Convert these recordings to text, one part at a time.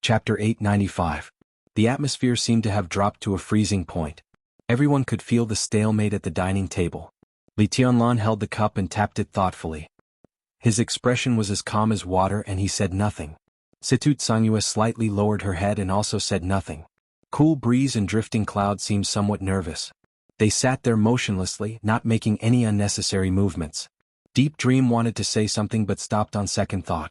Chapter 895. The atmosphere seemed to have dropped to a freezing point. Everyone could feel the stalemate at the dining table. Li Tianlan held the cup and tapped it thoughtfully. His expression was as calm as water and he said nothing. Situ Sangyue slightly lowered her head and also said nothing. Cool breeze and drifting cloud seemed somewhat nervous. They sat there motionlessly, not making any unnecessary movements. Deep Dream wanted to say something but stopped on second thought.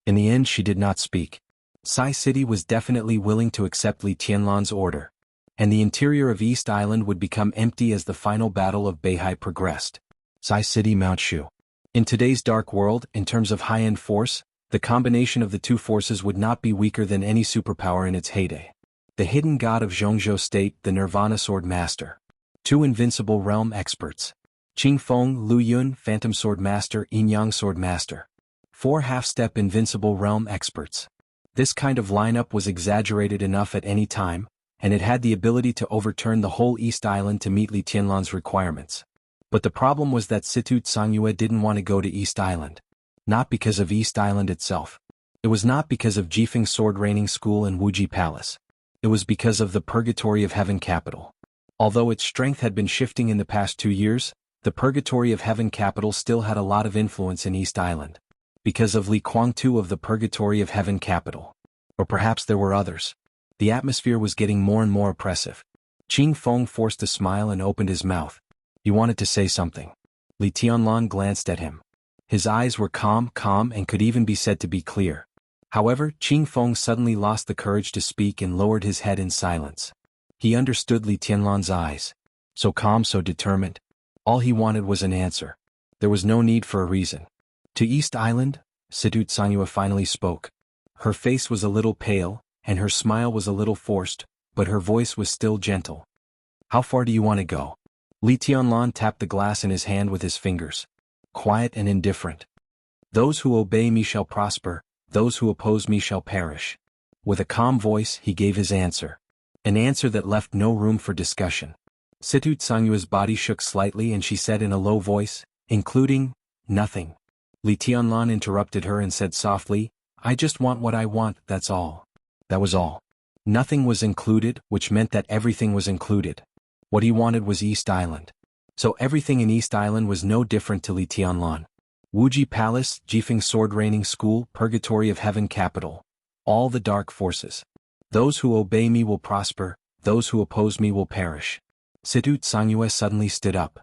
In the end she did not speak. Sai City was definitely willing to accept Li Tianlan's order. And the interior of East Island would become empty as the final battle of Beihai progressed. Sai City Mount Shu. In today's dark world, in terms of high-end force, the combination of the two forces would not be weaker than any superpower in its heyday. The hidden god of Zhongzhou State, the Nirvana Sword Master. 2 invincible realm experts. Qing Feng, Lu Yun, Phantom Sword Master, Yin Yang Sword Master. 4 half-step invincible realm experts. This kind of lineup was exaggerated enough at any time, and it had the ability to overturn the whole East Island to meet Li Tianlan's requirements. But the problem was that Situ Sangyue didn't want to go to East Island. Not because of East Island itself. It was not because of Jifeng Sword Raining School and Wuji Palace. It was because of the Purgatory of Heaven capital. Although its strength had been shifting in the past 2 years, the Purgatory of Heaven capital still had a lot of influence in East Island. Because of Li Kuangtu of the Purgatory of Heaven capital. Or perhaps there were others. The atmosphere was getting more and more oppressive. Qing Feng forced a smile and opened his mouth. He wanted to say something. Li Tianlan glanced at him. His eyes were calm and could even be said to be clear. However, Qing Feng suddenly lost the courage to speak and lowered his head in silence. He understood Li Tianlan's eyes. So calm, so determined. All he wanted was an answer. There was no need for a reason. To East Island? Situ Sangyue finally spoke. Her face was a little pale, and her smile was a little forced, but her voice was still gentle. How far do you want to go? Li Tianlan tapped the glass in his hand with his fingers. Quiet and indifferent. Those who obey me shall prosper, those who oppose me shall perish. With a calm voice he gave his answer. An answer that left no room for discussion. Situ Sangyue's body shook slightly and she said in a low voice, including, nothing. Li Tianlan interrupted her and said softly, I just want what I want, that's all. That was all. Nothing was included, which meant that everything was included. What he wanted was East Island. So everything in East Island was no different to Li Tianlan. Wuji Palace, Jifeng Sword Raining School, Purgatory of Heaven capital. All the dark forces. Those who obey me will prosper, those who oppose me will perish. Situ Sangyue suddenly stood up.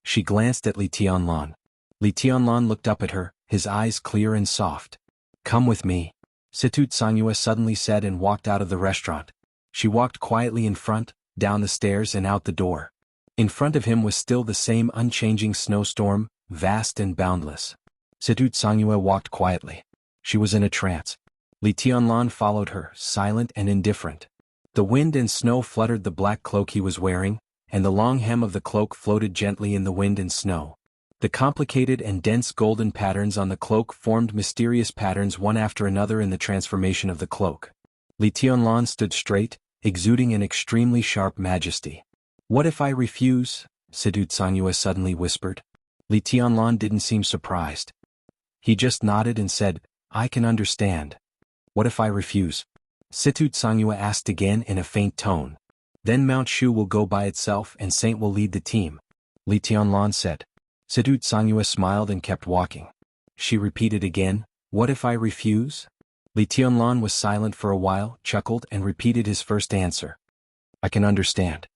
She glanced at Li Tianlan. Li Tianlan looked up at her, his eyes clear and soft. Come with me. Situ Sangyue suddenly said and walked out of the restaurant. She walked quietly in front, down the stairs and out the door. In front of him was still the same unchanging snowstorm, vast and boundless. Situ Sangyue walked quietly. She was in a trance. Li Tianlan followed her, silent and indifferent. The wind and snow fluttered the black cloak he was wearing, and the long hem of the cloak floated gently in the wind and snow. The complicated and dense golden patterns on the cloak formed mysterious patterns one after another in the transformation of the cloak. Li Tianlan stood straight, exuding an extremely sharp majesty. What if I refuse? Situ Sangyue suddenly whispered. Li Tianlan didn't seem surprised. He just nodded and said, I can understand. What if I refuse? Situ Sangyue asked again in a faint tone. Then Mount Shu will go by itself and Saint will lead the team. Li Tianlan said. Situ Sangyue smiled and kept walking. She repeated again, what if I refuse? Li Tianlan was silent for a while, chuckled and repeated his first answer. I can understand.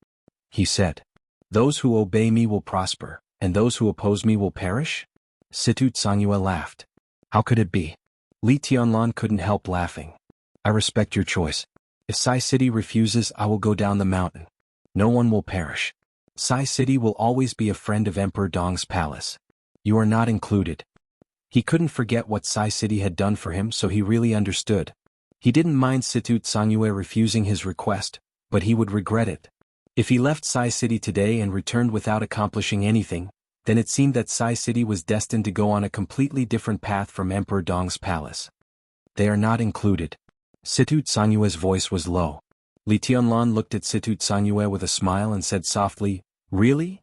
He said. Those who obey me will prosper, and those who oppose me will perish? Situ Sangyue laughed. How could it be? Li Tianlan couldn't help laughing. I respect your choice. If Sai City refuses, I will go down the mountain. No one will perish. Sai City will always be a friend of Emperor Dong's palace. You are not included. He couldn't forget what Sai City had done for him, so he really understood. He didn't mind Situ Sangyue refusing his request, but he would regret it. If he left Sai City today and returned without accomplishing anything, then it seemed that Sai City was destined to go on a completely different path from Emperor Dong's palace. They are not included. Situ Sangyue's voice was low. Li Tianlan looked at Situ Sangyue with a smile and said softly, Really?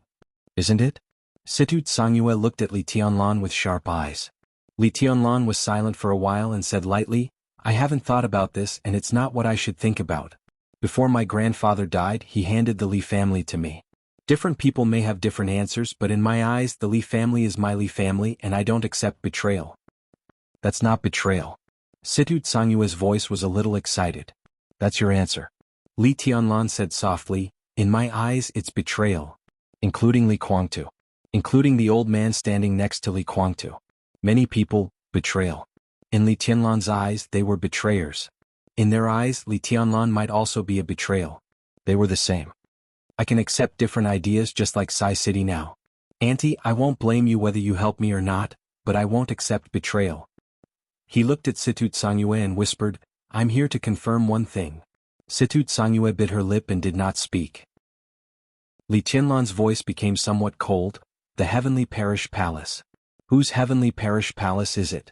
Isn't it? Situ Sangyue looked at Li Tianlan with sharp eyes. Li Tianlan was silent for a while and said lightly, I haven't thought about this and it's not what I should think about. Before my grandfather died, he handed the Li family to me. Different people may have different answers, but in my eyes the Li family is my Li family and I don't accept betrayal. That's not betrayal. Situ Sangyue's voice was a little excited. That's your answer. Li Tianlan said softly, in my eyes it's betrayal. Including Li Guangtu. Including the old man standing next to Li Guangtu. Many people, betrayal. In Li Tianlan's eyes they were betrayers. In their eyes Li Tianlan might also be a betrayal. They were the same. I can accept different ideas just like Sai City now. Auntie, I won't blame you whether you help me or not, but I won't accept betrayal. He looked at Situ Sangyue and whispered, I'm here to confirm one thing. Situ Sangyue bit her lip and did not speak. Li Tianlan's voice became somewhat cold. The Heavenly Parish Palace. Whose Heavenly Parish Palace is it?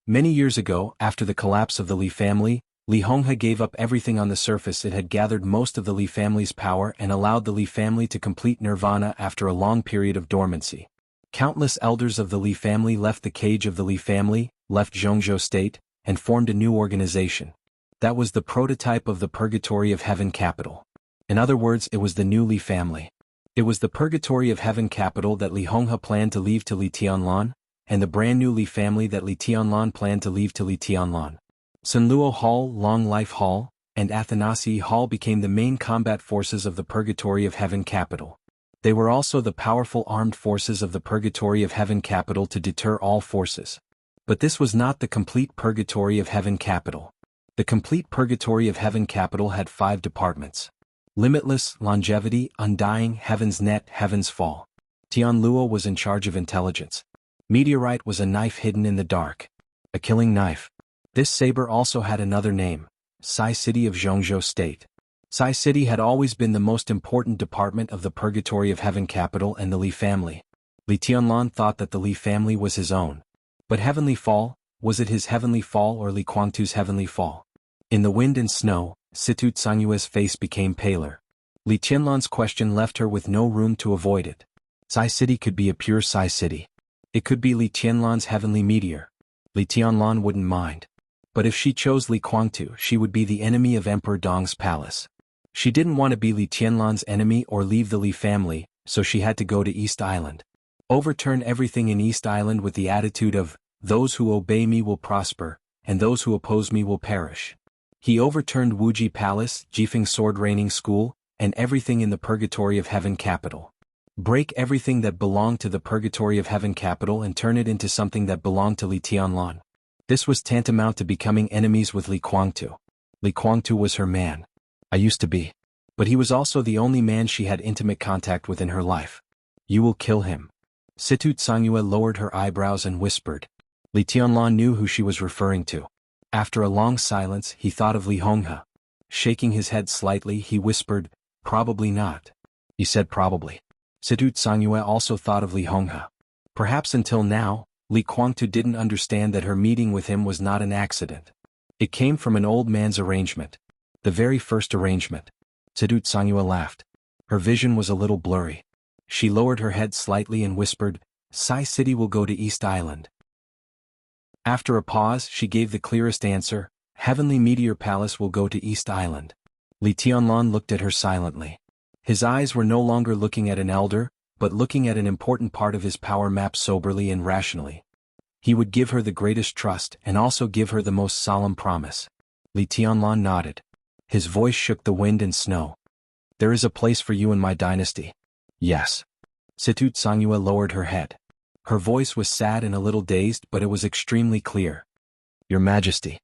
Many years ago, after the collapse of the Li family, Li Honghe gave up everything on the surface. It had gathered most of the Li family's power and allowed the Li family to complete nirvana after a long period of dormancy. Countless elders of the Li family left the cage of the Li family, left Zhongzhou state, and formed a new organization. That was the prototype of the Purgatory of Heaven capital. In other words, it was the new Li family. It was the Purgatory of Heaven capital that Li Honghe planned to leave to Li Tianlan, and the brand new Li family that Li Tianlan planned to leave to Li Tianlan. Sunluo Hall, Long Life Hall, and Athanasi Hall became the main combat forces of the Purgatory of Heaven capital. They were also the powerful armed forces of the Purgatory of Heaven capital to deter all forces. But this was not the complete Purgatory of Heaven capital. The complete Purgatory of Heaven capital had 5 departments. Limitless, Longevity, Undying, Heaven's Net, Heaven's Fall. Tianluo was in charge of intelligence. Meteorite was a knife hidden in the dark. A killing knife. This saber also had another name, Sai City of Zhongzhou State. Sai City had always been the most important department of the Purgatory of Heaven capital and the Li family. Li Tianlan thought that the Li family was his own. But Heavenly Fall, was it his Heavenly Fall or Li Guangtu's Heavenly Fall? In the wind and snow, Situ Sangyue's face became paler. Li Tianlan's question left her with no room to avoid it. Sai City could be a pure Sai City. It could be Li Tianlan's heavenly meteor. Li Tianlan wouldn't mind. But if she chose Li Guangtu, she would be the enemy of Emperor Dong's palace. She didn't want to be Li Tianlan's enemy or leave the Li family, so she had to go to East Island. Overturn everything in East Island with the attitude of, those who obey me will prosper, and those who oppose me will perish. He overturned Wuji Palace, Jifeng Sword Reigning School, and everything in the Purgatory of Heaven capital. Break everything that belonged to the Purgatory of Heaven capital and turn it into something that belonged to Li Tianlan. This was tantamount to becoming enemies with Li Guangtu. Li Guangtu was her man. I used to be. But he was also the only man she had intimate contact with in her life. You will kill him. Situ Sangyue lowered her eyebrows and whispered. Li Tianlan knew who she was referring to. After a long silence, he thought of Li Honghe. Shaking his head slightly, he whispered, probably not. He said probably. Situ Sangyue also thought of Li Honghe. Perhaps until now, Li Guangtu didn't understand that her meeting with him was not an accident. It came from an old man's arrangement. The very first arrangement. Situ Sangyue laughed. Her vision was a little blurry. She lowered her head slightly and whispered, Sai City will go to East Island. After a pause, she gave the clearest answer, Heavenly Meteor Palace will go to East Island. Li Tianlan looked at her silently. His eyes were no longer looking at an elder, but looking at an important part of his power map soberly and rationally. He would give her the greatest trust and also give her the most solemn promise. Li Tianlan nodded. His voice shook the wind and snow. There is a place for you in my dynasty. Yes. Situ Sangyue lowered her head. Her voice was sad and a little dazed, but it was extremely clear. Your Majesty.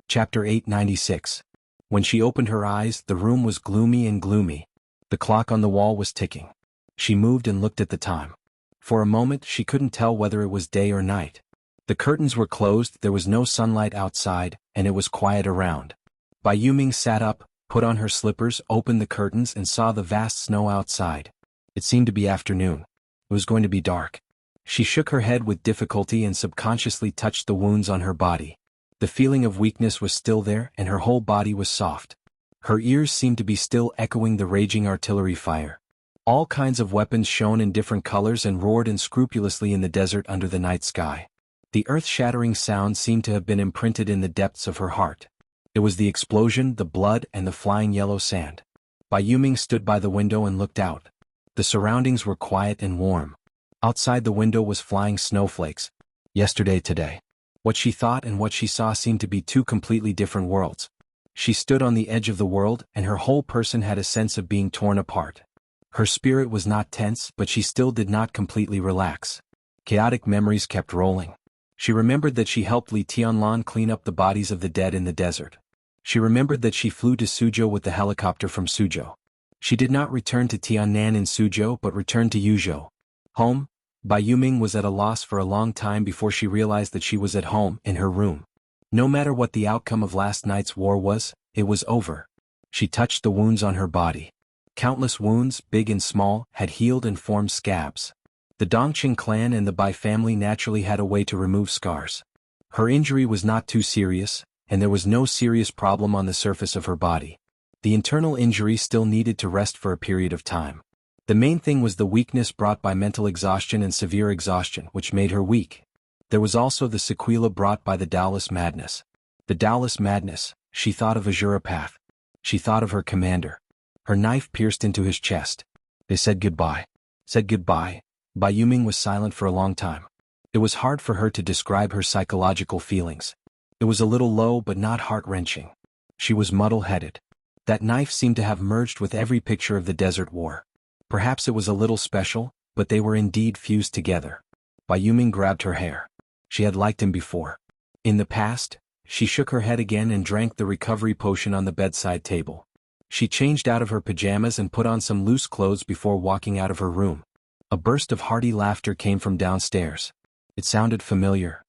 Chapter 896. When she opened her eyes, the room was gloomy and gloomy. The clock on the wall was ticking. She moved and looked at the time. For a moment, she couldn't tell whether it was day or night. The curtains were closed, there was no sunlight outside, and it was quiet around. Bai Yuming sat up, put on her slippers, opened the curtains and saw the vast snow outside. It seemed to be afternoon. It was going to be dark. She shook her head with difficulty and subconsciously touched the wounds on her body. The feeling of weakness was still there and her whole body was soft. Her ears seemed to be still echoing the raging artillery fire. All kinds of weapons shone in different colors and roared unscrupulously in the desert under the night sky. The earth-shattering sound seemed to have been imprinted in the depths of her heart. It was the explosion, the blood, and the flying yellow sand. Bai Yuming stood by the window and looked out. The surroundings were quiet and warm. Outside the window was flying snowflakes. Yesterday, today. What she thought and what she saw seemed to be two completely different worlds. She stood on the edge of the world, and her whole person had a sense of being torn apart. Her spirit was not tense, but she still did not completely relax. Chaotic memories kept rolling. She remembered that she helped Li Tianlan clean up the bodies of the dead in the desert. She remembered that she flew to Suzhou with the helicopter from Suzhou. She did not return to Tiannan in Suzhou but returned to Yuzhou. Home? Bai Yuming was at a loss for a long time before she realized that she was at home, in her room. No matter what the outcome of last night's war was, it was over. She touched the wounds on her body. Countless wounds, big and small, had healed and formed scabs. The Dongqing clan and the Bai family naturally had a way to remove scars. Her injury was not too serious, and there was no serious problem on the surface of her body. The internal injury still needed to rest for a period of time. The main thing was the weakness brought by mental exhaustion and severe exhaustion, which made her weak. There was also the sequela brought by the Taoist madness. The Taoist madness, she thought of Azurapath. She thought of her commander. Her knife pierced into his chest. They said goodbye. Said goodbye. Bai Yuming was silent for a long time. It was hard for her to describe her psychological feelings. It was a little low but not heart-wrenching. She was muddle-headed. That knife seemed to have merged with every picture of the desert war. Perhaps it was a little special, but they were indeed fused together. Bai Yuming grabbed her hair. She had liked him before. In the past, she shook her head again and drank the recovery potion on the bedside table. She changed out of her pajamas and put on some loose clothes before walking out of her room. A burst of hearty laughter came from downstairs. It sounded familiar.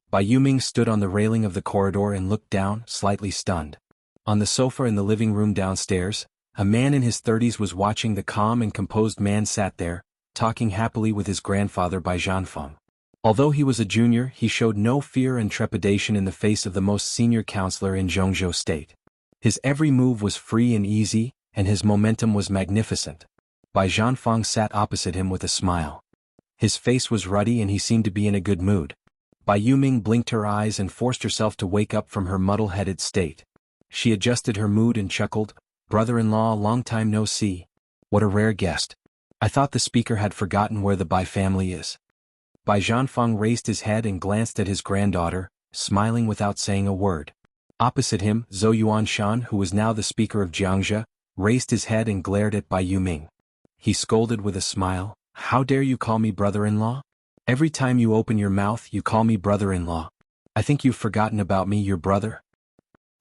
Bai Yuming stood on the railing of the corridor and looked down, slightly stunned. On the sofa in the living room downstairs, a man in his 30s was watching. The calm and composed man sat there, talking happily with his grandfather Bai Zhanfeng. Although he was a junior, he showed no fear and trepidation in the face of the most senior counselor in Zhongzhou State. His every move was free and easy, and his momentum was magnificent. Bai Zhanfeng sat opposite him with a smile. His face was ruddy and he seemed to be in a good mood. Bai Yuming blinked her eyes and forced herself to wake up from her muddle-headed state. She adjusted her mood and chuckled, "Brother-in-law, long time no see. What a rare guest. I thought the speaker had forgotten where the Bai family is." Bai Zhanfeng raised his head and glanced at his granddaughter, smiling without saying a word. Opposite him, Zhou Yuanshan, who was now the speaker of Jiangxia, raised his head and glared at Bai Yuming. He scolded with a smile, "How dare you call me brother-in-law? Every time you open your mouth you call me brother-in-law. I think you've forgotten about me, your brother.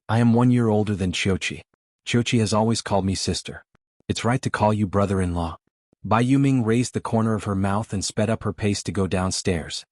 I am 1 year older than Qiuqi. Qiuqi has always called me sister. It's right to call you brother-in-law." Bai Yuming raised the corner of her mouth and sped up her pace to go downstairs.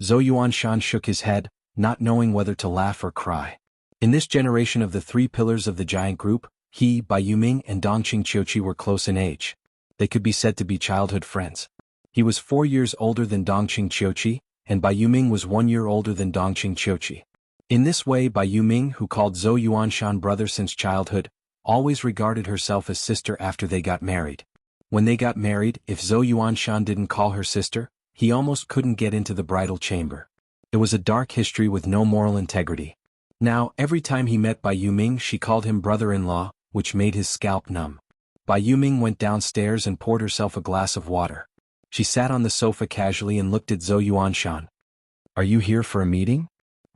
Zhou Yuanshan shook his head, not knowing whether to laugh or cry. In this generation of the three pillars of the giant group, he, Bai Yuming, and Dongqing Qiuqi were close in age. They could be said to be childhood friends. He was 4 years older than Dongqing Qiuqi, and Bai Yuming was 1 year older than Dongqing Qiuqi. In this way, Bai Yuming, who called Zhou Yuanshan brother since childhood, always regarded herself as sister after they got married. When they got married, if Zhou Yuanshan didn't call her sister, he almost couldn't get into the bridal chamber. It was a dark history with no moral integrity. Now, every time he met Bai Yuming, she called him brother-in-law, which made his scalp numb. Bai Yuming went downstairs and poured herself a glass of water. She sat on the sofa casually and looked at Zhou Yuanshan. "Are you here for a meeting?"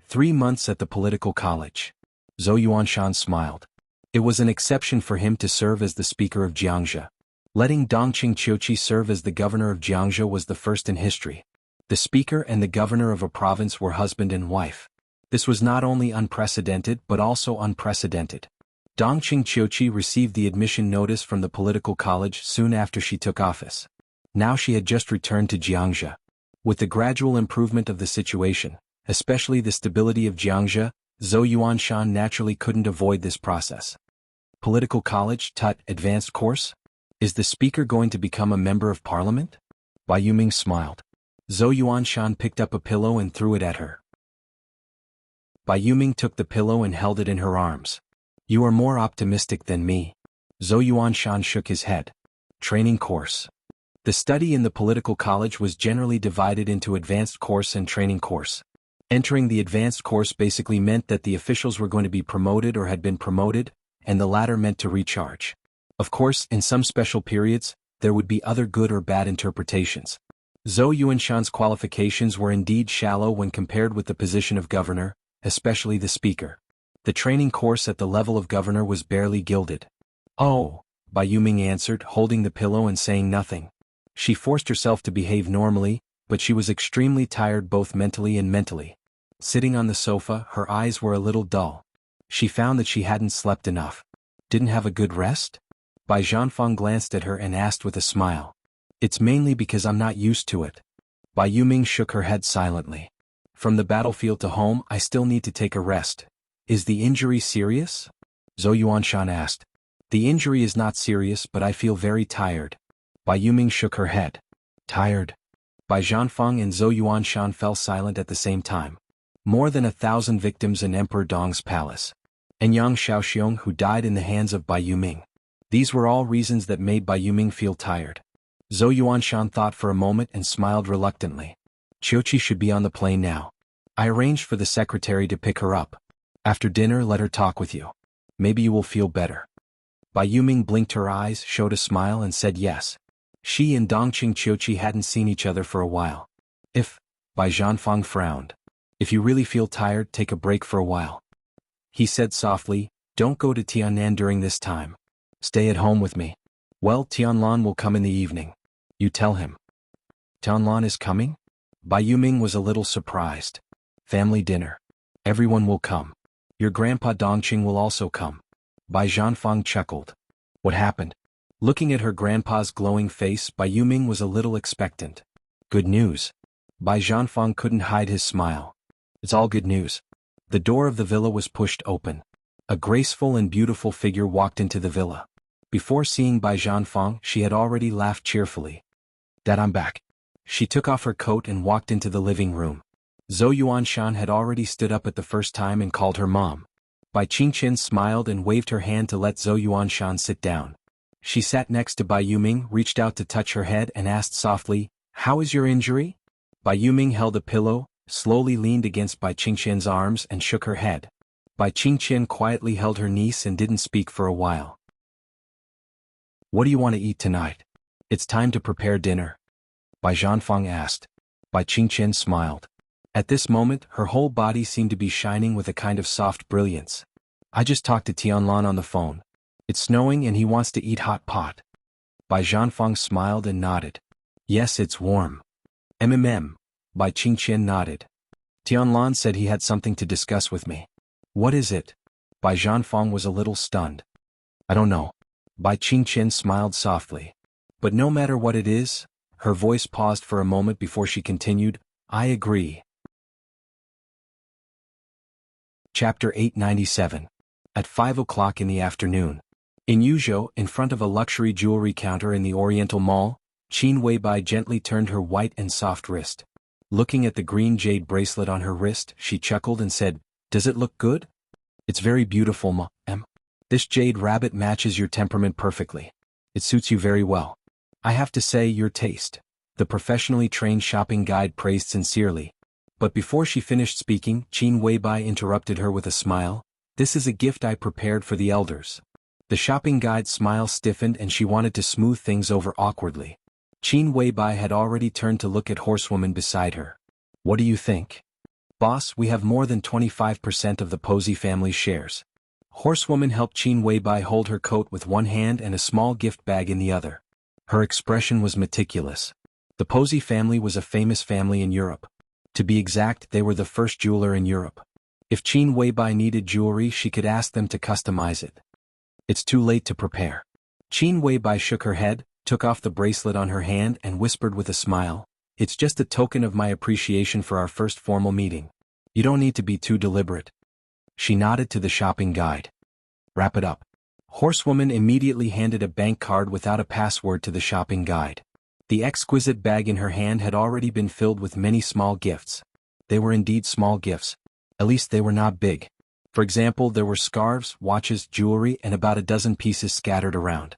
3 months at the political college. Zhou Yuanshan smiled. It was an exception for him to serve as the speaker of Jiangxia. Letting Dongqing Qiuqi serve as the governor of Jiangxia was the first in history. The speaker and the governor of a province were husband and wife. This was not only unprecedented but also unprecedented. Dongqing Qiuqi received the admission notice from the political college soon after she took office. Now she had just returned to Jiangxia. With the gradual improvement of the situation, especially the stability of Jiangxia, Zhou Yuanshan naturally couldn't avoid this process. Political college, tut, advanced course? Is the speaker going to become a member of parliament? Bai Yuming smiled. Zhou Yuanshan picked up a pillow and threw it at her. Bai Yuming took the pillow and held it in her arms. "You are more optimistic than me." Zhou Yuanshan shook his head. "Training course. The study in the political college was generally divided into advanced course and training course. Entering the advanced course basically meant that the officials were going to be promoted or had been promoted, and the latter meant to recharge. Of course, in some special periods, there would be other good or bad interpretations. Zhou Yuanshan's qualifications were indeed shallow when compared with the position of governor, especially the speaker. The training course at the level of governor was barely gilded. "Oh," Bai Yuming answered, holding the pillow and saying nothing. She forced herself to behave normally, but she was extremely tired both mentally and mentally. Sitting on the sofa, her eyes were a little dull. She found that she hadn't slept enough. Didn't have a good rest? Bai Zhanfang glanced at her and asked with a smile. "It's mainly because I'm not used to it." Bai Yuming shook her head silently. "From the battlefield to home, I still need to take a rest. Is the injury serious?" Zhou Yuanshan asked. "The injury is not serious, but I feel very tired." Bai Yuming shook her head. "Tired?" Bai Zhanfang and Zhou Yuanshan fell silent at the same time. More than 1,000 victims in Emperor Dong's palace. And Yang Shaoxiong who died in the hands of Bai Yuming. These were all reasons that made Bai Yuming feel tired. Zhou Yuanshan thought for a moment and smiled reluctantly. "Qiuqi should be on the plane now. I arranged for the secretary to pick her up. After dinner, let her talk with you. Maybe you will feel better." Bai Yuming blinked her eyes, showed a smile and said yes. She and Dongqing Qiuqi hadn't seen each other for a while. Bai Zhanfang frowned. "If you really feel tired, take a break for a while." He said softly, "Don't go to Tiannan during this time. Stay at home with me." "Well, Tianlan will come in the evening. You tell him." "Tianlan is coming?" Bai Yuming was a little surprised. "Family dinner. Everyone will come. Your grandpa Dongqing will also come." Bai Zhanfang chuckled. "What happened?" Looking at her grandpa's glowing face, Bai Yuming was a little expectant. "Good news." Bai Zhanfang couldn't hide his smile. "It's all good news." The door of the villa was pushed open. A graceful and beautiful figure walked into the villa. Before seeing Bai Zhanfang, she had already laughed cheerfully. "Dad, I'm back." She took off her coat and walked into the living room. Zhou Yuanshan had already stood up at the first time and called her mom. Bai Qingqian smiled and waved her hand to let Zhou Yuanshan sit down. She sat next to Bai Yuming, reached out to touch her head and asked softly, "How is your injury?" Bai Yuming held a pillow, slowly leaned against Bai Qingqian's arms and shook her head. Bai Qingqian quietly held her niece and didn't speak for a while. "What do you want to eat tonight? It's time to prepare dinner." Bai Zhanfang asked. Bai Qingqian smiled. At this moment, her whole body seemed to be shining with a kind of soft brilliance. "I just talked to Tianlan on the phone. It's snowing and he wants to eat hot pot." Bai Zhanfang smiled and nodded. "Yes, it's warm." Bai Qingqian nodded. "Tianlan said he had something to discuss with me." "What is it?" Bai Zhanfang was a little stunned. "I don't know." Bai Qingqian smiled softly. "But no matter what it is," her voice paused for a moment before she continued, "I agree." Chapter 897. At 5 o'clock in the afternoon. In Yuzhou, in front of a luxury jewelry counter in the Oriental Mall, Qin Weibai gently turned her white and soft wrist. Looking at the green jade bracelet on her wrist, she chuckled and said, "Does it look good?" "It's very beautiful, ma'am. This jade rabbit matches your temperament perfectly. It suits you very well. I have to say, your taste," the professionally trained shopping guide praised sincerely. But before she finished speaking, Qin Weibai interrupted her with a smile. "This is a gift I prepared for the elders." The shopping guide's smile stiffened and she wanted to smooth things over awkwardly. Qin Weibai had already turned to look at Horsewoman beside her. "What do you think?" "Boss, we have more than 25% of the Posey family's shares." Horsewoman helped Qin Weibai hold her coat with one hand and a small gift bag in the other. Her expression was meticulous. The Posey family was a famous family in Europe. To be exact, they were the first jeweler in Europe. If Qin Weibai needed jewelry, she could ask them to customize it. "It's too late to prepare." Qin Weibai shook her head, took off the bracelet on her hand and whispered with a smile, "It's just a token of my appreciation for our first formal meeting. You don't need to be too deliberate." She nodded to the shopping guide. "Wrap it up." Horsewoman immediately handed a bank card without a password to the shopping guide. The exquisite bag in her hand had already been filled with many small gifts. They were indeed small gifts. At least they were not big. For example, there were scarves, watches, jewelry, and about a dozen pieces scattered around.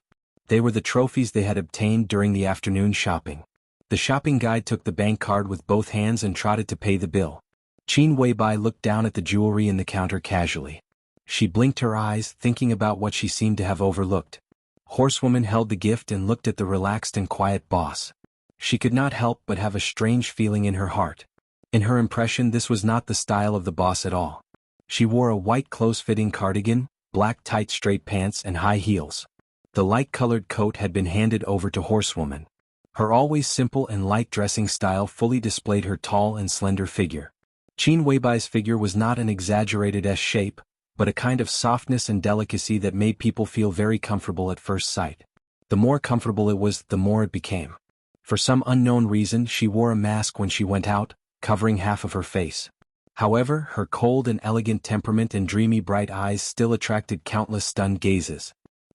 They were the trophies they had obtained during the afternoon shopping. The shopping guide took the bank card with both hands and trotted to pay the bill. Qin Weibai looked down at the jewelry in the counter casually. She blinked her eyes, thinking about what she seemed to have overlooked. Horsewoman held the gift and looked at the relaxed and quiet boss. She could not help but have a strange feeling in her heart. In her impression, this was not the style of the boss at all. She wore a white close-fitting cardigan, black tight straight pants and high heels. The light-colored coat had been handed over to Horsewoman. Her always simple and light dressing style fully displayed her tall and slender figure. Qin Weibai's figure was not an exaggerated S-shape, but a kind of softness and delicacy that made people feel very comfortable at first sight. The more comfortable it was, the more it became. For some unknown reason, she wore a mask when she went out, covering half of her face. However, her cold and elegant temperament and dreamy bright eyes still attracted countless stunned gazes.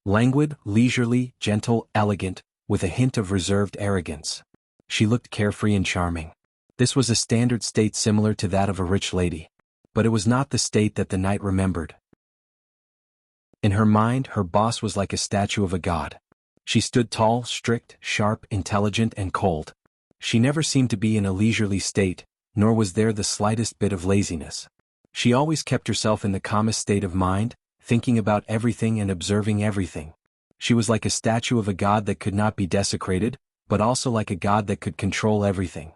Languid, leisurely, gentle, elegant, with a hint of reserved arrogance. She looked carefree and charming. This was a standard state similar to that of a rich lady. But it was not the state that the knight remembered. In her mind, her boss was like a statue of a god. She stood tall, strict, sharp, intelligent, and cold. She never seemed to be in a leisurely state, nor was there the slightest bit of laziness. She always kept herself in the calmest state of mind, thinking about everything and observing everything. She was like a statue of a god that could not be desecrated, but also like a god that could control everything.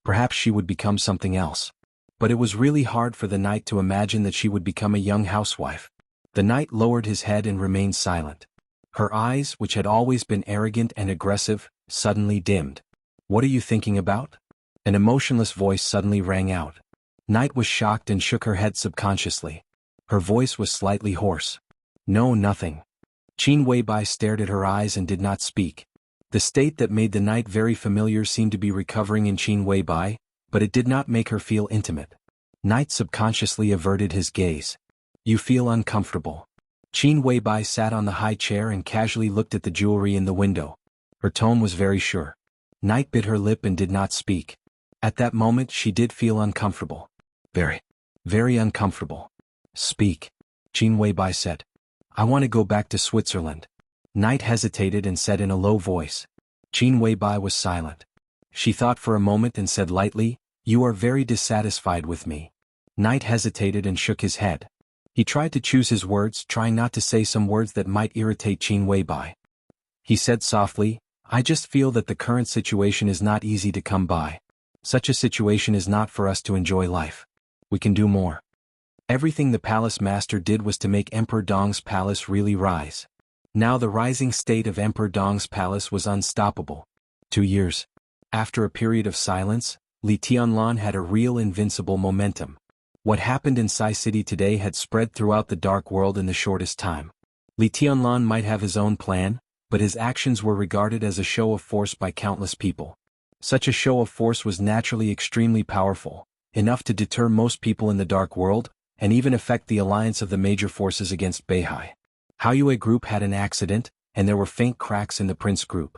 Perhaps she would become something else. But it was really hard for the knight to imagine that she would become a young housewife. The knight lowered his head and remained silent. Her eyes, which had always been arrogant and aggressive, suddenly dimmed. "What are you thinking about?" An emotionless voice suddenly rang out. Knight was shocked and shook her head subconsciously. Her voice was slightly hoarse. "No, nothing." Qin Weibai stared at her eyes and did not speak. The state that made the knight very familiar seemed to be recovering in Qin Weibai, but it did not make her feel intimate. Knight subconsciously averted his gaze. "You feel uncomfortable." Qin Weibai sat on the high chair and casually looked at the jewelry in the window. Her tone was very sure. Knight bit her lip and did not speak. At that moment she did feel uncomfortable. Very, very uncomfortable. "Speak," Qin Weibai said. "I want to go back to Switzerland." Knight hesitated and said in a low voice. Qin Weibai was silent. She thought for a moment and said lightly, "You are very dissatisfied with me." Knight hesitated and shook his head. He tried to choose his words, trying not to say some words that might irritate Qin Weibai. He said softly, "I just feel that the current situation is not easy to come by. Such a situation is not for us to enjoy life. We can do more." Everything the palace master did was to make Emperor Dong's palace really rise. Now the rising state of Emperor Dong's palace was unstoppable. 2 years. After a period of silence, Li Tianlan had a real invincible momentum. What happened in Sai City today had spread throughout the dark world in the shortest time. Li Tianlan might have his own plan, but his actions were regarded as a show of force by countless people. Such a show of force was naturally extremely powerful, enough to deter most people in the dark world, and even affect the alliance of the major forces against Beihai. Haoyue group had an accident, and there were faint cracks in the Prince group.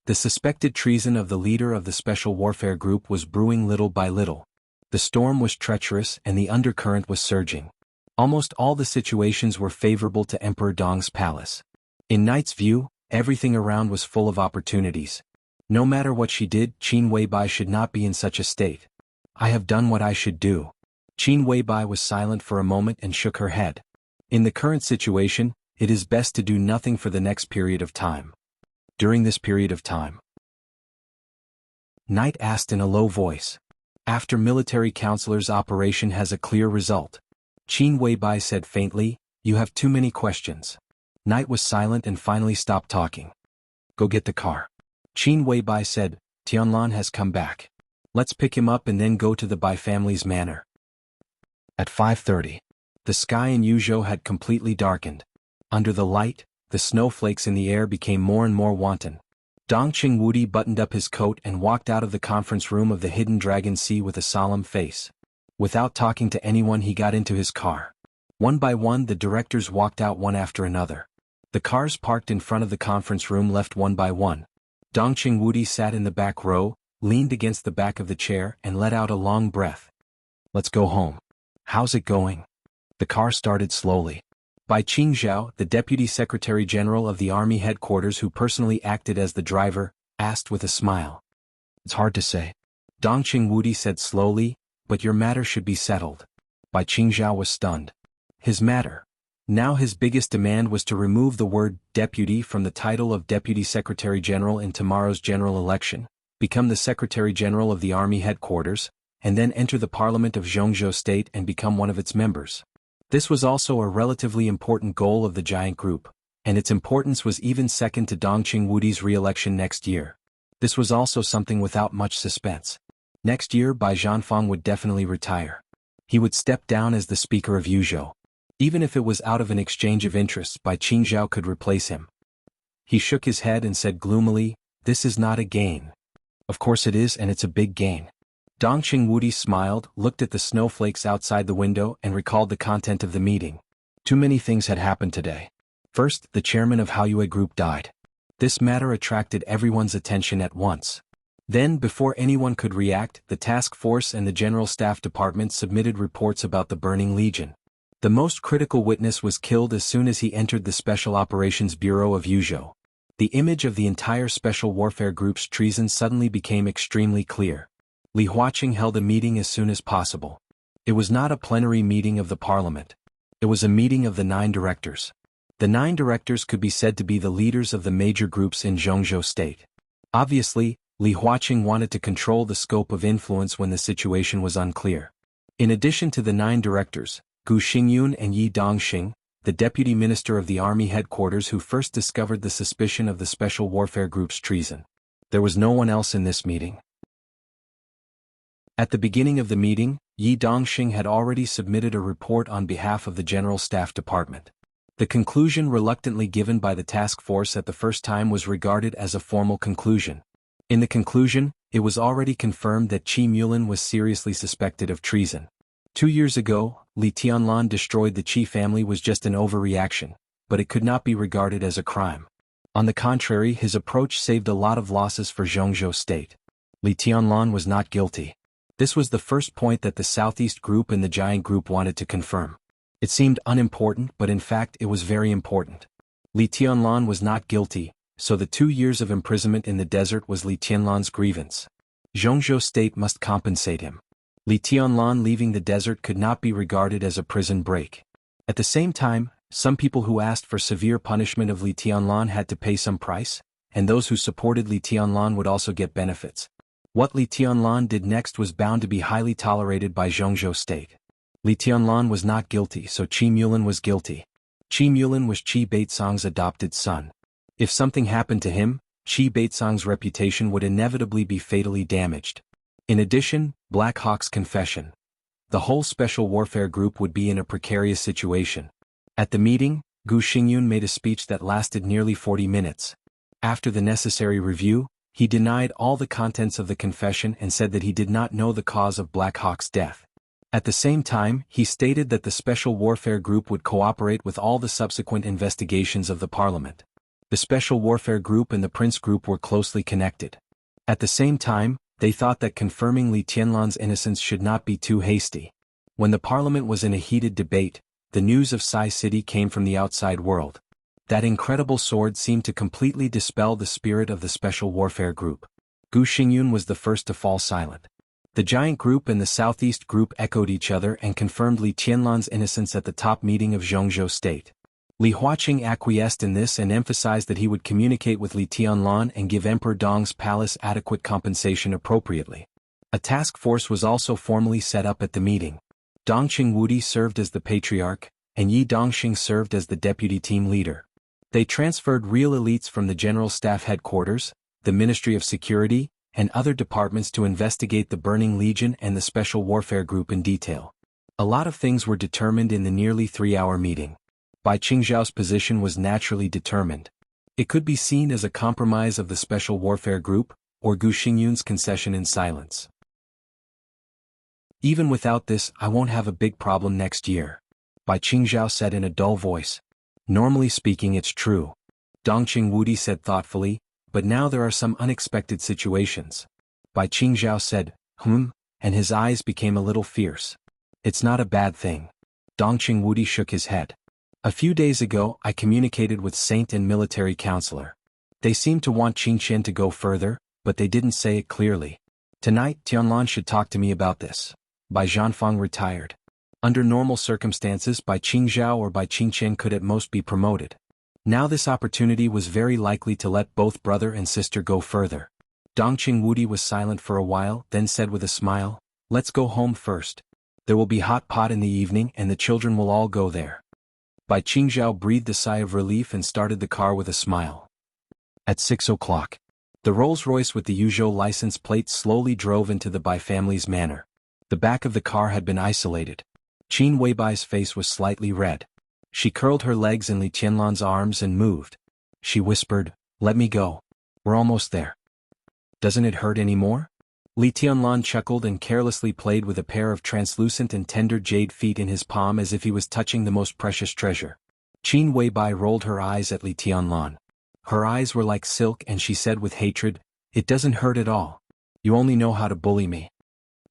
The suspected treason of the leader of the Special Warfare Group was brewing little by little. The storm was treacherous and the undercurrent was surging. Almost all the situations were favorable to Emperor Dong's palace. In Knight's view, everything around was full of opportunities. No matter what she did, Qin Weibai should not be in such a state. "I have done what I should do." Qin Weibai was silent for a moment and shook her head. In the current situation, it is best to do nothing for the next period of time. During this period of time, Knight asked in a low voice. "After military counselor's operation has a clear result." Qin Weibai said faintly, "You have too many questions." Knight was silent and finally stopped talking. "Go get the car." Qin Weibai said, "Tianlan has come back. Let's pick him up and then go to the Bai family's manor." At 5:30, the sky in Yuzhou had completely darkened. Under the light, the snowflakes in the air became more and more wanton. Dongqing Wudi buttoned up his coat and walked out of the conference room of the Hidden Dragon Sea with a solemn face. Without talking to anyone, he got into his car. One by one, the directors walked out one after another. The cars parked in front of the conference room left one by one. Dongqing Wudi sat in the back row, leaned against the back of the chair and let out a long breath. "Let's go home." "How's it going?" The car started slowly. By Qingzhao, the Deputy Secretary General of the Army Headquarters who personally acted as the driver, asked with a smile. It's hard to say. Dongqing Wudi said slowly, but your matter should be settled. Bai Qingzhao was stunned. His matter. Now his biggest demand was to remove the word deputy from the title of Deputy Secretary General in tomorrow's general election, become the Secretary General of the Army Headquarters, and then enter the Parliament of Zhongzhou State and become one of its members. This was also a relatively important goal of the giant group, and its importance was even second to Dongqing Wudi's re-election next year. This was also something without much suspense. Next year Bai Zhanfang would definitely retire. He would step down as the Speaker of Yuzhou. Even if it was out of an exchange of interests, Bai Qingzhao could replace him. He shook his head and said gloomily, "This is not a gain." Of course it is, and it's a big gain. Dongqing Wudi smiled, looked at the snowflakes outside the window and recalled the content of the meeting. Too many things had happened today. First, the chairman of Haoyue Group died. This matter attracted everyone's attention at once. Then, before anyone could react, the task force and the General Staff Department submitted reports about the Burning Legion. The most critical witness was killed as soon as he entered the Special Operations Bureau of Yuzhou. The image of the entire Special Warfare Group's treason suddenly became extremely clear. Li Huaqing held a meeting as soon as possible. It was not a plenary meeting of the parliament. It was a meeting of the 9 directors. The 9 directors could be said to be the leaders of the major groups in Zhongzhou State. Obviously, Li Huaqing wanted to control the scope of influence when the situation was unclear. In addition to the 9 directors, Gu Xingyun and Yi Dongxing, the deputy minister of the army headquarters who first discovered the suspicion of the Special Warfare Group's treason. There was no one else in this meeting. At the beginning of the meeting, Yi Dongxing had already submitted a report on behalf of the General Staff Department. The conclusion reluctantly given by the task force at the first time was regarded as a formal conclusion. In the conclusion, it was already confirmed that Qi Mulin was seriously suspected of treason. 2 years ago, Li Tianlan destroyed the Qi family was just an overreaction, but it could not be regarded as a crime. On the contrary, his approach saved a lot of losses for Zhongzhou State. Li Tianlan was not guilty. This was the first point that the Southeast Group and the Giant Group wanted to confirm. It seemed unimportant, but in fact it was very important. Li Tianlan was not guilty, so the 2 years of imprisonment in the desert was Li Tianlan's grievance. Zhongzhou State must compensate him. Li Tianlan leaving the desert could not be regarded as a prison break. At the same time, some people who asked for severe punishment of Li Tianlan had to pay some price, and those who supported Li Tianlan would also get benefits. What Li Tianlan did next was bound to be highly tolerated by Zhongzhou State. Li Tianlan was not guilty, so Qi Mulin was guilty. Qi Mulin was Qi Baitsong's adopted son. If something happened to him, Qi Baitsong's reputation would inevitably be fatally damaged. In addition, Black Hawk's confession. The whole Special Warfare Group would be in a precarious situation. At the meeting, Gu Xingyun made a speech that lasted nearly 40 minutes. After the necessary review, he denied all the contents of the confession and said that he did not know the cause of Black Hawk's death. At the same time, he stated that the Special Warfare Group would cooperate with all the subsequent investigations of the Parliament. The Special Warfare Group and the Prince Group were closely connected. At the same time, they thought that confirming Li Tianlan's innocence should not be too hasty. When the Parliament was in a heated debate, the news of Sai City came from the outside world. That incredible sword seemed to completely dispel the spirit of the Special Warfare Group. Gu Xingyun was the first to fall silent. The Giant Group and the Southeast Group echoed each other and confirmed Li Tianlan's innocence at the top meeting of Zhongzhou State. Li Huaqing acquiesced in this and emphasized that he would communicate with Li Tianlan and give Emperor Dong's palace adequate compensation appropriately. A task force was also formally set up at the meeting. Dongqing Wudi served as the patriarch, and Yi Dongxing served as the deputy team leader. They transferred real elites from the General Staff Headquarters, the Ministry of Security, and other departments to investigate the Burning Legion and the Special Warfare Group in detail. A lot of things were determined in the nearly 3-hour meeting. Bai Qingzhao's position was naturally determined. It could be seen as a compromise of the Special Warfare Group, or Gu Xingyun's concession in silence. Even without this, I won't have a big problem next year, Bai Qingzhao said in a dull voice. Normally speaking, it's true, Dongqing Wudi said thoughtfully, but now there are some unexpected situations. Bai Qingzhao said, and his eyes became a little fierce. It's not a bad thing. Dongqing Wudi shook his head. A few days ago, I communicated with Saint and military counselor. They seemed to want Qingqian to go further, but they didn't say it clearly. Tonight, Tianlan should talk to me about this. Bai Zhanfang retired. Under normal circumstances, Bai Qingzhao or Bai Qingqian could at most be promoted. Now this opportunity was very likely to let both brother and sister go further. Dongqing Wudi was silent for a while, then said with a smile, "Let's go home first. There will be hot pot in the evening and the children will all go there." Bai Qingzhao breathed a sigh of relief and started the car with a smile. At 6 o'clock, the Rolls-Royce with the Yuzhou license plate slowly drove into the Bai family's manor. The back of the car had been isolated. Qin Weibai's face was slightly red. She curled her legs in Li Tianlan's arms and moved. She whispered, "Let me go. We're almost there." "Doesn't it hurt anymore?" Li Tianlan chuckled and carelessly played with a pair of translucent and tender jade feet in his palm as if he was touching the most precious treasure. Qin Weibai rolled her eyes at Li Tianlan. Her eyes were like silk and she said with hatred, "It doesn't hurt at all. You only know how to bully me."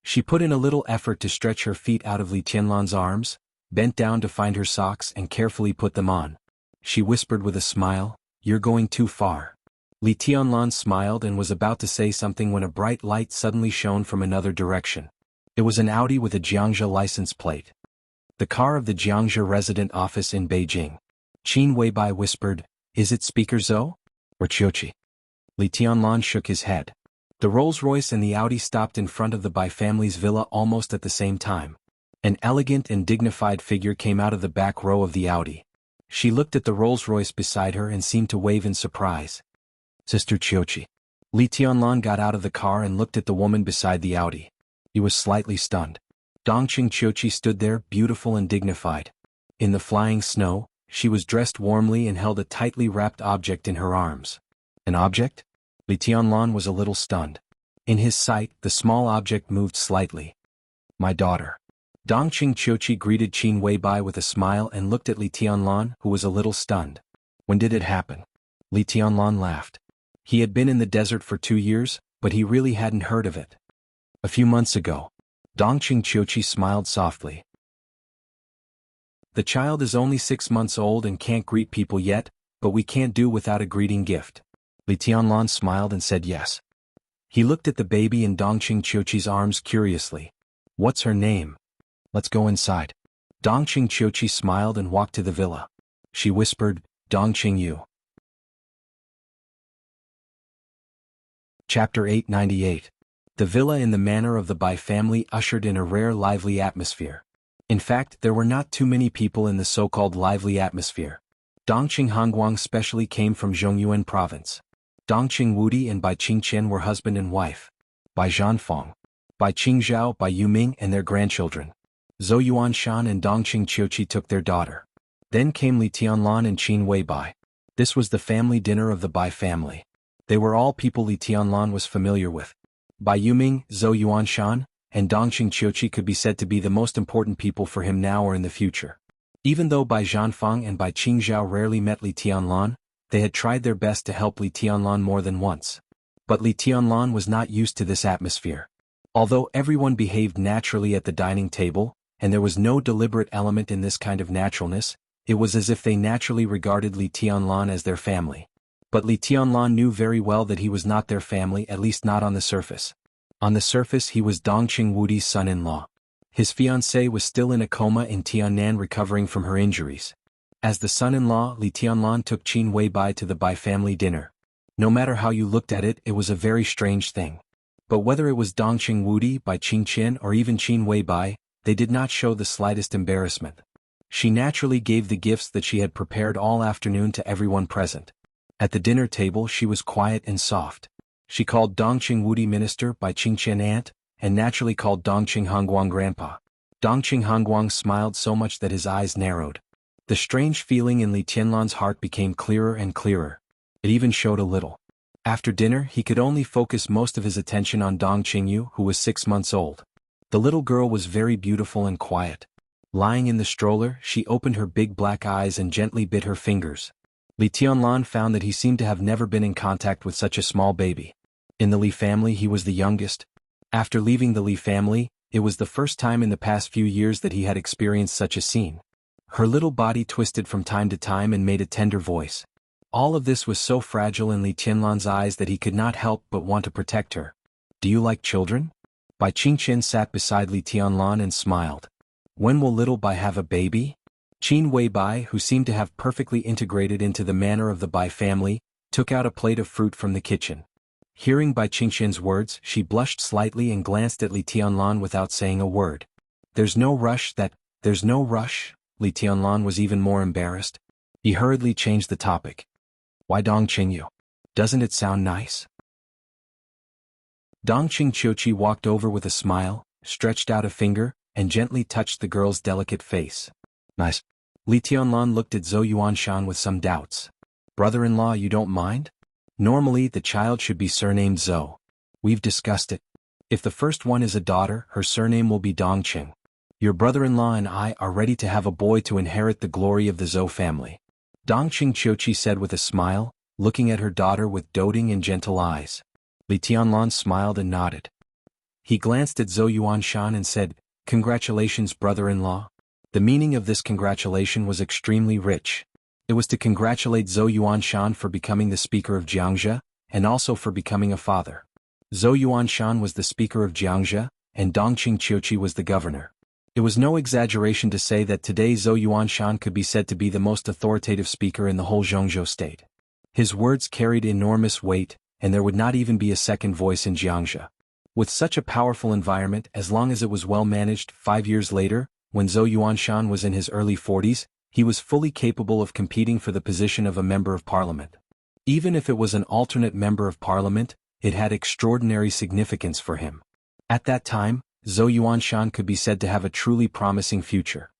She put in a little effort to stretch her feet out of Li Tianlan's arms, bent down to find her socks and carefully put them on. She whispered with a smile, "You're going too far." Li Tianlan smiled and was about to say something when a bright light suddenly shone from another direction. It was an Audi with a Jiangxia license plate. The car of the Jiangxia resident office in Beijing. Qin Weibai whispered, "Is it Speaker Zhou? Or Qiuqi?" Li Tianlan shook his head. The Rolls-Royce and the Audi stopped in front of the Bai family's villa almost at the same time. An elegant and dignified figure came out of the back row of the Audi. She looked at the Rolls-Royce beside her and seemed to wave in surprise. "Sister Qiuqi." Li Tianlan got out of the car and looked at the woman beside the Audi. He was slightly stunned. Dongqing Qiuqi stood there, beautiful and dignified. In the flying snow, she was dressed warmly and held a tightly wrapped object in her arms. An object? Li Tianlan was a little stunned. In his sight, the small object moved slightly. "My daughter." Dongqing Qiuqi greeted Qin Weibai with a smile and looked at Li Tianlan, who was a little stunned. "When did it happen?" Li Tianlan laughed. He had been in the desert for 2 years, but he really hadn't heard of it. "A few months ago." Dongqing Qiuqi smiled softly. "The child is only 6 months old and can't greet people yet, but we can't do without a greeting gift." Li Tianlan smiled and said yes. He looked at the baby in Dongqing Qiuqi's arms curiously. "What's her name?" "Let's go inside." Dongqing Qiuqi smiled and walked to the villa. She whispered, "Dongqing Yu." Chapter 898. The villa in the manor of the Bai family ushered in a rare lively atmosphere. In fact, there were not too many people in the so-called lively atmosphere. Dongqing Hongguang specially came from Zhongyuan province. Dongqing Wudi and Bai Qingqian were husband and wife. Bai Zhanfang, Bai Qingzhao, Bai Yuming and their grandchildren. Zhou Yuanshan and Dongqing Qiuqi took their daughter. Then came Li Tianlan and Qin Weibai. This was the family dinner of the Bai family. They were all people Li Tianlan was familiar with. Bai Yuming, Zhou Yuanshan, and Dongqing Qiuqi could be said to be the most important people for him now or in the future. Even though Bai Zhanfang and Bai Qingzhao rarely met Li Tianlan, they had tried their best to help Li Tianlan more than once. But Li Tianlan was not used to this atmosphere. Although everyone behaved naturally at the dining table, and there was no deliberate element in this kind of naturalness, it was as if they naturally regarded Li Tianlan as their family. But Li Tianlan knew very well that he was not their family, at least not on the surface. On the surface he was Dongqing Wudi's son-in-law. His fiancée was still in a coma in Tiannan recovering from her injuries. As the son-in-law, Li Tianlan took Qin Weibai to the Bai family dinner. No matter how you looked at it, it was a very strange thing. But whether it was Dongqing Wudi, Bai Qingqian or even Qin Weibai, they did not show the slightest embarrassment. She naturally gave the gifts that she had prepared all afternoon to everyone present. At the dinner table she was quiet and soft. She called Dongqing Wudi minister, Bai Qingqian aunt, and naturally called Dongqing Hongguang grandpa. Dongqing Hongguang smiled so much that his eyes narrowed. The strange feeling in Li Tianlan's heart became clearer and clearer. It even showed a little. After dinner he could only focus most of his attention on Dongqing Yu, who was 6 months old. The little girl was very beautiful and quiet. Lying in the stroller, she opened her big black eyes and gently bit her fingers. Li Tianlan found that he seemed to have never been in contact with such a small baby. In the Li family he was the youngest. After leaving the Li family, it was the first time in the past few years that he had experienced such a scene. Her little body twisted from time to time and made a tender voice. All of this was so fragile in Li Tianlan's eyes that he could not help but want to protect her. Do you like children? Bai Qingqian sat beside Li Tianlan and smiled. When will little Bai have a baby? Qin Weibai, who seemed to have perfectly integrated into the manner of the Bai family, took out a plate of fruit from the kitchen. Hearing Bai Qingqian's words, she blushed slightly and glanced at Li Tianlan without saying a word. There's no rush. Li Tianlan was even more embarrassed. He hurriedly changed the topic. Why Dongqing you? Doesn't it sound nice? Dongqing Qiuqi walked over with a smile, stretched out a finger, and gently touched the girl's delicate face. Nice. Li Tianlan looked at Zhou Yuanshan with some doubts. Brother-in-law, you don't mind? Normally the child should be surnamed Zhou. We've discussed it. If the first one is a daughter, her surname will be Dongqing. Your brother-in-law and I are ready to have a boy to inherit the glory of the Zhou family. Dongqing Qiuqi said with a smile, looking at her daughter with doting and gentle eyes. Li Tianlan smiled and nodded. He glanced at Zhou Yuanshan and said, Congratulations, brother-in-law. The meaning of this congratulation was extremely rich. It was to congratulate Zhou Yuanshan for becoming the speaker of Jiangxia, and also for becoming a father. Zhou Yuanshan was the speaker of Jiangxia, and Dongqing Qiuqi was the governor. It was no exaggeration to say that today Zhou Yuanshan could be said to be the most authoritative speaker in the whole Zhongzhou state. His words carried enormous weight, and there would not even be a second voice in Jiangxia. With such a powerful environment, as long as it was well managed, 5 years later, when Zhou Yuanshan was in his early 40s, he was fully capable of competing for the position of a member of parliament. Even if it was an alternate member of parliament, it had extraordinary significance for him. At that time, Zhou Yuanshan could be said to have a truly promising future.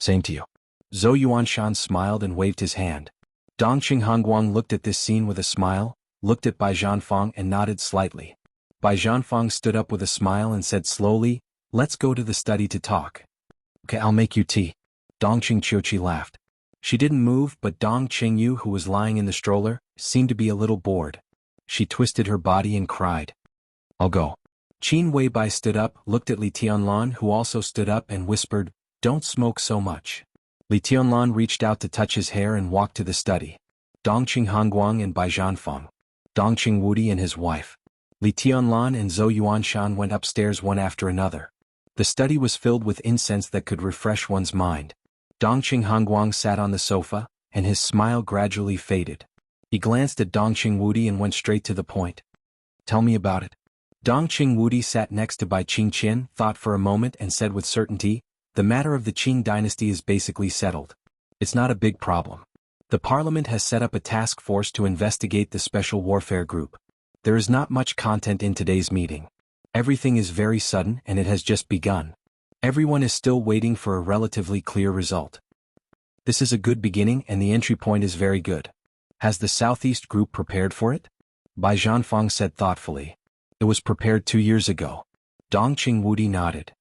Same to you. Zhou Yuanshan smiled and waved his hand. Dongqing Hongguang looked at this scene with a smile, looked at Bai Zhanfang and nodded slightly. Bai Zhanfang stood up with a smile and said slowly, Let's go to the study to talk. Okay, I'll make you tea. Dongqing Qiuqi laughed. She didn't move, but Dong Qingyu, who was lying in the stroller, seemed to be a little bored. She twisted her body and cried. I'll go. Qin Weibai stood up, looked at Li Tianlan, who also stood up, and whispered, Don't smoke so much. Li Tianlan reached out to touch his hair and walked to the study. Dongqing Hongguang and Bai Zhanfang. Dongqing Wudi and his wife. Li Tianlan and Zhou Yuanshan went upstairs one after another. The study was filled with incense that could refresh one's mind. Dongqing Hongguang sat on the sofa, and his smile gradually faded. He glanced at Dongqing Wudi and went straight to the point. Tell me about it. Dongqing Wudi sat next to Bai Qingqian, thought for a moment and said with certainty, The matter of the Qing dynasty is basically settled. It's not a big problem. The parliament has set up a task force to investigate the special warfare group. There is not much content in today's meeting. Everything is very sudden and it has just begun. Everyone is still waiting for a relatively clear result. This is a good beginning and the entry point is very good. Has the Southeast group prepared for it? Bai Zhanfang said thoughtfully. It was prepared 2 years ago. Dongqing Wudi nodded.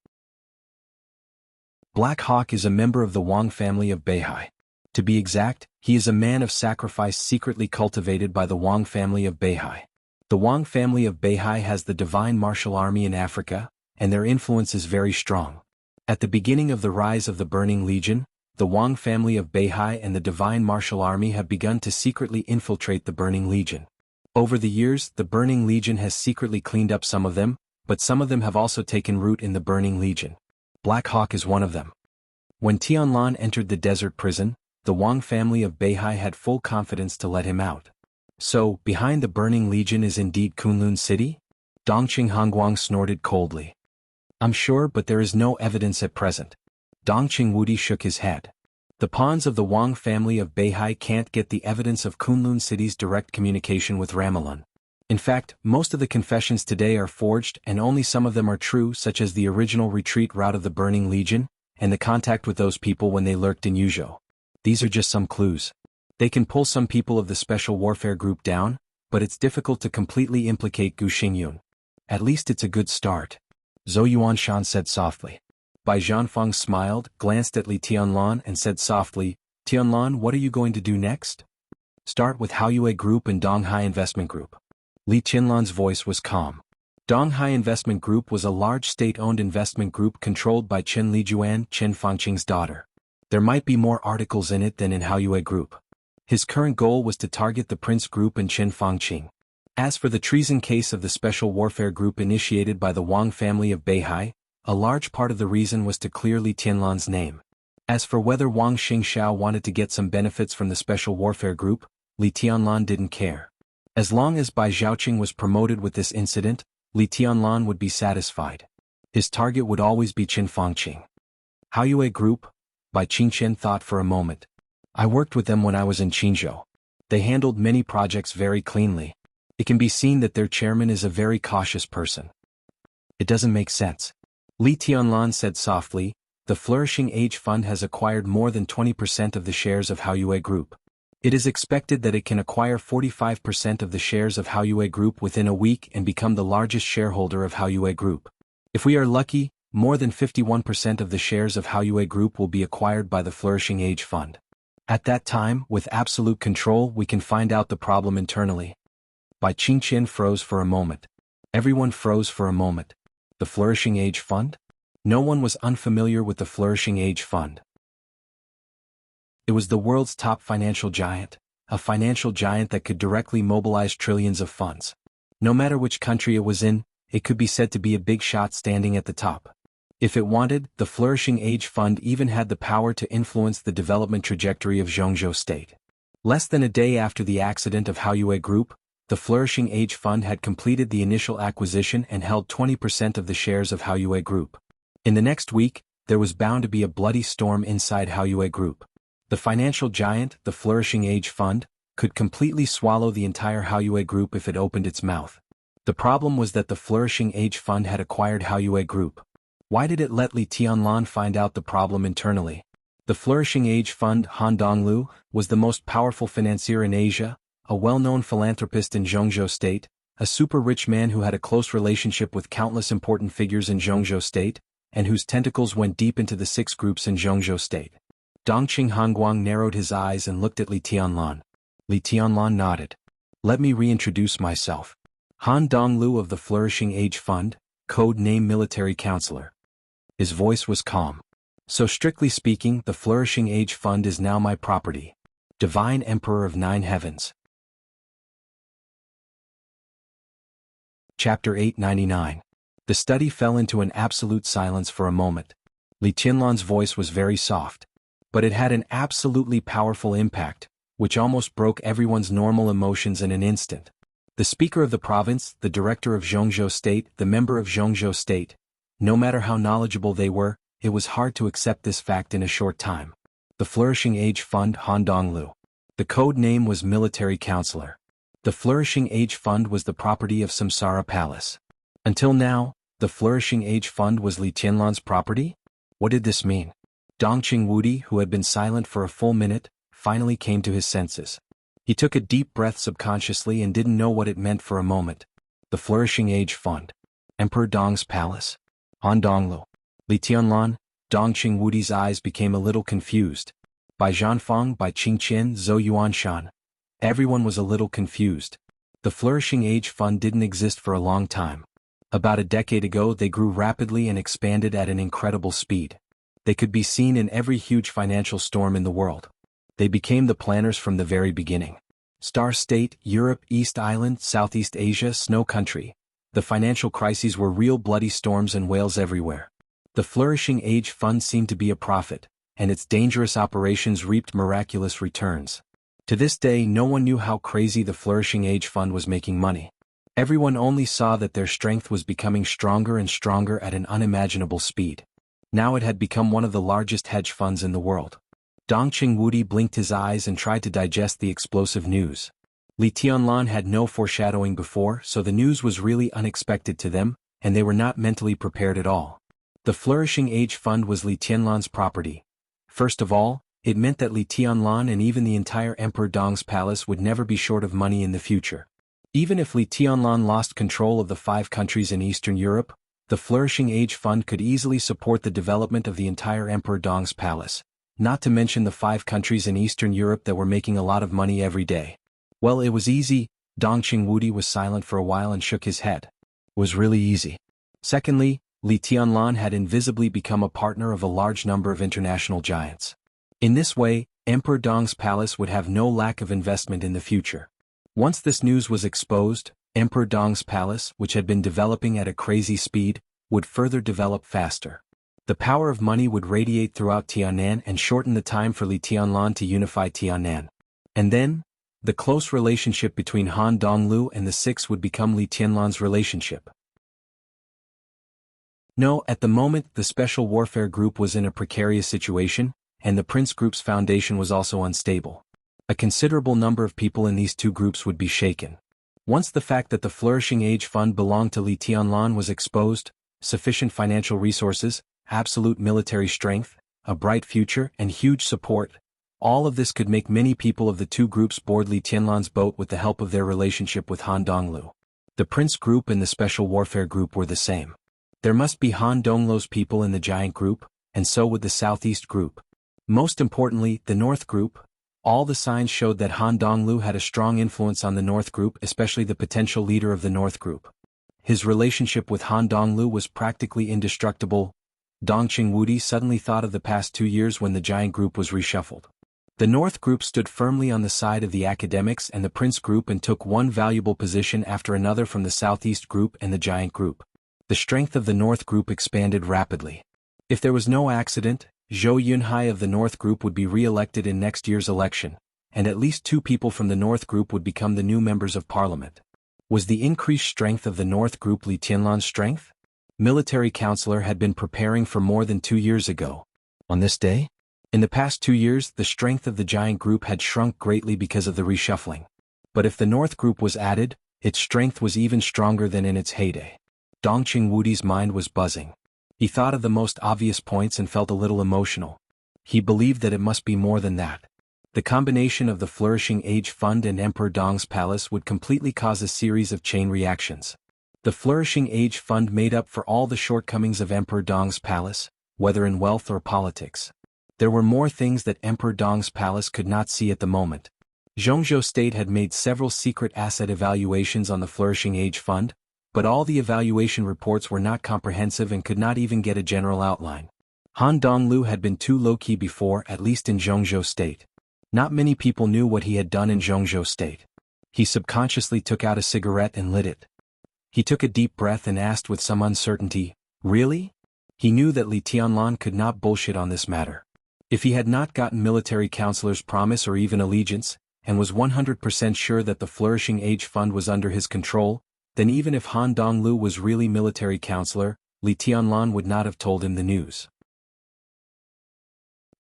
Black Hawk is a member of the Wang family of Beihai. To be exact, he is a man of sacrifice secretly cultivated by the Wang family of Beihai. The Wang family of Beihai has the divine martial army in Africa, and their influence is very strong. At the beginning of the rise of the Burning Legion, the Wang family of Beihai and the divine martial army have begun to secretly infiltrate the Burning Legion. Over the years, the Burning Legion has secretly cleaned up some of them, but some of them have also taken root in the Burning Legion. Black Hawk is one of them. When Tianlan entered the desert prison, the Wang family of Beihai had full confidence to let him out. So, behind the Burning Legion is indeed Kunlun City? Dongqing Hongguang snorted coldly. I'm sure, but there is no evidence at present. Dongqing Wudi shook his head. The pawns of the Wang family of Beihai can't get the evidence of Kunlun City's direct communication with Ramelun. In fact, most of the confessions today are forged and only some of them are true, such as the original retreat route of the Burning Legion, and the contact with those people when they lurked in Yuzhou. These are just some clues. They can pull some people of the Special Warfare Group down, but it's difficult to completely implicate Gu Xingyun. At least it's a good start. Zhou Yuanshan said softly. Bai Zhanfang smiled, glanced at Li Tianlan and said softly, Tianlan, what are you going to do next? Start with Haoyue Group and Donghai Investment Group. Li Tianlan's voice was calm. Donghai Investment Group was a large state-owned investment group controlled by Chen Lijuan, Chen Fangqing's daughter. There might be more articles in it than in Haoyue Group. His current goal was to target the Prince Group and Chen Fangqing. As for the treason case of the Special Warfare Group initiated by the Wang family of Beihai, a large part of the reason was to clear Li Tianlan's name. As for whether Wang Xingxiao wanted to get some benefits from the Special Warfare Group, Li Tianlan didn't care. As long as Bai Zhaoqing was promoted with this incident, Li Tianlan would be satisfied. His target would always be Chen Fangqing. Haoyue Group, Bai Qingqian thought for a moment. I worked with them when I was in Qingzhou. They handled many projects very cleanly. It can be seen that their chairman is a very cautious person. It doesn't make sense. Li Tianlan said softly, the Flourishing Age Fund has acquired more than 20% of the shares of Haoyue Group. It is expected that it can acquire 45% of the shares of Haoyue Group within a week and become the largest shareholder of Haoyue Group. If we are lucky, more than 51% of the shares of Haoyue Group will be acquired by the Flourishing Age Fund. At that time, with absolute control, we can find out the problem internally. Bai Qingqian froze for a moment. Everyone froze for a moment. The Flourishing Age Fund? No one was unfamiliar with the Flourishing Age Fund. It was the world's top financial giant, a financial giant that could directly mobilize trillions of funds. No matter which country it was in, it could be said to be a big shot standing at the top. If it wanted, the Flourishing Age Fund even had the power to influence the development trajectory of Zhongzhou State. Less than a day after the accident of Haoyue Group, the Flourishing Age Fund had completed the initial acquisition and held 20% of the shares of Haoyue Group. In the next week, there was bound to be a bloody storm inside Haoyue Group. The financial giant, the Flourishing Age Fund, could completely swallow the entire Haoyue Group if it opened its mouth. The problem was that the Flourishing Age Fund had acquired Haoyue Group. Why did it let Li Tianlan find out the problem internally? The Flourishing Age Fund, Han Donglu, was the most powerful financier in Asia, a well-known philanthropist in Zhongzhou State, a super-rich man who had a close relationship with countless important figures in Zhongzhou State, and whose tentacles went deep into the 6 groups in Zhongzhou State. Dongqing Hanguang narrowed his eyes and looked at Li Tianlan. Li Tianlan nodded. Let me reintroduce myself. Han Donglu of the Flourishing Age Fund, code name Military Counselor. His voice was calm. So strictly speaking, the Flourishing Age Fund is now my property. Divine Emperor of 9 Heavens. Chapter 899. The study fell into an absolute silence for a moment. Li Tianlan's voice was very soft. But it had an absolutely powerful impact, which almost broke everyone's normal emotions in an instant. The speaker of the province, the director of Zhongzhou State, the member of Zhongzhou State, no matter how knowledgeable they were, it was hard to accept this fact in a short time. The Flourishing Age Fund, Han Donglu. The code name was Military Counselor. The Flourishing Age Fund was the property of Samsara Palace. Until now, the Flourishing Age Fund was Li Tianlan's property? What did this mean? Dongqing Wudi, who had been silent for a full minute, finally came to his senses. He took a deep breath subconsciously and didn't know what it meant for a moment. The Flourishing Age Fund. Emperor Dong's palace. Han Donglu. Li Tianlan, Dongqing Wudi's eyes became a little confused. Bai Zhanfeng, Bai Qingqian, Zhou Yuanshan. Everyone was a little confused. The Flourishing Age Fund didn't exist for a long time. About a decade ago they grew rapidly and expanded at an incredible speed. They could be seen in every huge financial storm in the world. They became the planners from the very beginning. Star State, Europe, East Island, Southeast Asia, Snow Country. The financial crises were real bloody storms and whales everywhere. The Flourishing Age Fund seemed to be a prophet, and its dangerous operations reaped miraculous returns. To this day no one knew how crazy the Flourishing Age Fund was making money. Everyone only saw that their strength was becoming stronger and stronger at an unimaginable speed. Now it had become one of the largest hedge funds in the world. Dongqing Wudi blinked his eyes and tried to digest the explosive news. Li Tianlan had no foreshadowing before, so the news was really unexpected to them, and they were not mentally prepared at all. The Flourishing Age Fund was Li Tianlan's property. First of all, it meant that Li Tianlan and even the entire Emperor Dong's palace would never be short of money in the future. Even if Li Tianlan lost control of the 5 countries in Eastern Europe, the Flourishing Age Fund could easily support the development of the entire Emperor Dong's palace, not to mention the 5 countries in Eastern Europe that were making a lot of money every day. Well, it was easy. Dongqing Wudi was silent for a while and shook his head. It was really easy. Secondly, Li Tianlan had invisibly become a partner of a large number of international giants. In this way, Emperor Dong's palace would have no lack of investment in the future. Once this news was exposed, Emperor Dong's palace, which had been developing at a crazy speed, would further develop faster. The power of money would radiate throughout Tianan and shorten the time for Li Tianlan to unify Tianan. And then, the close relationship between Han Donglu and the Six would become Li Tianlan's relationship. No, at the moment the Special Warfare Group was in a precarious situation, and the Prince Group's foundation was also unstable. A considerable number of people in these two groups would be shaken. Once the fact that the Flourishing Age Fund belonged to Li Tianlan was exposed, sufficient financial resources, absolute military strength, a bright future and huge support, all of this could make many people of the two groups board Li Tianlan's boat with the help of their relationship with Han Donglu. The Prince Group and the Special Warfare Group were the same. There must be Han Donglu's people in the Giant Group, and so would the Southeast Group. Most importantly, the North Group. All the signs showed that Han Donglu had a strong influence on the North Group, especially the potential leader of the North Group. His relationship with Han Donglu was practically indestructible. Dongqing Wudi suddenly thought of the past 2 years when the Giant Group was reshuffled. The North Group stood firmly on the side of the academics and the Prince Group and took one valuable position after another from the Southeast Group and the Giant Group. The strength of the North Group expanded rapidly. If there was no accident, Zhou Yunhai of the North Group would be re-elected in next year's election, and at least 2 people from the North Group would become the new members of parliament. Was the increased strength of the North Group Li Tianlan's strength? Military Counselor had been preparing for more than 2 years ago. On this day? In the past 2 years, the strength of the Giant Group had shrunk greatly because of the reshuffling. But if the North Group was added, its strength was even stronger than in its heyday. Dongqing Wudi's mind was buzzing. He thought of the most obvious points and felt a little emotional. He believed that it must be more than that. The combination of the Flourishing Age Fund and Emperor Dong's palace would completely cause a series of chain reactions. The Flourishing Age Fund made up for all the shortcomings of Emperor Dong's palace, whether in wealth or politics. There were more things that Emperor Dong's palace could not see at the moment. Zhongzhou State had made several secret asset evaluations on the Flourishing Age Fund, but all the evaluation reports were not comprehensive and could not even get a general outline. Han Donglu had been too low-key before, at least in Zhongzhou State. Not many people knew what he had done in Zhongzhou State. He subconsciously took out a cigarette and lit it. He took a deep breath and asked with some uncertainty, "Really?" He knew that Li Tianlan could not bullshit on this matter. If he had not gotten military counselor's promise or even allegiance, and was 100% sure that the Flourishing Age Fund was under his control, then even if Han Donglu was really military counselor, Li Tianlan would not have told him the news.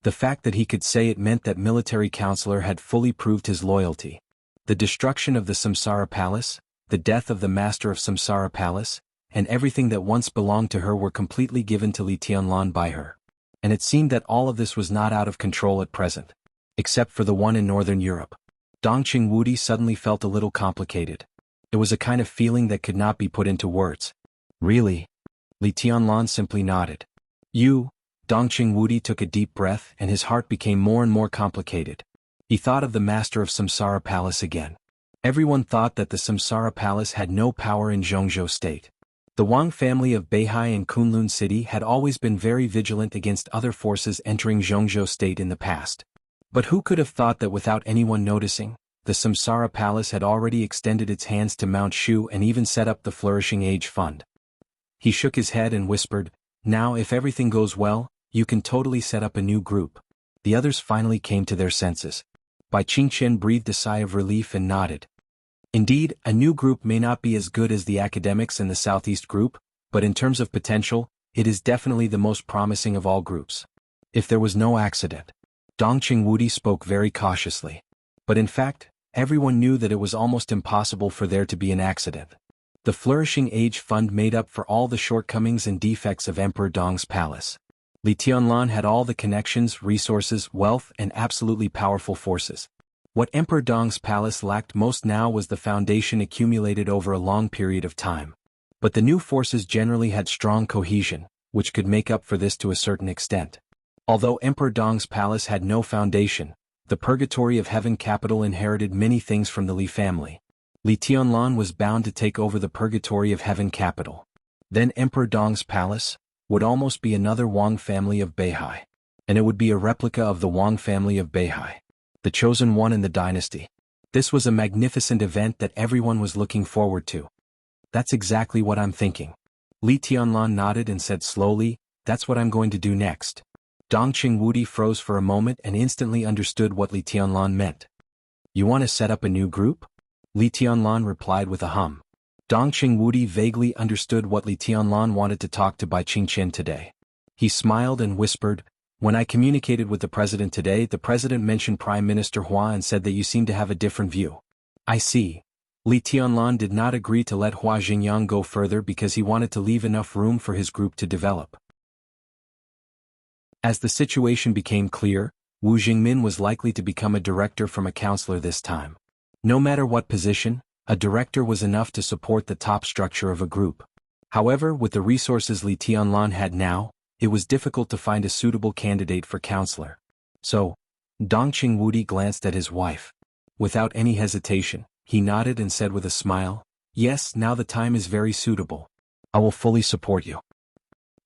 The fact that he could say it meant that military counselor had fully proved his loyalty. The destruction of the Samsara Palace, the death of the master of Samsara Palace, and everything that once belonged to her were completely given to Li Tianlan by her. And it seemed that all of this was not out of control at present. Except for the one in Northern Europe. Dongqing Wudi suddenly felt a little complicated. It was a kind of feeling that could not be put into words. Really? Li Tianlan simply nodded. Dongqing Wudi took a deep breath and his heart became more and more complicated. He thought of the master of Samsara Palace again. Everyone thought that the Samsara Palace had no power in Zhongzhou State. The Wang family of Beihai and Kunlun City had always been very vigilant against other forces entering Zhongzhou State in the past. But who could have thought that without anyone noticing, the Samsara Palace had already extended its hands to Mount Shu and even set up the Flourishing Age Fund? He shook his head and whispered, "Now if everything goes well, you can totally set up a new group." The others finally came to their senses. Bai Qingqian breathed a sigh of relief and nodded. Indeed, a new group may not be as good as the academics in the Southeast Group, but in terms of potential, it is definitely the most promising of all groups. If there was no accident. Dongqing Wudi spoke very cautiously. But in fact, everyone knew that it was almost impossible for there to be an accident. The Flourishing Age Fund made up for all the shortcomings and defects of Emperor Dong's palace. Li Tianlan had all the connections, resources, wealth, and absolutely powerful forces. What Emperor Dong's palace lacked most now was the foundation accumulated over a long period of time. But the new forces generally had strong cohesion, which could make up for this to a certain extent. Although Emperor Dong's palace had no foundation, the Purgatory of Heaven capital inherited many things from the Li family. Li Tianlan was bound to take over the Purgatory of Heaven capital. Then Emperor Dong's palace would almost be another Wang family of Beihai. and it would be a replica of the Wang family of Beihai, the chosen one in the dynasty. This was a magnificent event that everyone was looking forward to. That's exactly what I'm thinking. Li Tianlan nodded and said slowly, that's what I'm going to do next. Dongqing Wudi froze for a moment and instantly understood what Li Tianlan meant. You want to set up a new group? Li Tianlan replied with a hum. Dongqing Wudi vaguely understood what Li Tianlan wanted to talk to Bai Qingqian today. He smiled and whispered, when I communicated with the president today, the president mentioned Prime Minister Hua and said that you seem to have a different view. I see. Li Tianlan did not agree to let Hua Xingyang go further because he wanted to leave enough room for his group to develop. As the situation became clear, Wu Jingmin was likely to become a director from a counselor this time. No matter what position, a director was enough to support the top structure of a group. However, with the resources Li Tianlan had now, it was difficult to find a suitable candidate for counselor. So, Dongqing Wudi glanced at his wife. Without any hesitation, he nodded and said with a smile, yes, now the time is very suitable. I will fully support you.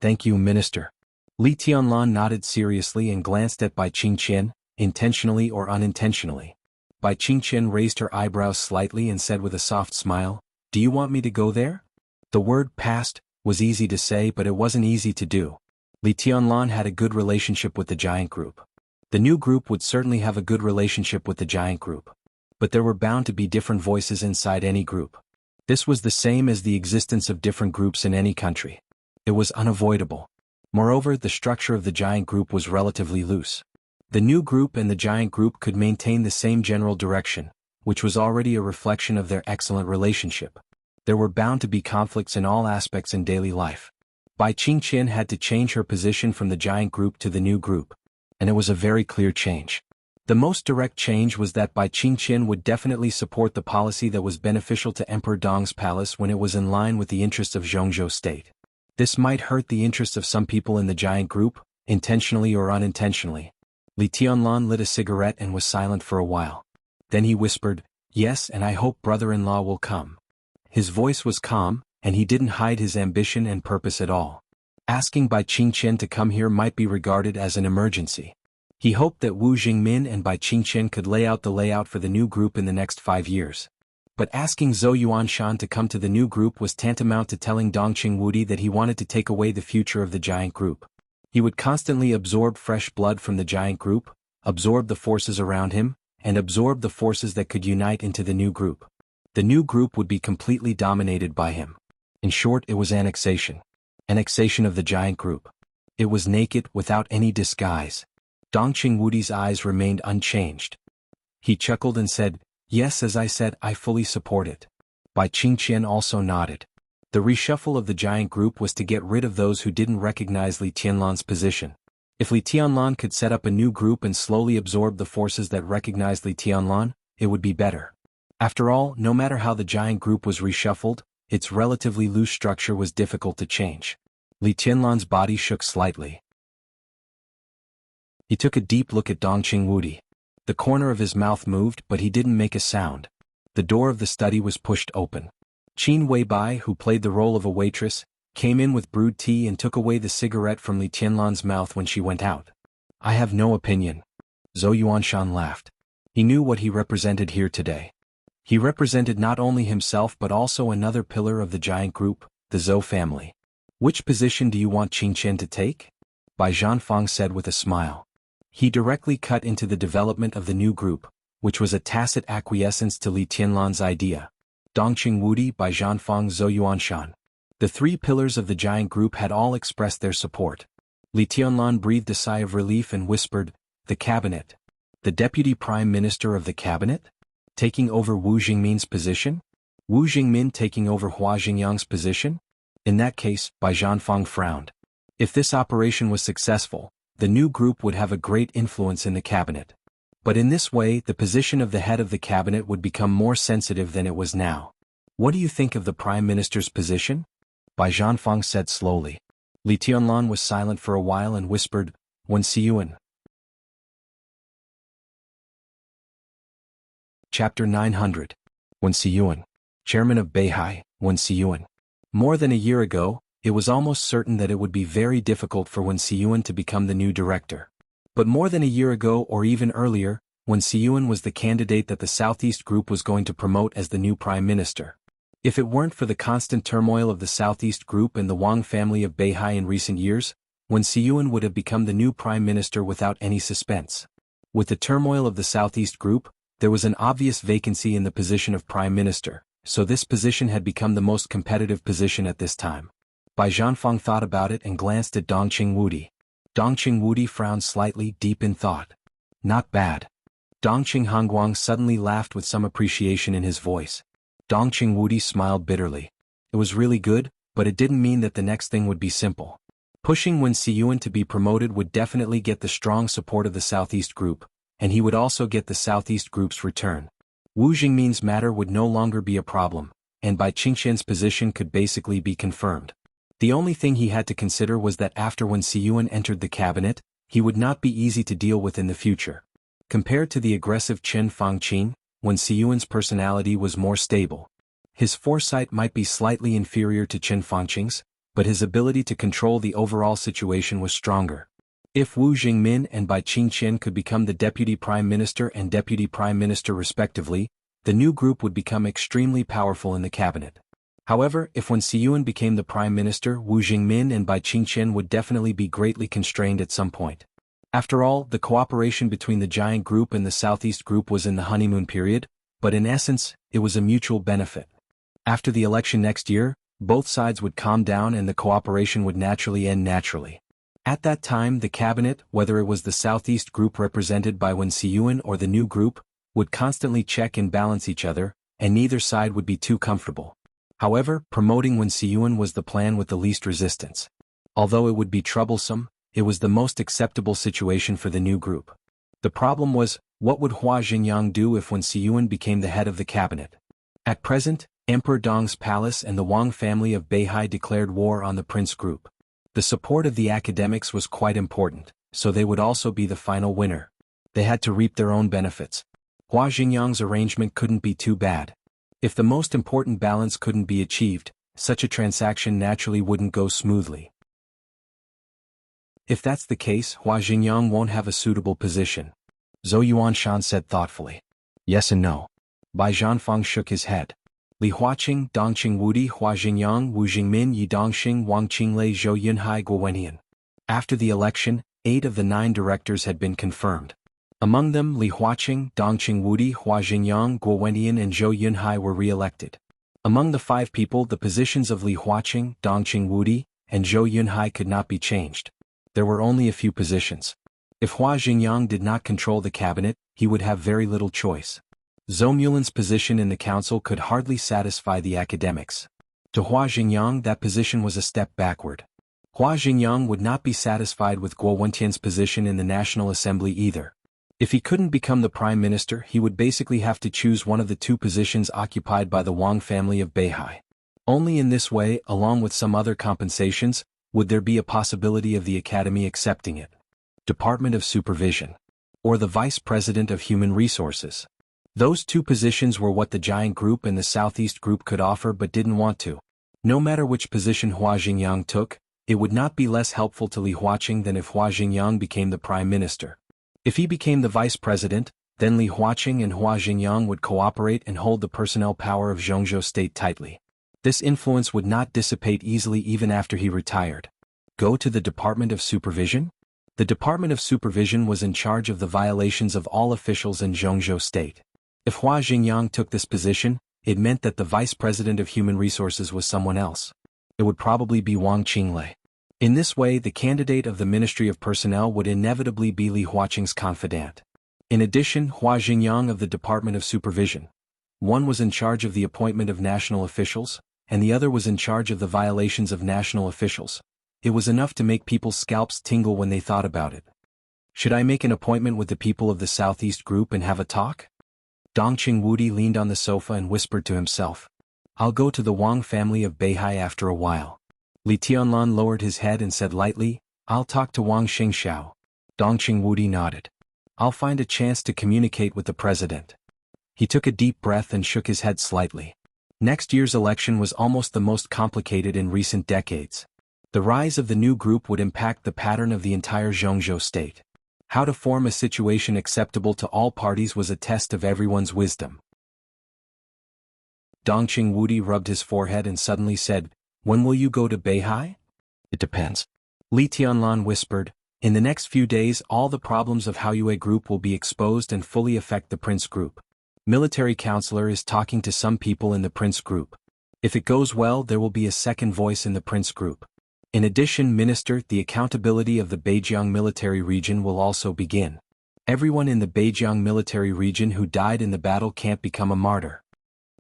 Thank you, Minister. Li Tianlan nodded seriously and glanced at Bai Qingqian, intentionally or unintentionally. Bai Qingqian raised her eyebrows slightly and said with a soft smile, do you want me to go there? The word passed was easy to say, but it wasn't easy to do. Li Tianlan had a good relationship with the giant group. The new group would certainly have a good relationship with the giant group. But there were bound to be different voices inside any group. This was the same as the existence of different groups in any country. It was unavoidable. Moreover, the structure of the giant group was relatively loose. The new group and the giant group could maintain the same general direction, which was already a reflection of their excellent relationship. There were bound to be conflicts in all aspects in daily life. Bai Qingqian had to change her position from the giant group to the new group. And it was a very clear change. The most direct change was that Bai Qingqian would definitely support the policy that was beneficial to Emperor Dong's palace when it was in line with the interests of Zhongzhou state. This might hurt the interests of some people in the giant group, intentionally or unintentionally. Li Tianlan lit a cigarette and was silent for a while. Then he whispered, yes, and I hope brother-in-law will come. His voice was calm, and he didn't hide his ambition and purpose at all. Asking Bai Qingqian to come here might be regarded as an emergency. He hoped that Wu Jingmin and Bai Qingqian could lay out the layout for the new group in the next 5 years. But asking Zhou Yuanshan to come to the new group was tantamount to telling Dongqing Wudi that he wanted to take away the future of the giant group. He would constantly absorb fresh blood from the giant group, absorb the forces around him, and absorb the forces that could unite into the new group. The new group would be completely dominated by him. In short, it was annexation. Annexation of the giant group. It was naked, without any disguise. Dongqing Wudi's eyes remained unchanged. He chuckled and said, yes, as I said, I fully support it. Bai Qingqian also nodded. The reshuffle of the giant group was to get rid of those who didn't recognize Li Tianlan's position. If Li Tianlan could set up a new group and slowly absorb the forces that recognized Li Tianlan, it would be better. After all, no matter how the giant group was reshuffled, its relatively loose structure was difficult to change. Li Tianlan's body shook slightly. He took a deep look at Dongqing Wudi. The corner of his mouth moved, but he didn't make a sound. The door of the study was pushed open. Qin Weibai, who played the role of a waitress, came in with brewed tea and took away the cigarette from Li Tianlan's mouth when she went out. I have no opinion. Zhou Yuanshan laughed. He knew what he represented here today. He represented not only himself but also another pillar of the giant group, the Zhou family. Which position do you want Qingqian to take? Bai Zhanfang said with a smile. He directly cut into the development of the new group, which was a tacit acquiescence to Li Tianlan's idea. Dongqing Wudi, Bai Zhanfang, Zhou Yuanshan. The three pillars of the giant group had all expressed their support. Li Tianlan breathed a sigh of relief and whispered, the cabinet. The deputy prime minister of the cabinet? Taking over Wu Jingmin's position? Wu Jingmin taking over Hua Xingyang's position? In that case, Bai Zhanfang frowned. If this operation was successful, the new group would have a great influence in the cabinet. But in this way, the position of the head of the cabinet would become more sensitive than it was now. What do you think of the prime minister's position? Bai Zhanfang said slowly. Li Tianlan was silent for a while and whispered, Wen Siyuan. Chapter 900. Wen Siyuan. Chairman of Beihai, Wen Siyuan. More than a year ago, it was almost certain that it would be very difficult for Wen Siyuan to become the new director. But more than a year ago or even earlier, when Siyuan was the candidate that the Southeast Group was going to promote as the new prime minister. If it weren't for the constant turmoil of the Southeast Group and the Wang family of Beihai in recent years, Wen Siyuan would have become the new prime minister without any suspense. With the turmoil of the Southeast Group, there was an obvious vacancy in the position of prime minister, so this position had become the most competitive position at this time. Bai Zhanfang thought about it and glanced at Dongqing Wudi. Dongqing Wudi frowned slightly, deep in thought. Not bad. Dongqing Hongguang suddenly laughed with some appreciation in his voice. Dongqing Wudi smiled bitterly. It was really good, but it didn't mean that the next thing would be simple. Pushing Wen Siyuan to be promoted would definitely get the strong support of the Southeast Group, and he would also get the Southeast Group's return. Wu Jingmin's matter would no longer be a problem, and Bai Qingqian's position could basically be confirmed. The only thing he had to consider was that after Wen Siyuan entered the cabinet, he would not be easy to deal with in the future. Compared to the aggressive Chen Fangqin, Wen Siyuan's personality was more stable. His foresight might be slightly inferior to Chen Fangqin's, but his ability to control the overall situation was stronger. If Wu Jingmin and Bai Qingqian could become the deputy prime minister and deputy prime minister respectively, the new group would become extremely powerful in the cabinet. However, if Wen Siyuan became the prime minister, Wu Jingmin and Bai Qingqian would definitely be greatly constrained at some point. After all, the cooperation between the giant group and the Southeast Group was in the honeymoon period, but in essence, it was a mutual benefit. After the election next year, both sides would calm down and the cooperation would naturally end naturally. At that time, the cabinet, whether it was the Southeast Group represented by Wen Siyuan or the new group, would constantly check and balance each other, and neither side would be too comfortable. However, promoting Wen Siyuan was the plan with the least resistance. Although it would be troublesome, it was the most acceptable situation for the new group. The problem was, what would Hua Xingyang do if Wen Siyuan became the head of the cabinet? At present, Emperor Dong's palace and the Wang family of Beihai declared war on the Prince Group. The support of the academics was quite important, so they would also be the final winner. They had to reap their own benefits. Hua Xingyang's arrangement couldn't be too bad. If the most important balance couldn't be achieved, such a transaction naturally wouldn't go smoothly. If that's the case, Hua Xingyang won't have a suitable position. Zhou Yuanshan said thoughtfully. Yes and no. Bai Zhanfang shook his head. Li Huaqing, Dongqing Wudi, Hua Xingyang, Wu Jingmin, Yi Dongxing, Wang Qinglei, Zhou Yunhai, Guo Wenyan. After the election, 8 of the 9 directors had been confirmed. Among them, Li Huaqing, Dongqing Wudi, Hua Xingyang, Guo Wenyan and Zhou Yunhai were re-elected. Among the 5 people, the positions of Li Huaqing, Dongqing Wudi, and Zhou Yunhai could not be changed. There were only a few positions. If Hua Xingyang did not control the cabinet, he would have very little choice. Zhou Mulan's position in the council could hardly satisfy the academics. To Hua Xingyang, that position was a step backward. Hua Xingyang would not be satisfied with Guo Wentian's position in the National Assembly either. If he couldn't become the prime minister, he would basically have to choose one of the 2 positions occupied by the Wang family of Beihai. Only in this way, along with some other compensations, would there be a possibility of the academy accepting it. Department of Supervision. Or the Vice President of Human Resources. Those 2 positions were what the Giant Group and the Southeast Group could offer but didn't want to. No matter which position Hua Xingyang took, it would not be less helpful to Li Huaqing than if Hua Xingyang became the prime minister. If he became the vice president, then Li Huaqing and Hua Xingyang would cooperate and hold the personnel power of Zhongzhou state tightly. This influence would not dissipate easily even after he retired. Go to the Department of Supervision? The Department of Supervision was in charge of the violations of all officials in Zhongzhou state. If Hua Xingyang took this position, it meant that the Vice President of Human Resources was someone else. It would probably be Wang Qinglei. In this way, the candidate of the Ministry of Personnel would inevitably be Li Huaqing's confidant. In addition, Hua Xingyang of the Department of Supervision. One was in charge of the appointment of national officials, and the other was in charge of the violations of national officials. It was enough to make people's scalps tingle when they thought about it. Should I make an appointment with the people of the Southeast Group and have a talk? Dongqing Wudi leaned on the sofa and whispered to himself. I'll go to the Wang family of Beihai after a while. Li Tianlan lowered his head and said lightly, I'll talk to Wang Xingxiao. Dongqing Wudi nodded. I'll find a chance to communicate with the president. He took a deep breath and shook his head slightly. Next year's election was almost the most complicated in recent decades. The rise of the new group would impact the pattern of the entire Zhongzhou state. How to form a situation acceptable to all parties was a test of everyone's wisdom. Dongqing Wudi rubbed his forehead and suddenly said, "When will you go to Beihai?" "It depends." Li Tianlan whispered, "In the next few days all the problems of Haoyue Group will be exposed and fully affect the Prince Group. Military Counselor is talking to some people in the Prince Group. If it goes well there will be a second voice in the Prince Group. In addition, Minister, the accountability of the Beijiang military region will also begin. Everyone in the Beijiang military region who died in the battle can't become a martyr."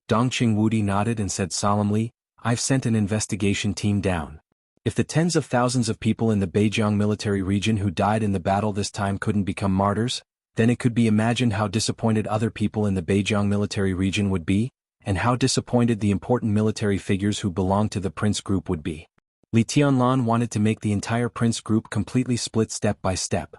Dongqing Wudi nodded and said solemnly, "I've sent an investigation team down. If the tens of thousands of people in the Beijiang military region who died in the battle this time couldn't become martyrs, then it could be imagined how disappointed other people in the Beijiang military region would be, and how disappointed the important military figures who belong to the Prince Group would be." Li Tianlan wanted to make the entire Prince Group completely split step by step.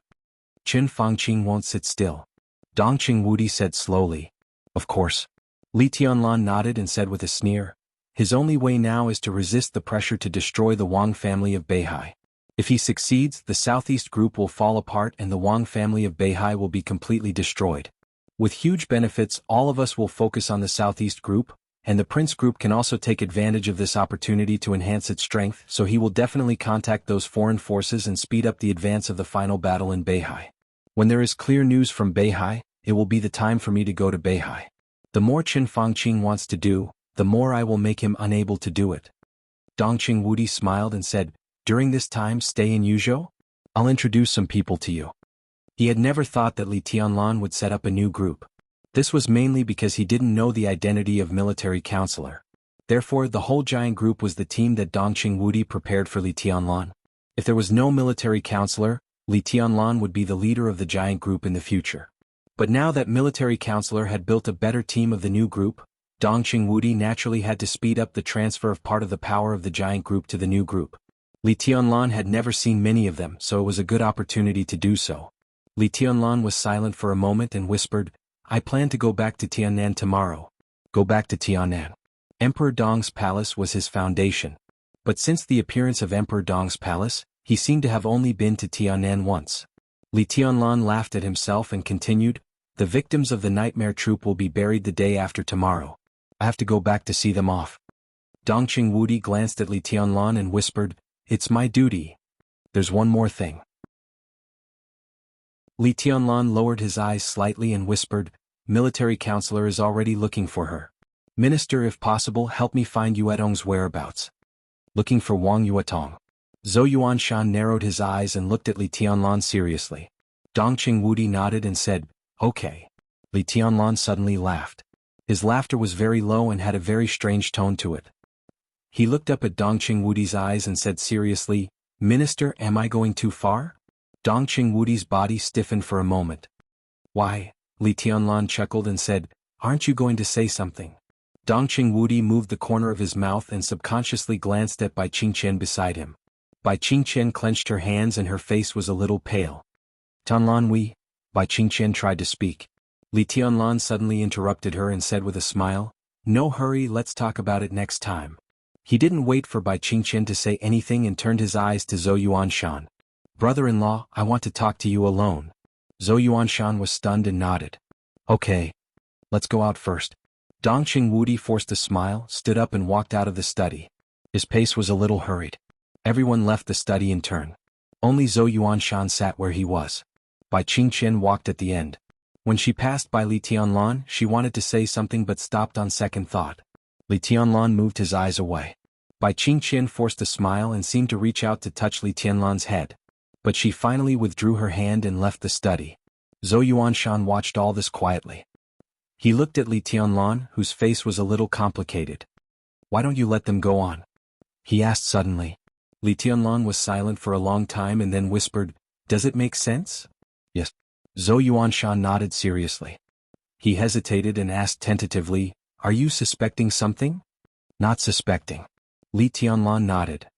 "Qin Fangqing won't sit still," Dongqing Wudi said slowly. "Of course." Li Tianlan nodded and said with a sneer, "His only way now is to resist the pressure to destroy the Wang family of Beihai. If he succeeds, the Southeast Group will fall apart and the Wang family of Beihai will be completely destroyed. With huge benefits, all of us will focus on the Southeast Group, and the Prince Group can also take advantage of this opportunity to enhance its strength, so he will definitely contact those foreign forces and speed up the advance of the final battle in Beihai. When there is clear news from Beihai, it will be the time for me to go to Beihai. The more Qin Fangqing wants to do, the more I will make him unable to do it." Dongqing Wudi smiled and said, "During this time stay in Yuzhou? I'll introduce some people to you." He had never thought that Li Tianlan would set up a new group. This was mainly because he didn't know the identity of military counselor. Therefore, the whole giant group was the team that Dongqing Wudi prepared for Li Tianlan. If there was no military counselor, Li Tianlan would be the leader of the giant group in the future. But now that military counselor had built a better team of the new group, Dongqing Wudi naturally had to speed up the transfer of part of the power of the giant group to the new group. Li Tianlan had never seen many of them, so it was a good opportunity to do so. Li Tianlan was silent for a moment and whispered, "I plan to go back to Tiannan tomorrow." Go back to Tiannan. Emperor Dong's palace was his foundation. But since the appearance of Emperor Dong's palace, he seemed to have only been to Tiannan once. Li Tianlan laughed at himself and continued, "The victims of the nightmare troop will be buried the day after tomorrow. I have to go back to see them off." Dongqing Wudi glanced at Li Tianlan and whispered, "It's my duty. There's one more thing." Li Tianlan lowered his eyes slightly and whispered, "Military counselor is already looking for her. Minister, if possible, help me find Yuetong's whereabouts." "Looking for Wang Yuetong?" Zhou Yuanshan narrowed his eyes and looked at Li Tianlan seriously. Dongqing Wudi nodded and said, "Okay." Li Tianlan suddenly laughed. His laughter was very low and had a very strange tone to it. He looked up at Dongqing Wudi's eyes and said seriously, "Minister, am I going too far?" Dongqing Wudi's body stiffened for a moment. "Why?" Li Tianlan chuckled and said, "Aren't you going to say something?" Dongqing Wudi moved the corner of his mouth and subconsciously glanced at Bai Qingqian beside him. Bai Qingqian clenched her hands and her face was a little pale. "Tianlan, Bai Qingqian tried to speak. Li Tianlan suddenly interrupted her and said with a smile, "No hurry, let's talk about it next time." He didn't wait for Bai Qingqian to say anything and turned his eyes to Zhou Yuanshan. "Brother-in-law, I want to talk to you alone." Zhou Yuanshan was stunned and nodded. "Okay. Let's go out first." Dongqing Wudi forced a smile, stood up and walked out of the study. His pace was a little hurried. Everyone left the study in turn. Only Zhou Yuanshan sat where he was. Bai Qingqian walked at the end. When she passed by Li Tianlan, she wanted to say something but stopped on second thought. Li Tianlan moved his eyes away. Bai Qingqian forced a smile and seemed to reach out to touch Li Tianlan's head. But she finally withdrew her hand and left the study. Zhou Yuanshan watched all this quietly. He looked at Li Tianlan, whose face was a little complicated. "Why don't you let them go on?" he asked suddenly. Li Tianlan was silent for a long time and then whispered, "Does it make sense?" "Yes." Zhou Yuanshan nodded seriously. He hesitated and asked tentatively, "Are you suspecting something?" "Not suspecting." Li Tianlan nodded.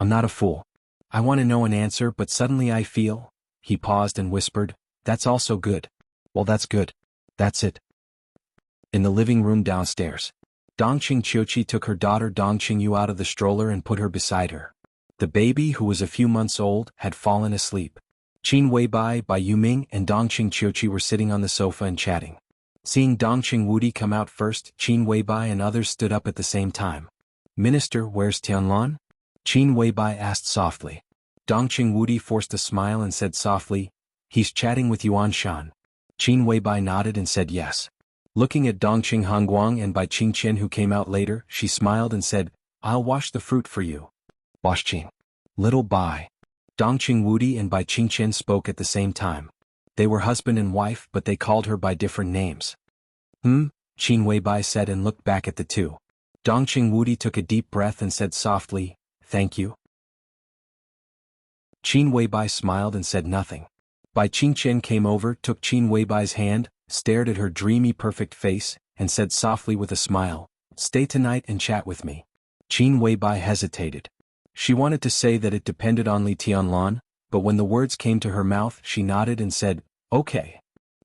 "I'm not a fool. I want to know an answer but suddenly I feel..." He paused and whispered, "That's also good." "Well, that's good. That's it." In the living room downstairs, Dongqing Qiuqi took her daughter Dongqing Yu out of the stroller and put her beside her. The baby, who was a few months old, had fallen asleep. Qin Weibai, Bai Yuming, and Dongqing Qiuqi were sitting on the sofa and chatting. Seeing Dongqing Wudi come out first, Qin Weibai and others stood up at the same time. "Minister, where's Tianlan?" Qin Weibai asked softly. Dongqing Wudi forced a smile and said softly, "He's chatting with Yuan Shan." Qin Weibai nodded and said yes. Looking at Dongqing Hongguang and Bai Qingqian who came out later, she smiled and said, "I'll wash the fruit for you." "Wash Qing." "Little Bai." Dongqing Wudi and Bai Qingqian spoke at the same time. They were husband and wife, but they called her by different names. Qin Weibai said and looked back at the two. Dongqing Wudi took a deep breath and said softly, "Thank you." Qin Weibai smiled and said nothing. Bai Qingqian came over, took Qin Weibai's hand, stared at her dreamy perfect face, and said softly with a smile, "Stay tonight and chat with me." Qin Weibai hesitated. She wanted to say that it depended on Li Tianlan, but when the words came to her mouth she nodded and said, "Okay."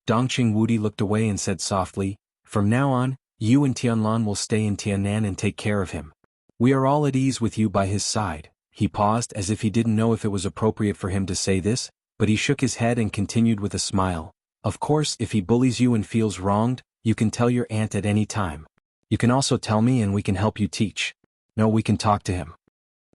Dongqing Wudi looked away and said softly, "From now on, you and Tianlan will stay in Tiannan and take care of him. We are all at ease with you by his side." He paused as if he didn't know if it was appropriate for him to say this, but he shook his head and continued with a smile. "Of course, if he bullies you and feels wronged, you can tell your aunt at any time. You can also tell me and we can help you teach. No, we can talk to him."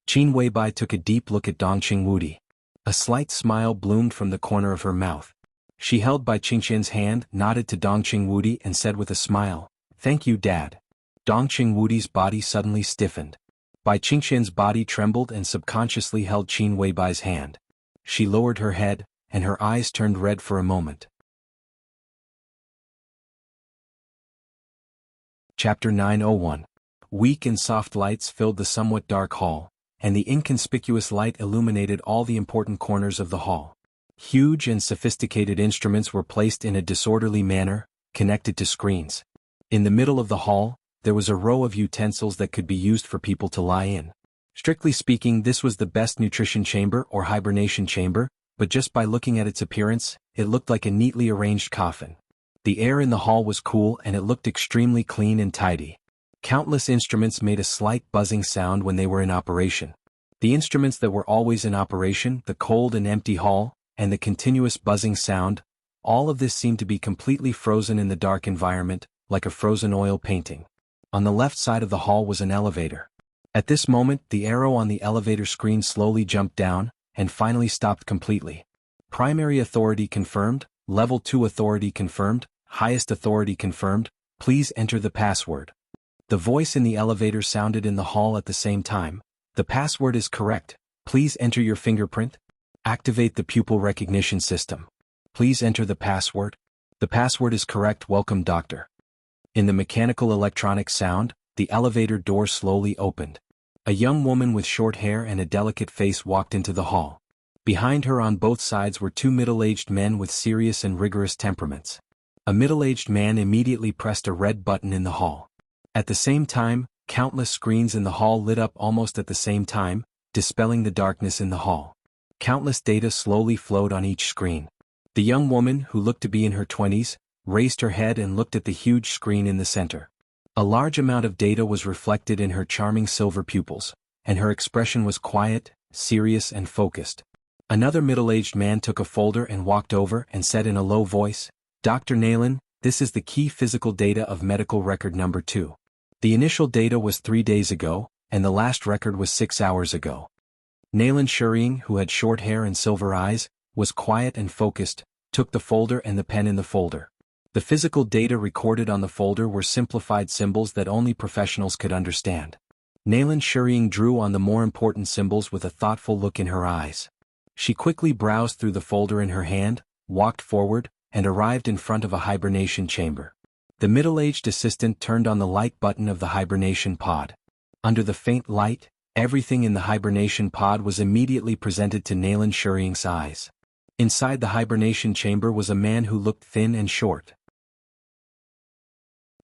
Qin Weibai took a deep look at Dongqing Wudi. A slight smile bloomed from the corner of her mouth. She held Bai Qingqian's hand, nodded to Dongqing Wudi and said with a smile, "Thank you, Dad." Dongqing Wudi's body suddenly stiffened. Bai Qingqian's body trembled and subconsciously held Qin Weibai's hand. She lowered her head, and her eyes turned red for a moment. Chapter 901. Weak and soft lights filled the somewhat dark hall, and the inconspicuous light illuminated all the important corners of the hall. Huge and sophisticated instruments were placed in a disorderly manner, connected to screens. In the middle of the hall, there was a row of utensils that could be used for people to lie in. Strictly speaking, this was the best nutrition chamber or hibernation chamber, but just by looking at its appearance, it looked like a neatly arranged coffin. The air in the hall was cool and it looked extremely clean and tidy. Countless instruments made a slight buzzing sound when they were in operation. The instruments that were always in operation, the cold and empty hall, and the continuous buzzing sound, all of this seemed to be completely frozen in the dark environment, like a frozen oil painting. On the left side of the hall was an elevator. At this moment, the arrow on the elevator screen slowly jumped down, and finally stopped completely. Primary authority confirmed, level 2 authority confirmed, highest authority confirmed, please enter the password. The voice in the elevator sounded in the hall at the same time. "The password is correct. Please enter your fingerprint. Activate the pupil recognition system. Please enter the password. The password is correct. Welcome, doctor." In the mechanical electronic sound, the elevator door slowly opened. A young woman with short hair and a delicate face walked into the hall. Behind her on both sides were two middle-aged men with serious and rigorous temperaments. A middle-aged man immediately pressed a red button in the hall. At the same time, countless screens in the hall lit up almost at the same time, dispelling the darkness in the hall. Countless data slowly flowed on each screen. The young woman, who looked to be in her 20s, raised her head and looked at the huge screen in the center. A large amount of data was reflected in her charming silver pupils, and her expression was quiet, serious and focused. Another middle-aged man took a folder and walked over and said in a low voice, "Dr. Nayland, this is the key physical data of medical record number 2. The initial data was 3 days ago, and the last record was 6 hours ago." Nayland Shurying, who had short hair and silver eyes, was quiet and focused, took the folder and the pen in the folder. The physical data recorded on the folder were simplified symbols that only professionals could understand. Nayland Shurying drew on the more important symbols with a thoughtful look in her eyes. She quickly browsed through the folder in her hand, walked forward, and arrived in front of a hibernation chamber. The middle-aged assistant turned on the light button of the hibernation pod. Under the faint light, everything in the hibernation pod was immediately presented to Nayland Shurying's eyes. Inside the hibernation chamber was a man who looked thin and short.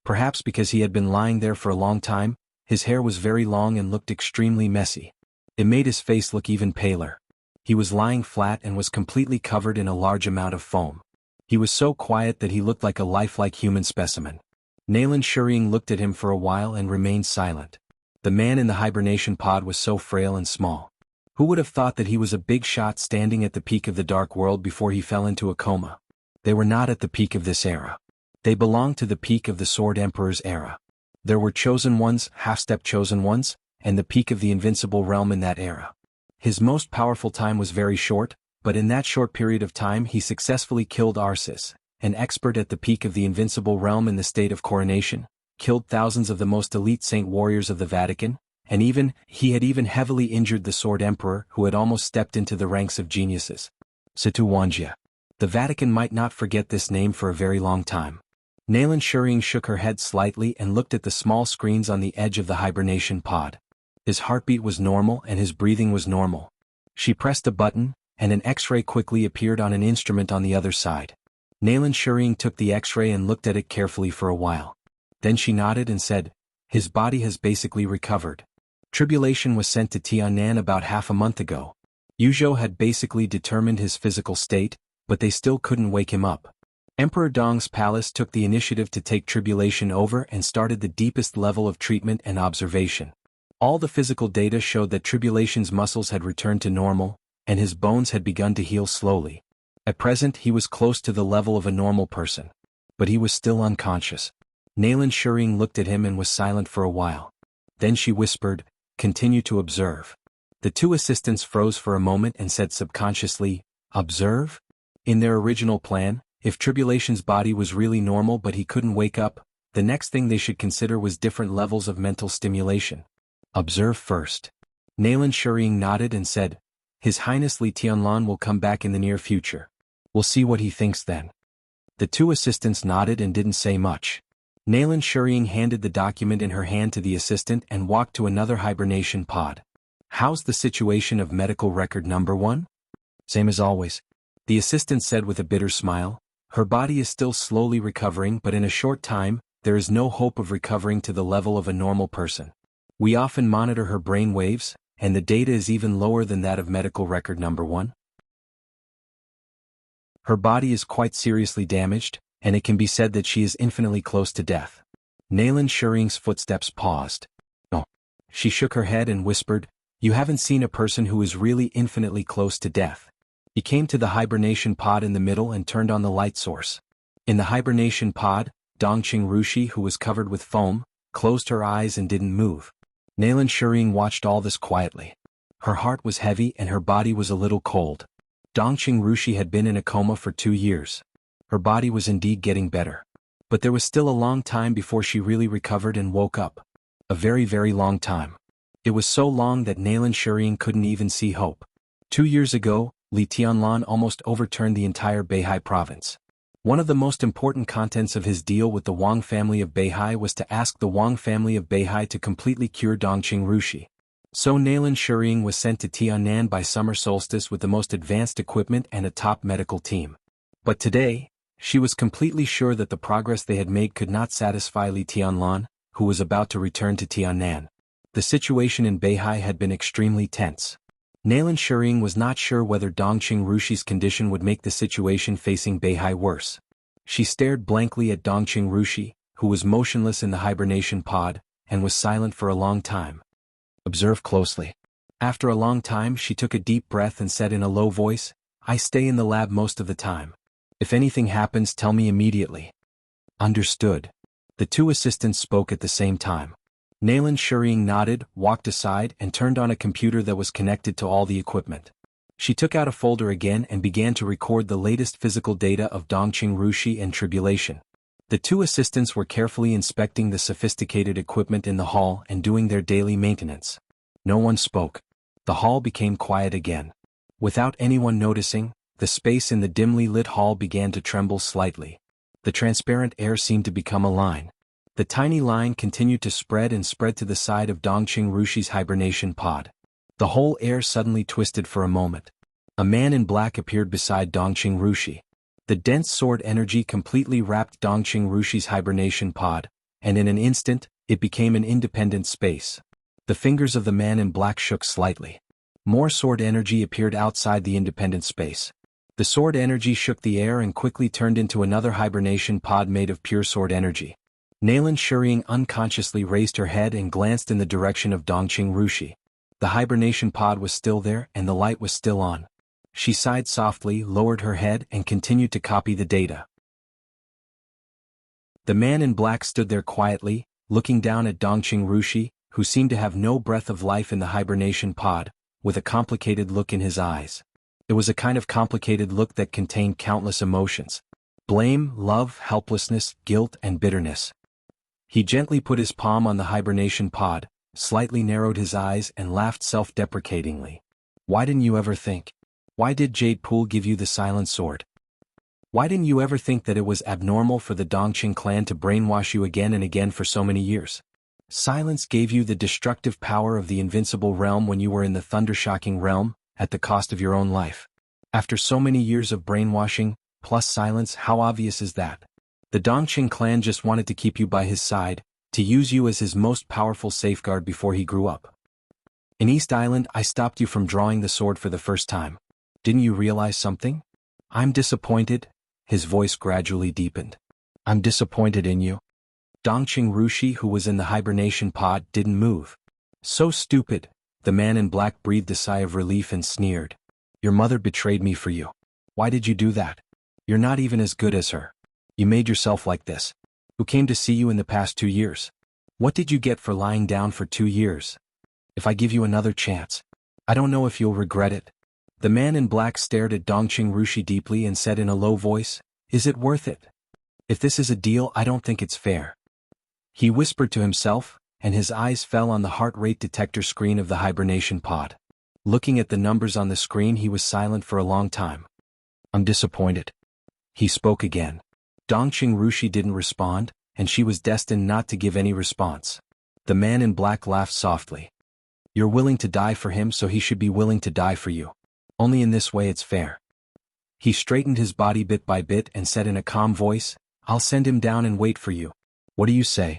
Perhaps because he had been lying there for a long time, his hair was very long and looked extremely messy. It made his face look even paler. He was lying flat and was completely covered in a large amount of foam. He was so quiet that he looked like a lifelike human specimen. Nayland Shurying looked at him for a while and remained silent. The man in the hibernation pod was so frail and small. Who would have thought that he was a big shot standing at the peak of the dark world before he fell into a coma? They were not at the peak of this era. They belonged to the peak of the Sword Emperor's era. There were chosen ones, half-step chosen ones, and the peak of the invincible realm in that era. His most powerful time was very short, but in that short period of time he successfully killed Arceus, an expert at the peak of the invincible realm in the state of coronation, killed thousands of the most elite saint warriors of the Vatican, and he had even heavily injured the Sword Emperor who had almost stepped into the ranks of geniuses. Situ Wanjia. The Vatican might not forget this name for a very long time. Nalan Shuring shook her head slightly and looked at the small screens on the edge of the hibernation pod. His heartbeat was normal and his breathing was normal. She pressed a button, and an X-ray quickly appeared on an instrument on the other side. Nalan Shuring took the X-ray and looked at it carefully for a while. Then she nodded and said, "His body has basically recovered. Tribulation was sent to Tiannan about half a month ago. Yuzhou had basically determined his physical state, but they still couldn't wake him up. Emperor Dong's palace took the initiative to take Tribulation over and started the deepest level of treatment and observation. All the physical data showed that Tribulation's muscles had returned to normal, and his bones had begun to heal slowly. At present he was close to the level of a normal person. But he was still unconscious." Nalan Shuring looked at him and was silent for a while. Then she whispered, "Continue to observe." The two assistants froze for a moment and said subconsciously, "Observe?" In their original plan, if Tribulation's body was really normal but he couldn't wake up, the next thing they should consider was different levels of mental stimulation. "Observe first." Nalan Shuring nodded and said, "His Highness Li Tianlan will come back in the near future. We'll see what he thinks then." The two assistants nodded and didn't say much. Nalan Shuring handed the document in her hand to the assistant and walked to another hibernation pod. "How's the situation of medical record number 1? "Same as always," the assistant said with a bitter smile. "Her body is still slowly recovering, but in a short time, there is no hope of recovering to the level of a normal person. We often monitor her brain waves, and the data is even lower than that of medical record number 1. Her body is quite seriously damaged, and it can be said that she is infinitely close to death." Nalan Shuring's footsteps paused. "Oh." She shook her head and whispered, "You haven't seen a person who is really infinitely close to death." He came to the hibernation pod in the middle and turned on the light source. In the hibernation pod, Dongqing Rushi, who was covered with foam, closed her eyes and didn't move. Nalan Shuring watched all this quietly. Her heart was heavy and her body was a little cold. Dongqing Rushi had been in a coma for 2 years. Her body was indeed getting better. But there was still a long time before she really recovered and woke up. A very, very long time. It was so long that Nalan Shuring couldn't even see hope. 2 years ago, Li Tianlan almost overturned the entire Beihai province. One of the most important contents of his deal with the Wang family of Beihai was to ask the Wang family of Beihai to completely cure Dongqing Rushi. So Nalan Shuring was sent to Tiannan by summer solstice with the most advanced equipment and a top medical team. But today, she was completely sure that the progress they had made could not satisfy Li Tianlan, who was about to return to Tiannan. The situation in Beihai had been extremely tense. Nalan Shuring was not sure whether Dongqing Rushi's condition would make the situation facing Beihai worse. She stared blankly at Dongqing Rushi, who was motionless in the hibernation pod, and was silent for a long time. "Observe closely." After a long time she took a deep breath and said in a low voice, "I stay in the lab most of the time. If anything happens, tell me immediately." "Understood." The two assistants spoke at the same time. Nalan Shuring nodded, walked aside and turned on a computer that was connected to all the equipment. She took out a folder again and began to record the latest physical data of Dongqing Rushi and Tribulation. The two assistants were carefully inspecting the sophisticated equipment in the hall and doing their daily maintenance. No one spoke. The hall became quiet again. Without anyone noticing, the space in the dimly lit hall began to tremble slightly. The transparent air seemed to become a line. The tiny line continued to spread and spread to the side of Dongqing Rushi's hibernation pod. The whole air suddenly twisted for a moment. A man in black appeared beside Dongqing Rushi. The dense sword energy completely wrapped Dongqing Rushi's hibernation pod, and in an instant, it became an independent space. The fingers of the man in black shook slightly. More sword energy appeared outside the independent space. The sword energy shook the air and quickly turned into another hibernation pod made of pure sword energy. Nalan Shuring unconsciously raised her head and glanced in the direction of Dongqing Rushi. The hibernation pod was still there and the light was still on. She sighed softly, lowered her head and continued to copy the data. The man in black stood there quietly, looking down at Dongqing Rushi, who seemed to have no breath of life in the hibernation pod, with a complicated look in his eyes. It was a kind of complicated look that contained countless emotions: blame, love, helplessness, guilt, and bitterness. He gently put his palm on the hibernation pod, slightly narrowed his eyes and laughed self-deprecatingly. Why didn't you ever think? Why did Jade Pool give you the silent sword? Why didn't you ever think that it was abnormal for the Dongqing clan to brainwash you again and again for so many years? Silence gave you the destructive power of the invincible realm when you were in the thundershocking realm, at the cost of your own life. After so many years of brainwashing, plus silence, how obvious is that? The Dongqing clan just wanted to keep you by his side, to use you as his most powerful safeguard before he grew up. In East Island, I stopped you from drawing the sword for the first time. Didn't you realize something? I'm disappointed. His voice gradually deepened. I'm disappointed in you. Dongqing Rushi, who was in the hibernation pod, didn't move. So stupid. The man in black breathed a sigh of relief and sneered. Your mother betrayed me for you. Why did you do that? You're not even as good as her. You made yourself like this. Who came to see you in the past 2 years? What did you get for lying down for 2 years? If I give you another chance, I don't know if you'll regret it. The man in black stared at Dongqing Rushi deeply and said in a low voice, Is it worth it? If this is a deal, I don't think it's fair. He whispered to himself, and his eyes fell on the heart rate detector screen of the hibernation pod. Looking at the numbers on the screen, he was silent for a long time. I'm disappointed. He spoke again. Dongqing Rushi didn't respond, and she was destined not to give any response. The man in black laughed softly. You're willing to die for him, so he should be willing to die for you. Only in this way it's fair. He straightened his body bit by bit and said in a calm voice, I'll send him down and wait for you. What do you say?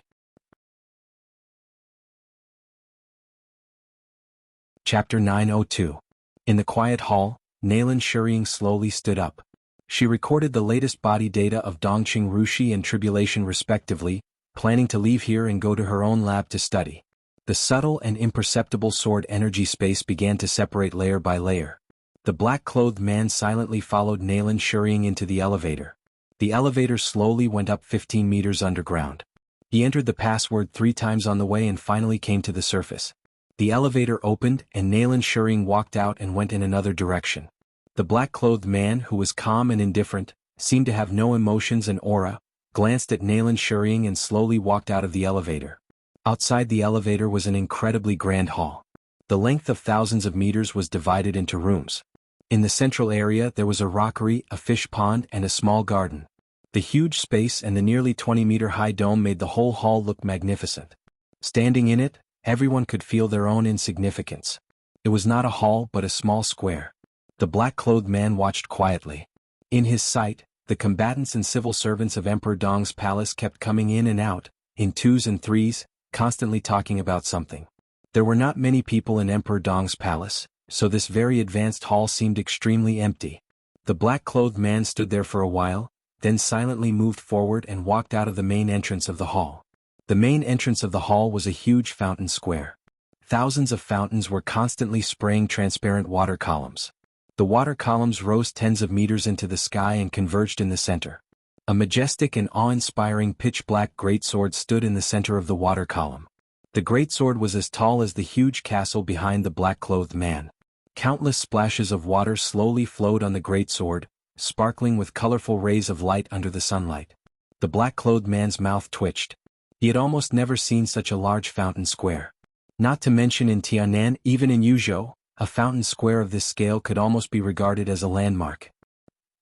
Chapter 902. In the quiet hall, Nalan Shuriying slowly stood up. She recorded the latest body data of Dongqing Rushi and Tribulation respectively, planning to leave here and go to her own lab to study. The subtle and imperceptible sword energy space began to separate layer by layer. The black-clothed man silently followed Nalan Shuriying into the elevator. The elevator slowly went up 15 meters underground. He entered the password 3 times on the way and finally came to the surface. The elevator opened and Nalan Shuriying walked out and went in another direction. The black-clothed man, who was calm and indifferent, seemed to have no emotions and aura, glanced at Nalan Shuriying and slowly walked out of the elevator. Outside the elevator was an incredibly grand hall. The length of thousands of meters was divided into rooms. In the central area there was a rockery, a fish pond and a small garden. The huge space and the nearly 20-meter-high dome made the whole hall look magnificent. Standing in it, everyone could feel their own insignificance. It was not a hall but a small square. The black-clothed man watched quietly. In his sight, the combatants and civil servants of Emperor Dong's palace kept coming in and out, in 2s and 3s, constantly talking about something. There were not many people in Emperor Dong's palace, so this very advanced hall seemed extremely empty. The black-clothed man stood there for a while, then silently moved forward and walked out of the main entrance of the hall. The main entrance of the hall was a huge fountain square. Thousands of fountains were constantly spraying transparent water columns. The water columns rose tens of meters into the sky and converged in the center. A majestic and awe-inspiring pitch-black greatsword stood in the center of the water column. The greatsword was as tall as the huge castle behind the black-clothed man. Countless splashes of water slowly flowed on the greatsword, sparkling with colorful rays of light under the sunlight. The black-clothed man's mouth twitched. He had almost never seen such a large fountain square. Not to mention in Tianan, even in Yuzhou, a fountain square of this scale could almost be regarded as a landmark.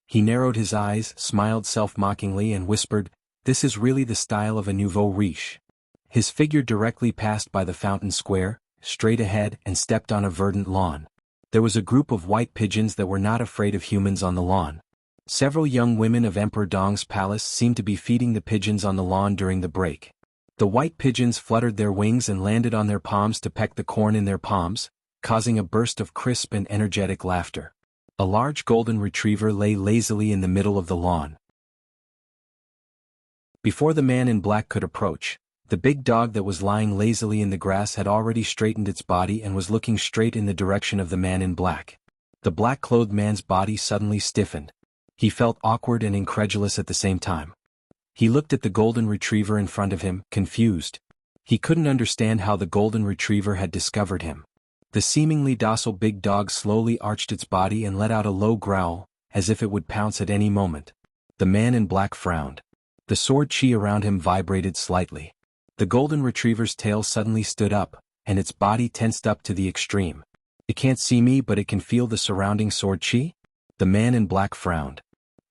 He narrowed his eyes, smiled self-mockingly and whispered, "This is really the style of a nouveau riche." His figure directly passed by the fountain square, straight ahead and stepped on a verdant lawn. There was a group of white pigeons that were not afraid of humans on the lawn. Several young women of Emperor Dong's palace seemed to be feeding the pigeons on the lawn during the break. The white pigeons fluttered their wings and landed on their palms to peck the corn in their palms, causing a burst of crisp and energetic laughter. A large golden retriever lay lazily in the middle of the lawn. Before the man in black could approach, The big dog that was lying lazily in the grass had already straightened its body and was looking straight in the direction of the man in black. The black-clothed man's body suddenly stiffened. He felt awkward and incredulous at the same time. He looked at the golden retriever in front of him, confused. He couldn't understand how the golden retriever had discovered him. The seemingly docile big dog slowly arched its body and let out a low growl, as if it would pounce at any moment. The man in black frowned. The sword chi around him vibrated slightly. The golden retriever's tail suddenly stood up, and its body tensed up to the extreme. It can't see me, but it can feel the surrounding sword chi? The man in black frowned.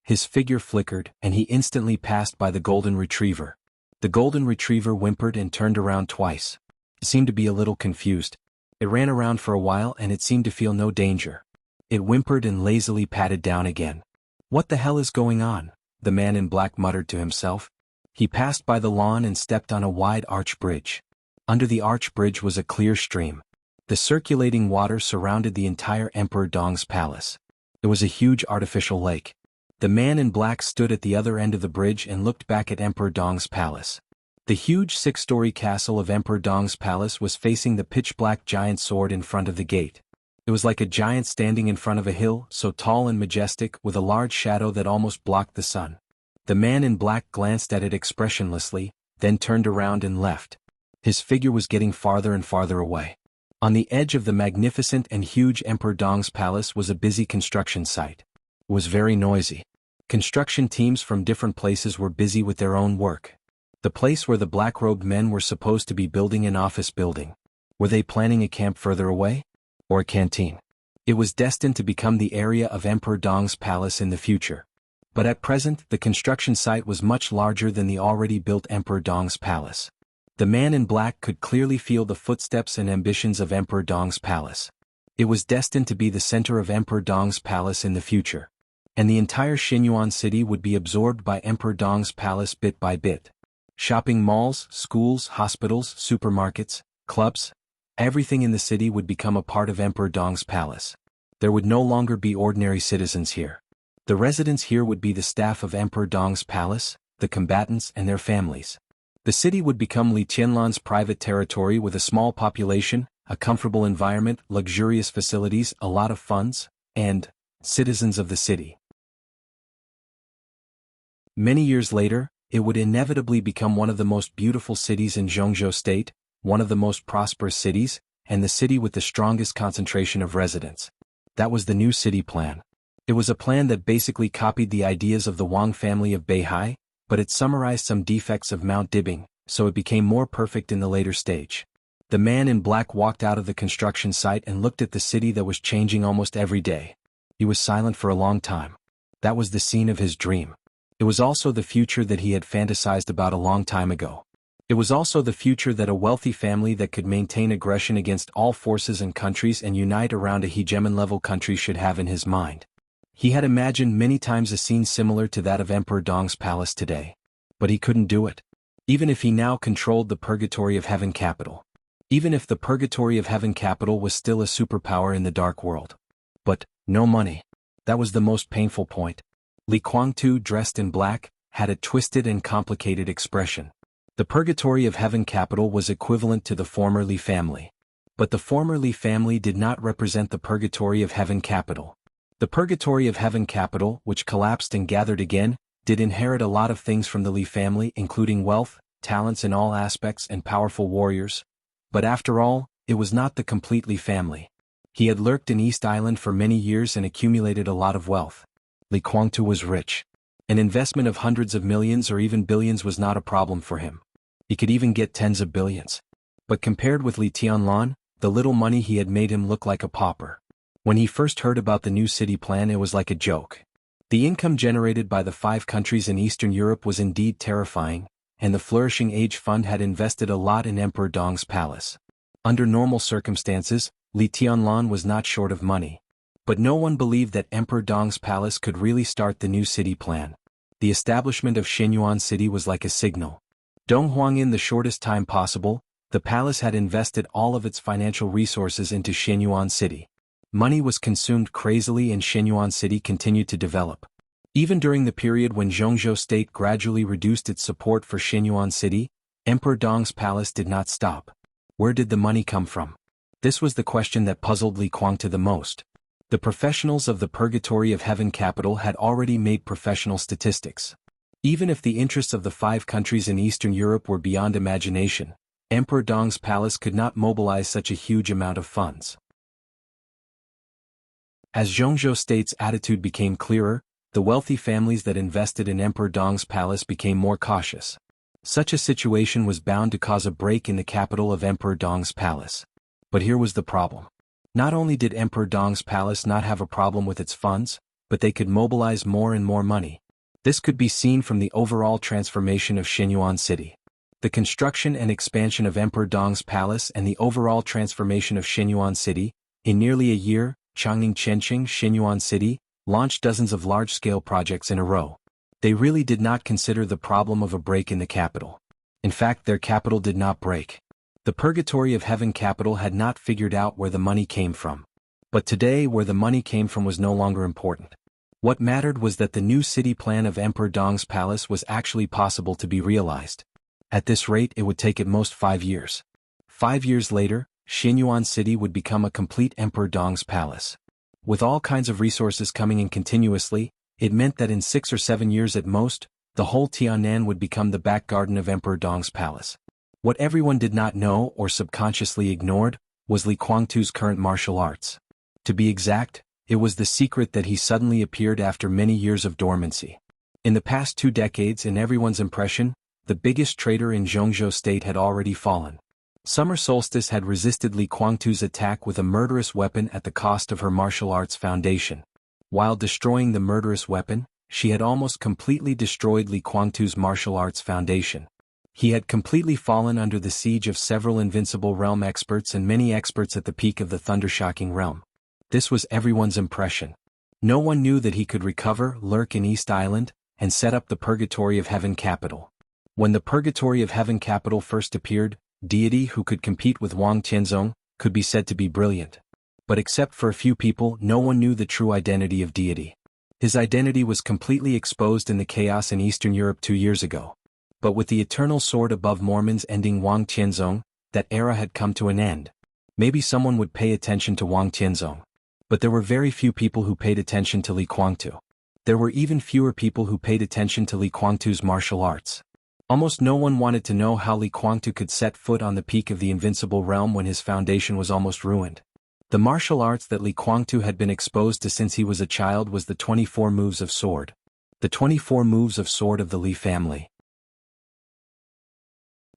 His figure flickered, and he instantly passed by the golden retriever. The golden retriever whimpered and turned around twice. It seemed to be a little confused. It ran around for a while and it seemed to feel no danger. It whimpered and lazily patted down again. "What the hell is going on?" the man in black muttered to himself. He passed by the lawn and stepped on a wide arch bridge. Under the arch bridge was a clear stream. The circulating water surrounded the entire Emperor Dong's palace. It was a huge artificial lake. The man in black stood at the other end of the bridge and looked back at Emperor Dong's palace. The huge 6-story castle of Emperor Dong's palace was facing the pitch-black giant sword in front of the gate. It was like a giant standing in front of a hill, so tall and majestic, with a large shadow that almost blocked the sun. The man in black glanced at it expressionlessly, then turned around and left. His figure was getting farther and farther away. On the edge of the magnificent and huge Emperor Dong's palace was a busy construction site. It was very noisy. Construction teams from different places were busy with their own work. The place where the black-robed men were supposed to be building an office building. Were they planning a camp further away? Or a canteen? It was destined to become the area of Emperor Dong's palace in the future. But at present, the construction site was much larger than the already built Emperor Dong's palace. The man in black could clearly feel the footsteps and ambitions of Emperor Dong's palace. It was destined to be the center of Emperor Dong's palace in the future. And the entire Xinyuan city would be absorbed by Emperor Dong's palace bit by bit. Shopping malls, schools, hospitals, supermarkets, clubs, everything in the city would become a part of Emperor Dong's palace. There would no longer be ordinary citizens here. The residents here would be the staff of Emperor Dong's palace, the combatants and their families. The city would become Li Tianlan's private territory with a small population, a comfortable environment, luxurious facilities, a lot of funds, and citizens of the city. Many years later, it would inevitably become one of the most beautiful cities in Zhongzhou State, one of the most prosperous cities, and the city with the strongest concentration of residents. That was the new city plan. It was a plan that basically copied the ideas of the Wang family of Beihai, but it summarized some defects of Mount Dibing, so it became more perfect in the later stage. The man in black walked out of the construction site and looked at the city that was changing almost every day. He was silent for a long time. That was the scene of his dream. It was also the future that he had fantasized about a long time ago. It was also the future that a wealthy family that could maintain aggression against all forces and countries and unite around a hegemon-level country should have in his mind. He had imagined many times a scene similar to that of Emperor Dong's palace today. But he couldn't do it. Even if he now controlled the Purgatory of Heaven capital. Even if the Purgatory of Heaven capital was still a superpower in the dark world. But, no money. That was the most painful point. Li Guangtu, dressed in black, had a twisted and complicated expression. The Purgatory of Heaven capital was equivalent to the former Li family. But the former Li family did not represent the Purgatory of Heaven capital. The Purgatory of Heaven capital, which collapsed and gathered again, did inherit a lot of things from the Li family, including wealth, talents in all aspects and powerful warriors. But after all, it was not the complete Li family. He had lurked in East Island for many years and accumulated a lot of wealth. Li Guangtu was rich. An investment of hundreds of millions or even billions was not a problem for him. He could even get tens of billions. But compared with Li Tianlan, the little money he had made him look like a pauper. When he first heard about the new city plan, it was like a joke. The income generated by the 5 countries in Eastern Europe was indeed terrifying, and the Flourishing Age Fund had invested a lot in Emperor Dong's palace. Under normal circumstances, Li Tianlan was not short of money. But no one believed that Emperor Dong's palace could really start the new city plan. The establishment of Xinyuan City was like a signal. Donghuang, in the shortest time possible, the palace had invested all of its financial resources into Xinyuan City. Money was consumed crazily and Xinyuan City continued to develop. Even during the period when Zhongzhou State gradually reduced its support for Xinyuan City, Emperor Dong's palace did not stop. Where did the money come from? This was the question that puzzled Li Kuangtu the most. The professionals of the Purgatory of Heaven capital had already made professional statistics. Even if the interests of the 5 countries in Eastern Europe were beyond imagination, Emperor Dong's palace could not mobilize such a huge amount of funds. As Zhongzhou State's attitude became clearer, the wealthy families that invested in Emperor Dong's palace became more cautious. Such a situation was bound to cause a break in the capital of Emperor Dong's palace. But here was the problem. Not only did Emperor Dong's palace not have a problem with its funds, but they could mobilize more and more money. This could be seen from the overall transformation of Shenyuan City. The construction and expansion of Emperor Dong's palace and the overall transformation of Shenyuan City. In nearly a year, Changning Chenqing Shenyuan City launched dozens of large-scale projects in a row. They really did not consider the problem of a break in the capital. In fact, their capital did not break. The Purgatory of Heaven capital had not figured out where the money came from. But today, where the money came from was no longer important. What mattered was that the new city plan of Emperor Dong's palace was actually possible to be realized. At this rate, it would take at most 5 years. 5 years later, Shenyuan City would become a complete Emperor Dong's palace. With all kinds of resources coming in continuously, it meant that in 6 or 7 years at most, the whole Tiannan would become the back garden of Emperor Dong's palace. What everyone did not know or subconsciously ignored was Li Kuangtu's current martial arts. To be exact, it was the secret that he suddenly appeared after many years of dormancy. In the past 2 decades, in everyone's impression, the biggest traitor in Zhongzhou State had already fallen. Summer Solstice had resisted Li Kuangtu's attack with a murderous weapon at the cost of her martial arts foundation. While destroying the murderous weapon, she had almost completely destroyed Li Kuangtu's martial arts foundation. He had completely fallen under the siege of several invincible realm experts and many experts at the peak of the thundershocking realm. This was everyone's impression. No one knew that he could recover, lurk in East Island, and set up the Purgatory of Heaven capital. When the Purgatory of Heaven capital first appeared, deity who could compete with Wang Tianzong could be said to be brilliant. But except for a few people, no one knew the true identity of deity. His identity was completely exposed in the chaos in Eastern Europe 2 years ago. But with the eternal sword above Mormons ending Wang Tianzong, that era had come to an end. Maybe someone would pay attention to Wang Tianzong. But there were very few people who paid attention to Li Kuangtu. There were even fewer people who paid attention to Li Kuangtu's martial arts. Almost no one wanted to know how Li Kuangtu could set foot on the peak of the invincible realm when his foundation was almost ruined. The martial arts that Li Kuangtu had been exposed to since he was a child was the 24 moves of sword. The 24 moves of sword of the Li family.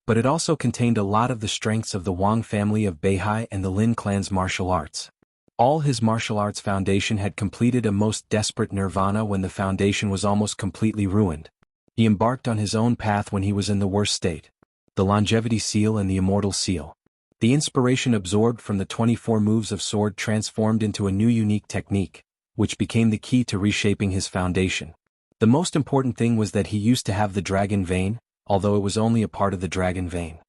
But it also contained a lot of the strengths of the Wang family of Beihai and the Lin clan's martial arts. All his martial arts foundation had completed a most desperate nirvana when the foundation was almost completely ruined. He embarked on his own path when he was in the worst state. The longevity seal and the immortal seal. The inspiration absorbed from the 24 moves of sword transformed into a new unique technique, which became the key to reshaping his foundation. The most important thing was that he used to have the dragon vein, although it was only a part of the dragon vein.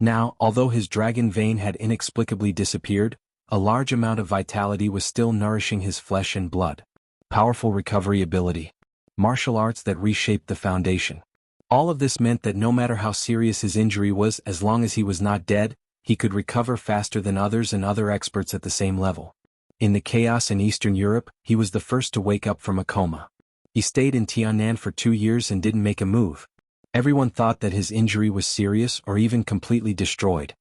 Now, although his dragon vein had inexplicably disappeared, a large amount of vitality was still nourishing his flesh and blood. Powerful recovery ability. Martial arts that reshaped the foundation. All of this meant that no matter how serious his injury was, as long as he was not dead, he could recover faster than others and other experts at the same level. In the chaos in Eastern Europe, he was the first to wake up from a coma. He stayed in Tiannan for 2 years and didn't make a move. Everyone thought that his injury was serious or even completely destroyed.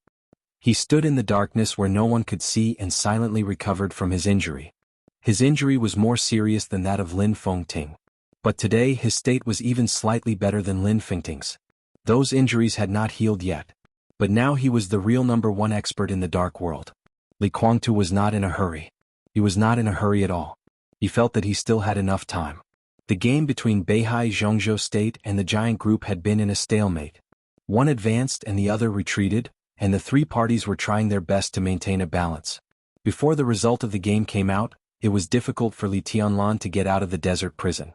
He stood in the darkness where no one could see and silently recovered from his injury. His injury was more serious than that of Lin Fengting. But today his state was even slightly better than Lin Fengting's. Those injuries had not healed yet. But now he was the real #1 expert in the dark world. Li Kuangtu was not in a hurry. He was not in a hurry at all. He felt that he still had enough time. The game between Beihai Zhongzhou State and the giant group had been in a stalemate. One advanced and the other retreated, and the 3 parties were trying their best to maintain a balance. Before the result of the game came out, it was difficult for Li Tianlan to get out of the desert prison.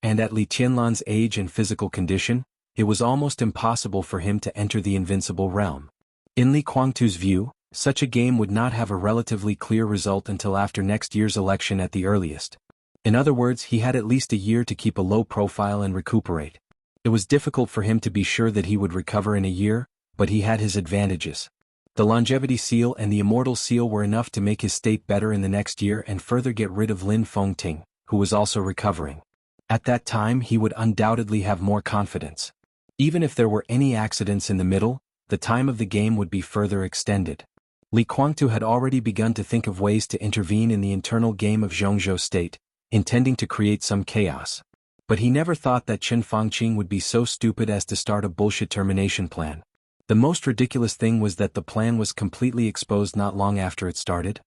And at Li Tianlan's age and physical condition, it was almost impossible for him to enter the invincible realm. In Li Kuangtu's view, such a game would not have a relatively clear result until after next year's election at the earliest. In other words, he had at least a year to keep a low profile and recuperate. It was difficult for him to be sure that he would recover in a year, but he had his advantages. The longevity seal and the immortal seal were enough to make his state better in the next year and further get rid of Lin Fengting, who was also recovering. At that time he would undoubtedly have more confidence. Even if there were any accidents in the middle, the time of the game would be further extended. Li Guangtu had already begun to think of ways to intervene in the internal game of Zhongzhou State, intending to create some chaos. But he never thought that Chen Fangqing would be so stupid as to start a bullshit termination plan. The most ridiculous thing was that the plan was completely exposed not long after it started.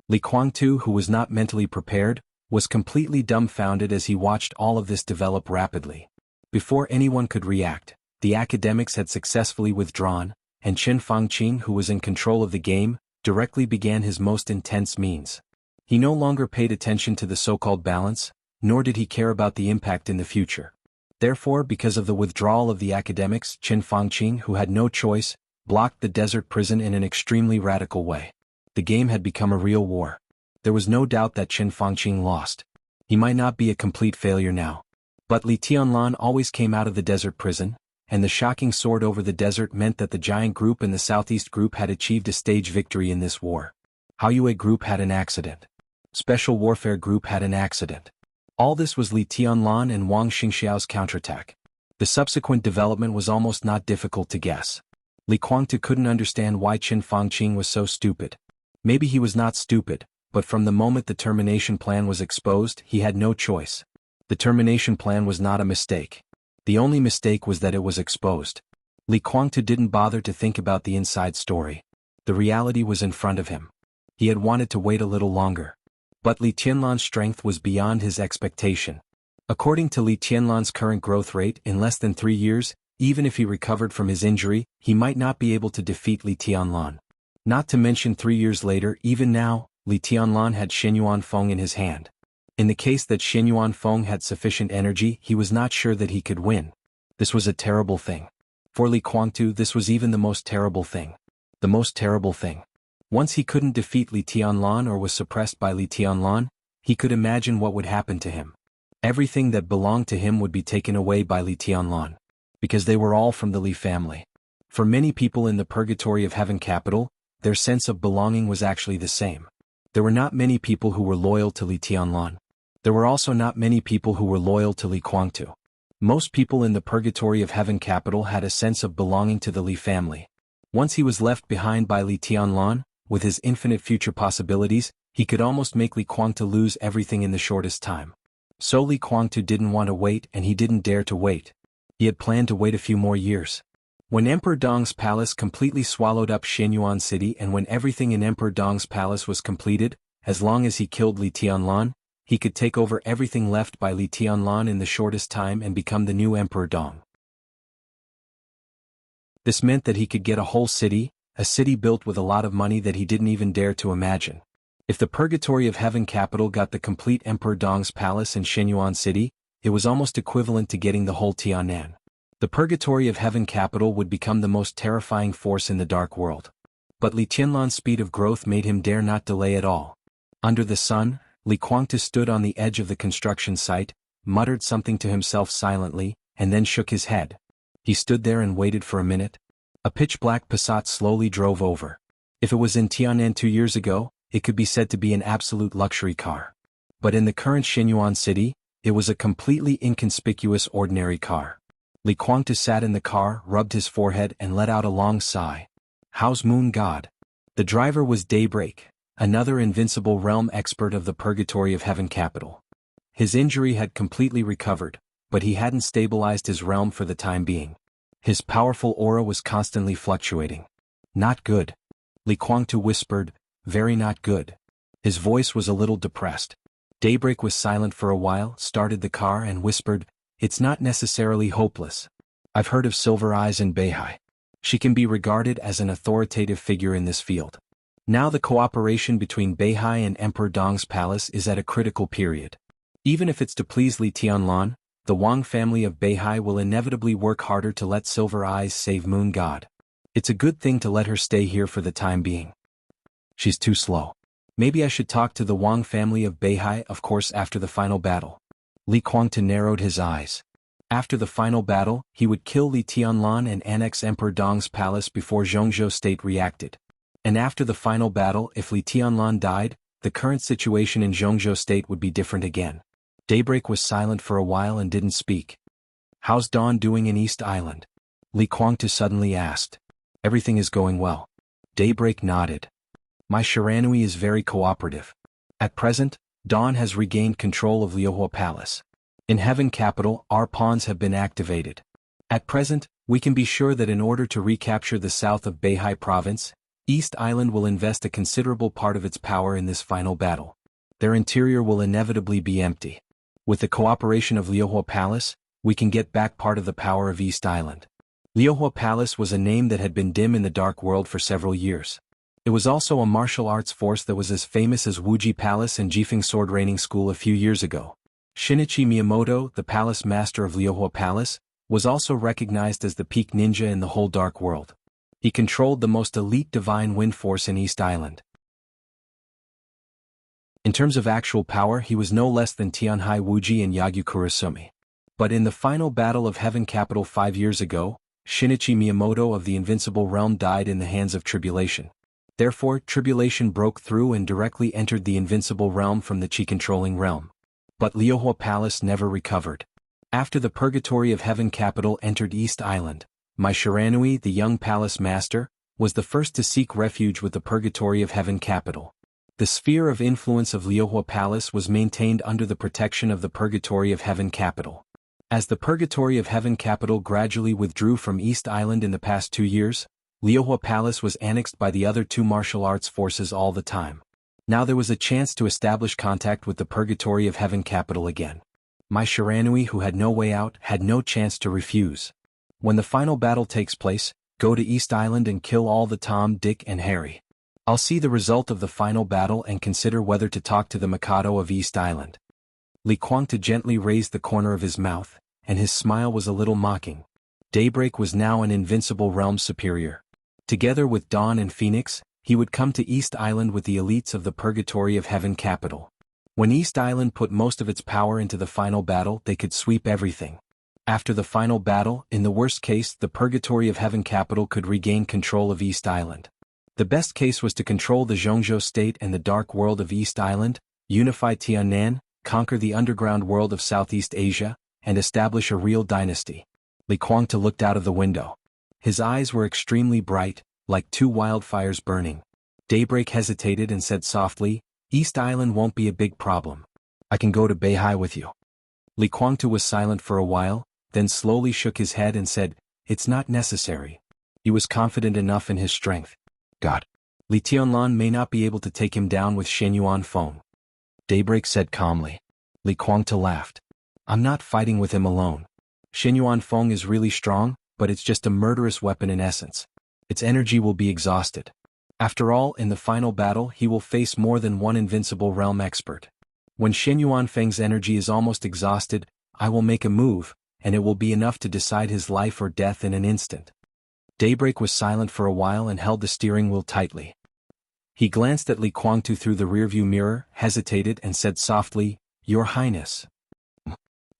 Li Guangtu, who was not mentally prepared, was completely dumbfounded as he watched all of this develop rapidly. Before anyone could react, the academics had successfully withdrawn, and Chen Fangqing, who was in control of the game, directly began his most intense means. He no longer paid attention to the so-called balance, nor did he care about the impact in the future. Therefore, because of the withdrawal of the academics, Chen Fangqing, who had no choice, blocked the desert prison in an extremely radical way. The game had become a real war. There was no doubt that Chen Fangqing lost. He might not be a complete failure now. But Li Tianlan always came out of the desert prison, and the shocking sword over the desert meant that the Giant Group and the Southeast Group had achieved a stage victory in this war. Haoyue Group had an accident. Special Warfare Group had an accident. All this was Li Tianlan and Wang Xingxiao's counterattack. The subsequent development was almost not difficult to guess. Li Guangtu couldn't understand why Chen Fangqing was so stupid. Maybe he was not stupid, but from the moment the termination plan was exposed, he had no choice. The termination plan was not a mistake. The only mistake was that it was exposed. Li Guangtu didn't bother to think about the inside story. The reality was in front of him. He had wanted to wait a little longer. But Li Tianlan's strength was beyond his expectation. According to Li Tianlan's current growth rate, in less than 3 years, even if he recovered from his injury, he might not be able to defeat Li Tianlan. Not to mention 3 years later, even now, Li Tianlan had Shenyuan Feng in his hand. In the case that Shenyuan Feng had sufficient energy, he was not sure that he could win. This was a terrible thing. For Li Guangtu, this was even the most terrible thing. The most terrible thing. Once he couldn't defeat Li Tianlan or was suppressed by Li Tianlan, he could imagine what would happen to him. Everything that belonged to him would be taken away by Li Tianlan. Because they were all from the Li family. For many people in the purgatory of Heaven Capital, their sense of belonging was actually the same. There were not many people who were loyal to Li Tianlan. There were also not many people who were loyal to Li Guangtu. Most people in the purgatory of Heaven Capital had a sense of belonging to the Li family. Once he was left behind by Li Tianlan, with his infinite future possibilities, he could almost make Li Guangtu lose everything in the shortest time. So Li Guangtu didn't want to wait, and he didn't dare to wait. He had planned to wait a few more years. When Emperor Dong's palace completely swallowed up Shenyuan City and when everything in Emperor Dong's palace was completed, as long as he killed Li Tianlan, he could take over everything left by Li Tianlan in the shortest time and become the new Emperor Dong. This meant that he could get a whole city, a city built with a lot of money that he didn't even dare to imagine. If the Purgatory of Heaven Capital got the complete Emperor Dong's palace in Shenyuan City, it was almost equivalent to getting the whole Tianan. The Purgatory of Heaven Capital would become the most terrifying force in the dark world. But Li Tianlan's speed of growth made him dare not delay at all. Under the sun, Li Guangtu stood on the edge of the construction site, muttered something to himself silently, and then shook his head. He stood there and waited for a minute. A pitch-black Passat slowly drove over. If it was in Tianan 2 years ago, it could be said to be an absolute luxury car. But in the current Shenyuan city, it was a completely inconspicuous ordinary car. Li Guangtu sat in the car, rubbed his forehead and let out a long sigh. How's Moon God? The driver was Daybreak, another invincible realm expert of the Purgatory of Heaven Capital. His injury had completely recovered, but he hadn't stabilized his realm for the time being. His powerful aura was constantly fluctuating. Not good. Li Guangtu whispered, very not good. His voice was a little depressed. Daybreak was silent for a while, started the car and whispered, it's not necessarily hopeless. I've heard of Silver Eyes in Beihai. She can be regarded as an authoritative figure in this field. Now the cooperation between Beihai and Emperor Dong's palace is at a critical period. Even if it's to please Li Tianlan, the Wang family of Beihai will inevitably work harder to let Silver Eyes save Moon God. It's a good thing to let her stay here for the time being. She's too slow. Maybe I should talk to the Wang family of Beihai, of course after the final battle. Li Guangtu narrowed his eyes. After the final battle, he would kill Li Tianlan and annex Emperor Dong's palace before Zhongzhou state reacted. And after the final battle, if Li Tianlan died, the current situation in Zhongzhou state would be different again. Daybreak was silent for a while and didn't speak. "How's Dawn doing in East Island?" Li Kuangtu suddenly asked. "Everything is going well." Daybreak nodded. "My Shiranui is very cooperative. At present, Dawn has regained control of Liuhua Palace. In Heaven Capital, our pawns have been activated. At present, we can be sure that in order to recapture the south of Beihai Province, East Island will invest a considerable part of its power in this final battle. Their interior will inevitably be empty. With the cooperation of Liuhua Palace, we can get back part of the power of East Island." Liuhua Palace was a name that had been dim in the dark world for several years. It was also a martial arts force that was as famous as Wuji Palace and Jifeng Sword Training School a few years ago. Shinichi Miyamoto, the palace master of Liuhua Palace, was also recognized as the peak ninja in the whole dark world. He controlled the most elite divine wind force in East Island. In terms of actual power, he was no less than Tianhai Wuji and Yagyu Kurasumi. But in the final battle of Heaven Capital 5 years ago, Shinichi Miyamoto of the Invincible Realm died in the hands of Tribulation. Therefore, Tribulation broke through and directly entered the Invincible Realm from the Chi-controlling realm. But Liuhua Palace never recovered. After the Purgatory of Heaven Capital entered East Island, my Shiranui, the young palace master, was the first to seek refuge with the Purgatory of Heaven Capital. The sphere of influence of Liuhua Palace was maintained under the protection of the Purgatory of Heaven Capital. As the Purgatory of Heaven Capital gradually withdrew from East Island in the past 2 years, Liuhua Palace was annexed by the other two martial arts forces all the time. Now there was a chance to establish contact with the Purgatory of Heaven Capital again. My Shiranui, who had no way out, had no chance to refuse. When the final battle takes place, go to East Island and kill all the Tom, Dick and Harry. I'll see the result of the final battle and consider whether to talk to the Mikado of East Island. Li Kuangtu gently raised the corner of his mouth, and his smile was a little mocking. Daybreak was now an Invincible Realm superior. Together with Dawn and Phoenix, he would come to East Island with the elites of the Purgatory of Heaven Capital. When East Island put most of its power into the final battle, they could sweep everything. After the final battle, in the worst case, the Purgatory of Heaven Capital could regain control of East Island. The best case was to control the Zhongzhou state and the dark world of East Island, unify Tiannan, conquer the underground world of Southeast Asia, and establish a real dynasty. Li Kuangtu looked out of the window. His eyes were extremely bright, like two wildfires burning. Daybreak hesitated and said softly, "East Island won't be a big problem. I can go to Beihai with you." Li Kuangtu was silent for a while, then slowly shook his head and said, "It's not necessary." He was confident enough in his strength. God. Li Tianlan may not be able to take him down with Shen Yuan Feng. Daybreak said calmly. Li Kuangtu laughed. "I'm not fighting with him alone. Shen Yuan Feng is really strong, but it's just a murderous weapon in essence. Its energy will be exhausted. After all, in the final battle he will face more than one Invincible Realm expert. When Shen Yuan Feng's energy is almost exhausted, I will make a move, and it will be enough to decide his life or death in an instant." Daybreak was silent for a while and held the steering wheel tightly. He glanced at Li Kuangtu through the rearview mirror, hesitated and said softly, "Your Highness."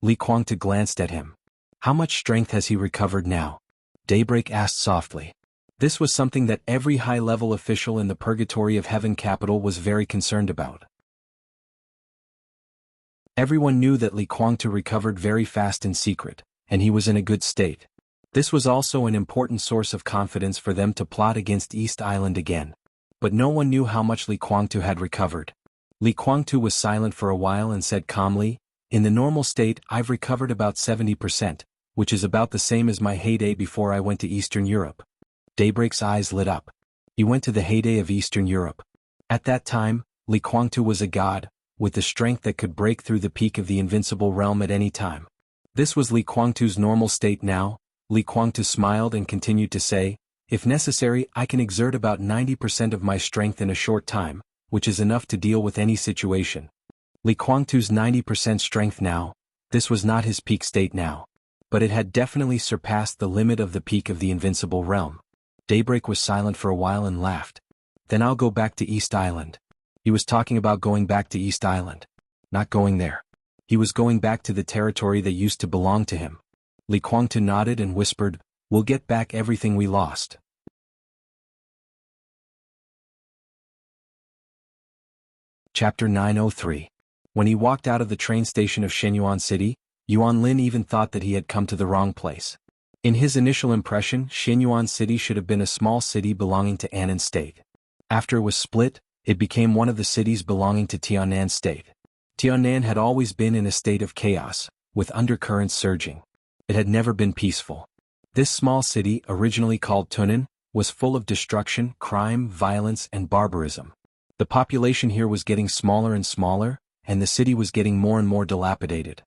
Li Kuangtu glanced at him. "How much strength has he recovered now?" Daybreak asked softly. This was something that every high-level official in the Purgatory of Heaven Capital was very concerned about. Everyone knew that Li Kuangtu recovered very fast in secret, and he was in a good state. This was also an important source of confidence for them to plot against East Island again. But no one knew how much Li Kuangtu had recovered. Li Kuangtu was silent for a while and said calmly, "In the normal state, I've recovered about 70%, which is about the same as my heyday before I went to Eastern Europe." Daybreak's eyes lit up. He went to the heyday of Eastern Europe. At that time, Li Kuangtu was a god, with the strength that could break through the peak of the Invincible Realm at any time. This was Li Kuangtu's normal state now. Li Kuangtu smiled and continued to say, "If necessary, I can exert about 90% of my strength in a short time, which is enough to deal with any situation." Li Kuangtu's 90% strength now, this was not his peak state now. But it had definitely surpassed the limit of the peak of the Invincible Realm. Daybreak was silent for a while and laughed. "Then I'll go back to East Island." He was talking about going back to East Island. Not going there. He was going back to the territory that used to belong to him. Li Guangtu nodded and whispered, "We'll get back everything we lost." Chapter 903. When he walked out of the train station of Shenyuan City, Yuan Lin even thought that he had come to the wrong place. In his initial impression, Shenyuan City should have been a small city belonging to Annan State. After it was split, it became one of the cities belonging to Tiannan State. Tiannan had always been in a state of chaos, with undercurrents surging. It had never been peaceful. This small city, originally called Tunnan, was full of destruction, crime, violence, and barbarism. The population here was getting smaller and smaller, and the city was getting more and more dilapidated.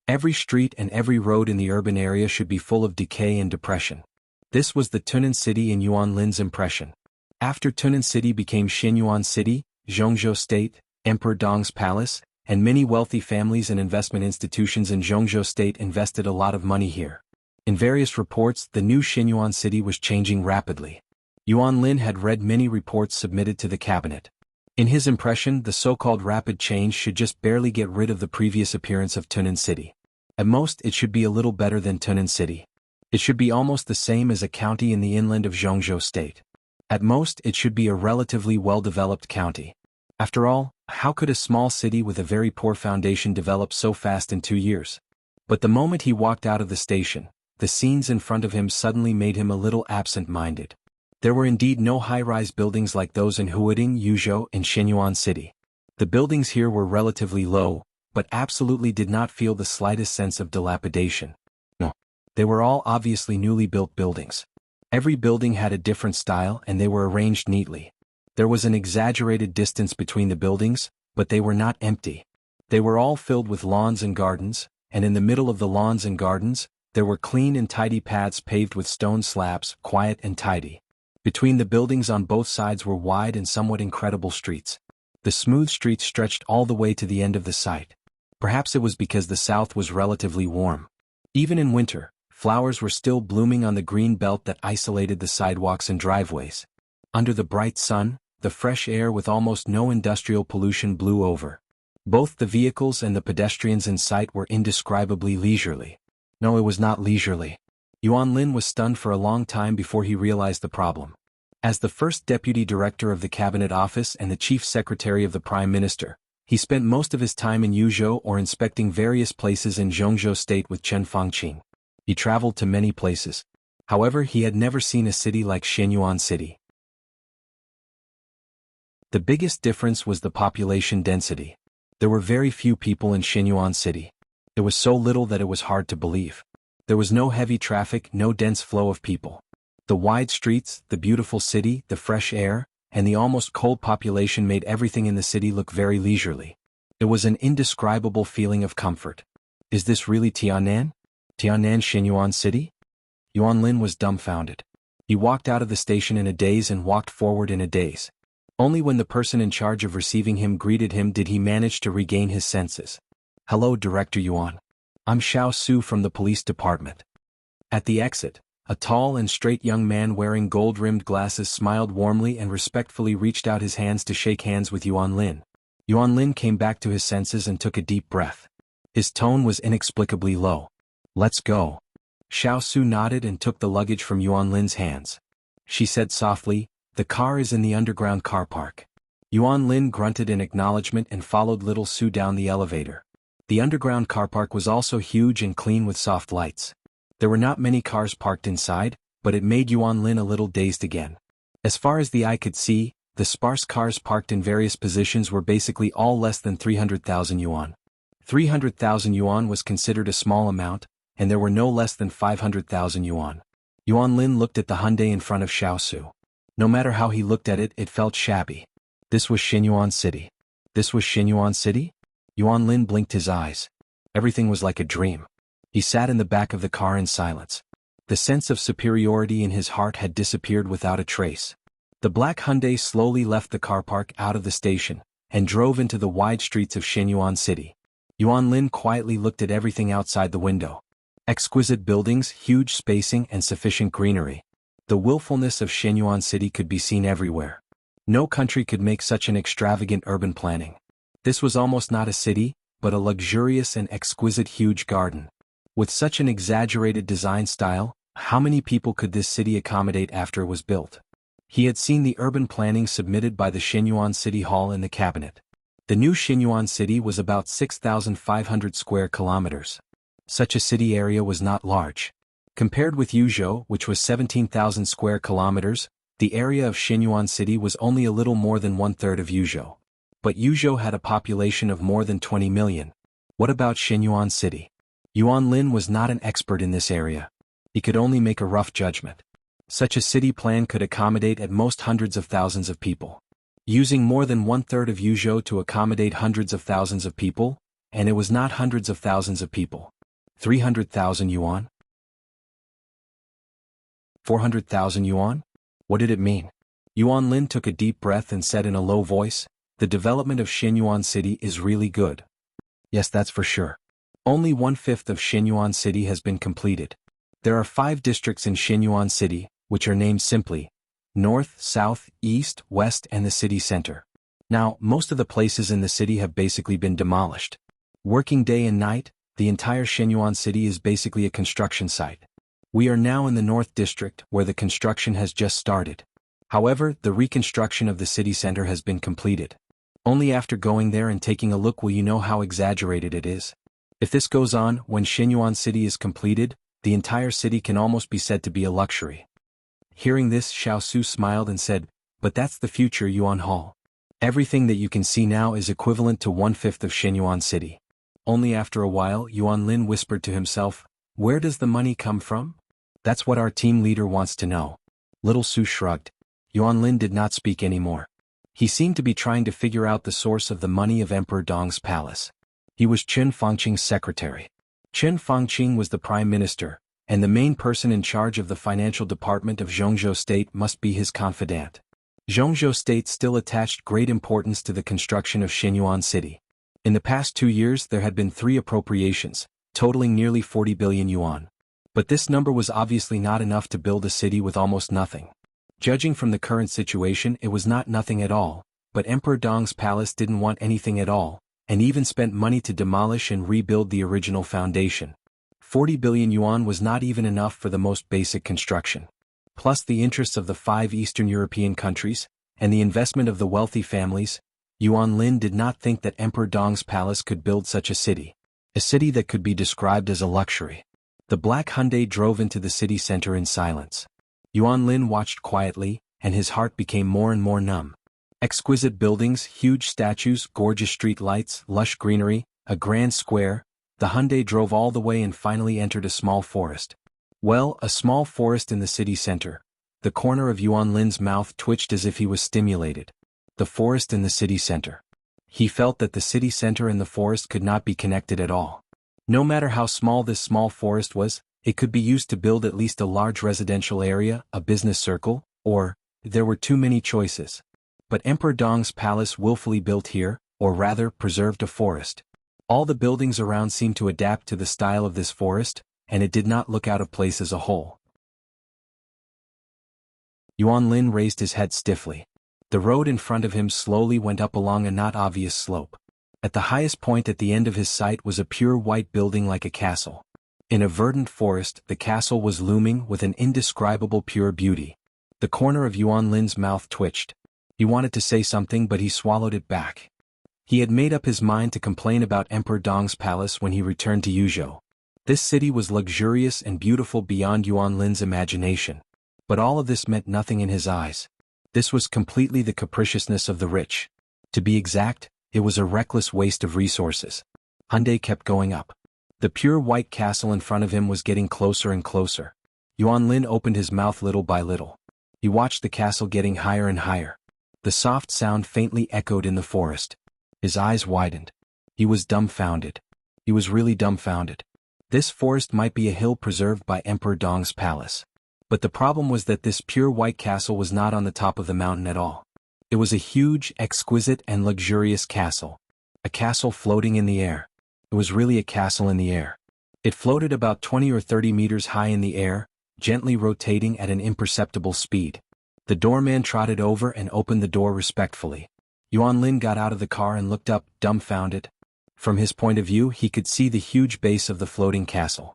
Every street and every road in the urban area should be full of decay and depression. This was the Tunnan City in Yuan Lin's impression. After Tunnan City became Shenyuan City, Zhongzhou State, Emperor Dong's Palace, and many wealthy families and investment institutions in Zhongzhou State invested a lot of money here. In various reports, the new Shenyuan City was changing rapidly. Yuan Lin had read many reports submitted to the cabinet. In his impression, the so-called rapid change should just barely get rid of the previous appearance of Tunnan City. At most, it should be a little better than Tunnan City. It should be almost the same as a county in the inland of Zhongzhou State. At most, it should be a relatively well-developed county. After all, how could a small city with a very poor foundation develop so fast in 2 years? But the moment he walked out of the station, the scenes in front of him suddenly made him a little absent-minded. There were indeed no high-rise buildings like those in Huading, Yuzhou, and Shenyuan City. The buildings here were relatively low, but absolutely did not feel the slightest sense of dilapidation. No. They were all obviously newly built buildings. Every building had a different style and they were arranged neatly. There was an exaggerated distance between the buildings, but they were not empty. They were all filled with lawns and gardens, and in the middle of the lawns and gardens, there were clean and tidy paths paved with stone slabs, quiet and tidy. Between the buildings on both sides were wide and somewhat incredible streets. The smooth streets stretched all the way to the end of the site. Perhaps it was because the south was relatively warm. Even in winter, flowers were still blooming on the green belt that isolated the sidewalks and driveways. Under the bright sun, the fresh air with almost no industrial pollution blew over. Both the vehicles and the pedestrians in sight were indescribably leisurely. No, it was not leisurely. Yuan Lin was stunned for a long time before he realized the problem. As the first deputy director of the cabinet office and the chief secretary of the prime minister, he spent most of his time in Yuzhou or inspecting various places in Zhongzhou State with Chen Fangqing. He traveled to many places. However, he had never seen a city like Shenyuan City. The biggest difference was the population density. There were very few people in Shenyuan City. It was so little that it was hard to believe. There was no heavy traffic, no dense flow of people. The wide streets, the beautiful city, the fresh air, and the almost cold population made everything in the city look very leisurely. It was an indescribable feeling of comfort. Is this really Tiannan? Tiannan Shenyuan City? Yuan Lin was dumbfounded. He walked out of the station in a daze and walked forward in a daze. Only when the person in charge of receiving him greeted him did he manage to regain his senses. "Hello, Director Yuan. I'm Xiao Su from the police department." At the exit, a tall and straight young man wearing gold-rimmed glasses smiled warmly and respectfully reached out his hands to shake hands with Yuan Lin. Yuan Lin came back to his senses and took a deep breath. His tone was inexplicably low. "Let's go." Xiao Su nodded and took the luggage from Yuan Lin's hands. She said softly, "The car is in the underground car park." Yuan Lin grunted in acknowledgement and followed little Su down the elevator. The underground car park was also huge and clean with soft lights. There were not many cars parked inside, but it made Yuan Lin a little dazed again. As far as the eye could see, the sparse cars parked in various positions were basically all less than 300,000 yuan. 300,000 yuan was considered a small amount, and there were no less than 500,000 yuan. Yuan Lin looked at the Hyundai in front of Xiao Su. No matter how he looked at it, it felt shabby. This was Shenyuan City. This was Shenyuan City? Yuan Lin blinked his eyes. Everything was like a dream. He sat in the back of the car in silence. The sense of superiority in his heart had disappeared without a trace. The black Hyundai slowly left the car park out of the station, and drove into the wide streets of Shenyuan City. Yuan Lin quietly looked at everything outside the window. Exquisite buildings, huge spacing and sufficient greenery. The willfulness of Shenyuan City could be seen everywhere. No country could make such an extravagant urban planning. This was almost not a city, but a luxurious and exquisite huge garden. With such an exaggerated design style, how many people could this city accommodate after it was built? He had seen the urban planning submitted by the Xinyuan City Hall in the cabinet. The new Xinyuan city was about 6,500 square kilometers. Such a city area was not large. Compared with Yuzhou, which was 17,000 square kilometers, the area of Xinyuan City was only a little more than one-third of Yuzhou. But Yuzhou had a population of more than 20 million. What about Xinyuan City? Yuan Lin was not an expert in this area. He could only make a rough judgment. Such a city plan could accommodate at most hundreds of thousands of people. Using more than one-third of Yuzhou to accommodate hundreds of thousands of people, and it was not hundreds of thousands of people. 300,000 yuan? 400,000 yuan? What did it mean? Yuan Lin took a deep breath and said in a low voice, "The development of Xinyuan City is really good." Yes, that's for sure. Only 1/5 of Xinyuan City has been completed. There are 5 districts in Xinyuan City, which are named simply North, South, East, West and the city center. Now, most of the places in the city have basically been demolished. Working day and night, the entire Xinyuan City is basically a construction site. We are now in the North District, where the construction has just started. However, the reconstruction of the city center has been completed. Only after going there and taking a look will you know how exaggerated it is. If this goes on, when Xinyuan City is completed, the entire city can almost be said to be a luxury. Hearing this, Xiao Su smiled and said, "But that's the future Yuan Hall. Everything that you can see now is equivalent to 1/5 of Xinyuan City." Only after a while, Yuan Lin whispered to himself, "Where does the money come from? That's what our team leader wants to know." Little Su shrugged. Yuan Lin did not speak anymore. He seemed to be trying to figure out the source of the money of Emperor Dong's palace. He was Chen Fangqing's secretary. Chen Fangqing was the prime minister, and the main person in charge of the financial department of Zhongzhou State must be his confidant. Zhongzhou State still attached great importance to the construction of Xinyuan City. In the past 2 years there had been 3 appropriations, totaling nearly 40 billion yuan. But this number was obviously not enough to build a city with almost nothing. Judging from the current situation, it was not nothing at all, but Emperor Dong's palace didn't want anything at all, and even spent money to demolish and rebuild the original foundation. 40 billion yuan was not even enough for the most basic construction. Plus the interests of the 5 Eastern European countries, and the investment of the wealthy families, Yuan Lin did not think that Emperor Dong's palace could build such a city that could be described as a luxury. The black Hyundai drove into the city center in silence. Yuan Lin watched quietly, and his heart became more and more numb. Exquisite buildings, huge statues, gorgeous street lights, lush greenery, a grand square. The Hyundai drove all the way and finally entered a small forest. Well, a small forest in the city center. The corner of Yuan Lin's mouth twitched as if he was stimulated. The forest in the city center. He felt that the city center and the forest could not be connected at all. No matter how small this small forest was, it could be used to build at least a large residential area, a business circle, or, there were too many choices. But Emperor Dong's palace willfully built here, or rather, preserved a forest. All the buildings around seemed to adapt to the style of this forest, and it did not look out of place as a whole. Yuan Lin raised his head stiffly. The road in front of him slowly went up along a not obvious slope. At the highest point at the end of his sight was a pure white building like a castle. In a verdant forest, the castle was looming with an indescribable pure beauty. The corner of Yuan Lin's mouth twitched. He wanted to say something but he swallowed it back. He had made up his mind to complain about Emperor Dong's palace when he returned to Yuzhou. This city was luxurious and beautiful beyond Yuan Lin's imagination. But all of this meant nothing in his eyes. This was completely the capriciousness of the rich. To be exact, it was a reckless waste of resources. Hyundai kept going up. The pure white castle in front of him was getting closer and closer. Yuan Lin opened his mouth little by little. He watched the castle getting higher and higher. The soft sound faintly echoed in the forest. His eyes widened. He was dumbfounded. He was really dumbfounded. This forest might be a hill preserved by Emperor Dong's palace. But the problem was that this pure white castle was not on the top of the mountain at all. It was a huge, exquisite and luxurious castle. A castle floating in the air. It was really a castle in the air. It floated about 20 or 30 meters high in the air, gently rotating at an imperceptible speed. The doorman trotted over and opened the door respectfully. Yuan Lin got out of the car and looked up, dumbfounded. From his point of view, he could see the huge base of the floating castle.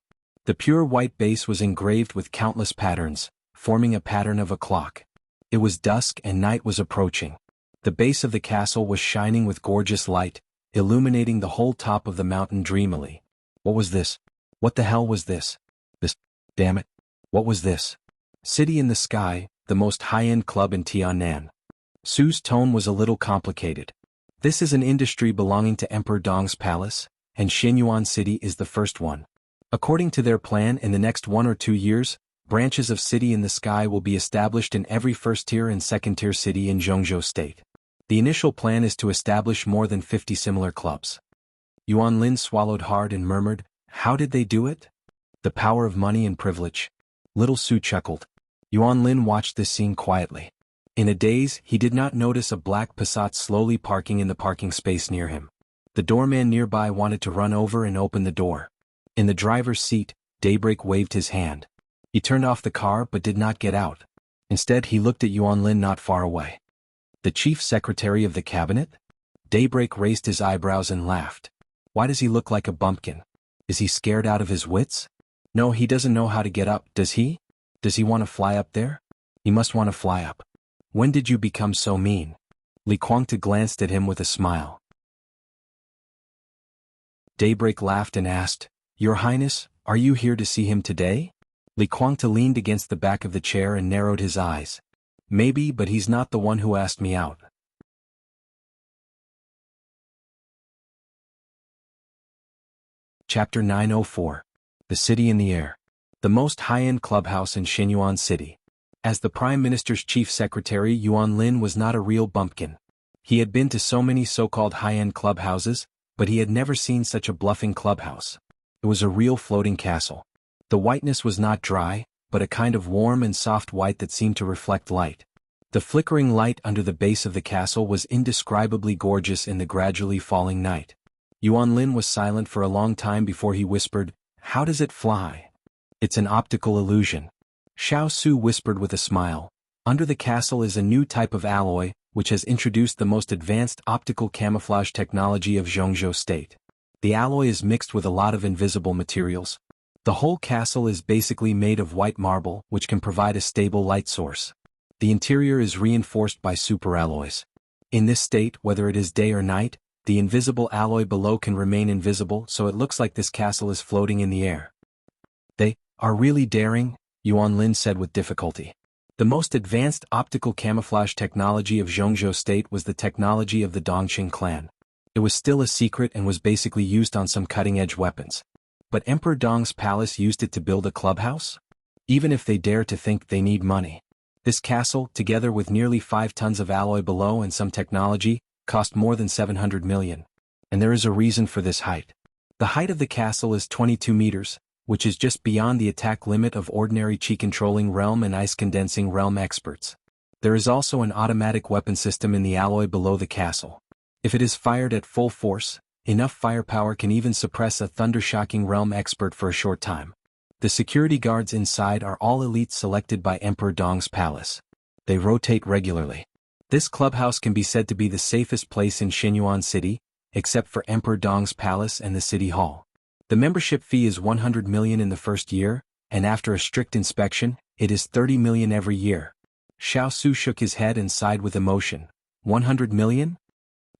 The pure white base was engraved with countless patterns, forming a pattern of a clock. It was dusk and night was approaching. The base of the castle was shining with gorgeous light, illuminating the whole top of the mountain dreamily. What was this? What the hell was this? Damn it. What was this? City in the Sky, the most high-end club in Tiannan. Su's tone was a little complicated. This is an industry belonging to Emperor Dong's palace, and Xinyuan City is the first one. According to their plan, in the next 1 or 2 years, branches of City in the Sky will be established in every first-tier and second-tier city in Zhongzhou State. The initial plan is to establish more than 50 similar clubs. Yuan Lin swallowed hard and murmured, "How did they do it?" "The power of money and privilege." Little Su chuckled. Yuan Lin watched this scene quietly. In a daze, he did not notice a black Passat slowly parking in the parking space near him. The doorman nearby wanted to run over and open the door. In the driver's seat, Daybreak waved his hand. He turned off the car but did not get out. Instead, he looked at Yuan Lin not far away. "The chief secretary of the cabinet?" Daybreak raised his eyebrows and laughed. "Why does he look like a bumpkin? Is he scared out of his wits? No, he doesn't know how to get up, does he? Does he want to fly up there? He must want to fly up. When did you become so mean?" Li Guangta glanced at him with a smile. Daybreak laughed and asked, "Your Highness, are you here to see him today?" Li Guangta leaned against the back of the chair and narrowed his eyes. "Maybe, but he's not the one who asked me out." Chapter 904. The City in the Air. The most high-end clubhouse in Xinyuan City. As the Prime Minister's chief secretary, Yuan Lin was not a real bumpkin. He had been to so many so-called high-end clubhouses, but he had never seen such a bluffing clubhouse. It was a real floating castle. The whiteness was not dry, but a kind of warm and soft white that seemed to reflect light. The flickering light under the base of the castle was indescribably gorgeous in the gradually falling night. Yuan Lin was silent for a long time before he whispered, "How does it fly?" "It's an optical illusion." Xiao Su whispered with a smile. "Under the castle is a new type of alloy, which has introduced the most advanced optical camouflage technology of Zhongzhou State. The alloy is mixed with a lot of invisible materials. The whole castle is basically made of white marble, which can provide a stable light source. The interior is reinforced by superalloys. In this state, whether it is day or night, the invisible alloy below can remain invisible, so it looks like this castle is floating in the air." "They are really daring," Yuan Lin said with difficulty. The most advanced optical camouflage technology of Zhongzhou State was the technology of the Dongqing clan. It was still a secret and was basically used on some cutting-edge weapons. But Emperor Dong's palace used it to build a clubhouse? Even if they dare to think they need money. This castle, together with nearly 5 tons of alloy below and some technology, cost more than 700 million. And there is a reason for this height. The height of the castle is 22 meters, which is just beyond the attack limit of ordinary chi-controlling realm and ice-condensing realm experts. There is also an automatic weapon system in the alloy below the castle. If it is fired at full force, enough firepower can even suppress a thunder-shocking realm expert for a short time. The security guards inside are all elites selected by Emperor Dong's palace. They rotate regularly. This clubhouse can be said to be the safest place in Xinyuan City, except for Emperor Dong's palace and the city hall. The membership fee is 100 million in the first year, and after a strict inspection, it is 30 million every year. Xiao Su shook his head and sighed with emotion. 100 million?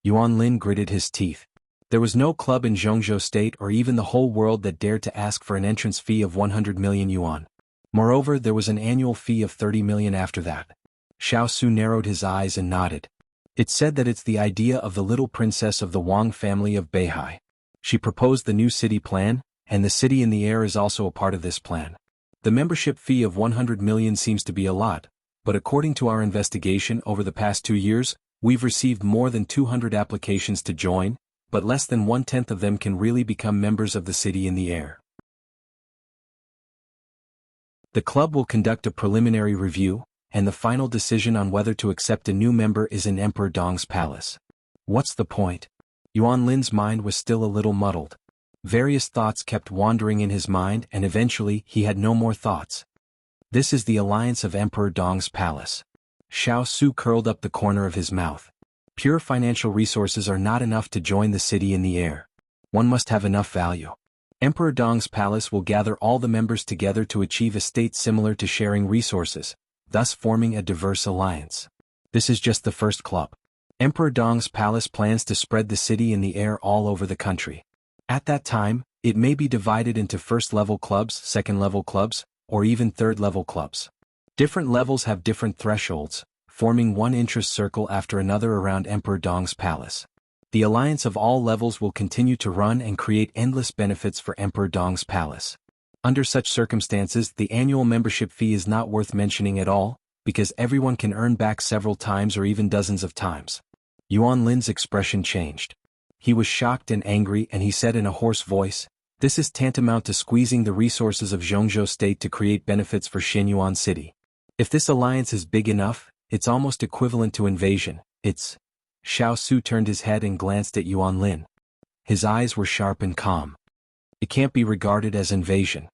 Yuan Lin gritted his teeth. There was no club in Zhongzhou State or even the whole world that dared to ask for an entrance fee of 100 million yuan. Moreover, there was an annual fee of 30 million after that. Xiao Su narrowed his eyes and nodded. It's said that it's the idea of the little princess of the Wang family of Beihai. She proposed the new city plan, and the city in the air is also a part of this plan. The membership fee of 100 million seems to be a lot, but according to our investigation over the past 2 years, we've received more than 200 applications to join, but less than 1/10 of them can really become members of the city in the air. The club will conduct a preliminary review, and the final decision on whether to accept a new member is in Emperor Dong's palace. What's the point? Yuan Lin's mind was still a little muddled. Various thoughts kept wandering in his mind and eventually he had no more thoughts. This is the alliance of Emperor Dong's palace. Xiao Su curled up the corner of his mouth. Pure financial resources are not enough to join the city in the air. One must have enough value. Emperor Dong's palace will gather all the members together to achieve a state similar to sharing resources, thus forming a diverse alliance. This is just the first club. Emperor Dong's palace plans to spread the city in the air all over the country. At that time, it may be divided into first-level clubs, second-level clubs, or even third-level clubs. Different levels have different thresholds, forming one interest circle after another around Emperor Dong's palace. The alliance of all levels will continue to run and create endless benefits for Emperor Dong's palace. Under such circumstances, the annual membership fee is not worth mentioning at all, because everyone can earn back several times or even dozens of times. Yuan Lin's expression changed. He was shocked and angry, and he said in a hoarse voice, "This is tantamount to squeezing the resources of Zhongzhou State to create benefits for Shenyuan City. If this alliance is big enough, it's almost equivalent to invasion. It's..." Xiao Su turned his head and glanced at Yuan Lin. His eyes were sharp and calm. "It can't be regarded as invasion."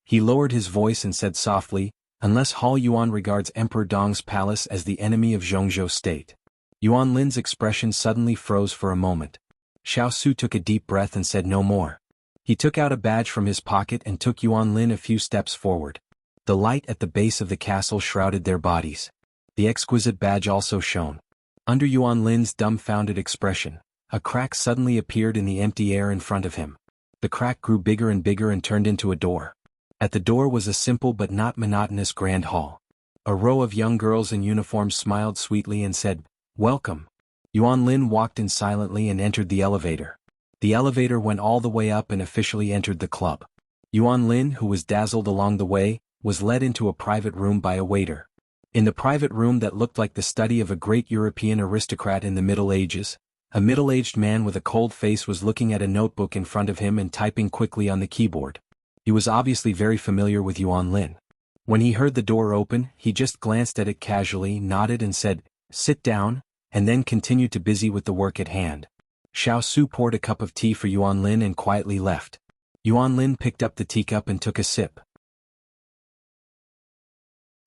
He lowered his voice and said softly, "Unless Hall Yuan regards Emperor Dong's palace as the enemy of Zhongzhou State." Yuan Lin's expression suddenly froze for a moment. Xiao Su took a deep breath and said no more. He took out a badge from his pocket and took Yuan Lin a few steps forward. The light at the base of the castle shrouded their bodies. The exquisite badge also shone. Under Yuan Lin's dumbfounded expression, a crack suddenly appeared in the empty air in front of him. The crack grew bigger and bigger and turned into a door. At the door was a simple but not monotonous grand hall. A row of young girls in uniforms smiled sweetly and said, "Welcome." Yuan Lin walked in silently and entered the elevator. The elevator went all the way up and officially entered the club. Yuan Lin, who was dazzled along the way, was led into a private room by a waiter. In the private room that looked like the study of a great European aristocrat in the Middle Ages, a middle-aged man with a cold face was looking at a notebook in front of him and typing quickly on the keyboard. He was obviously very familiar with Yuan Lin. When he heard the door open, he just glanced at it casually, nodded and said, "Sit down," and then continued to busy with the work at hand. Xiao Su poured a cup of tea for Yuan Lin and quietly left. Yuan Lin picked up the teacup and took a sip.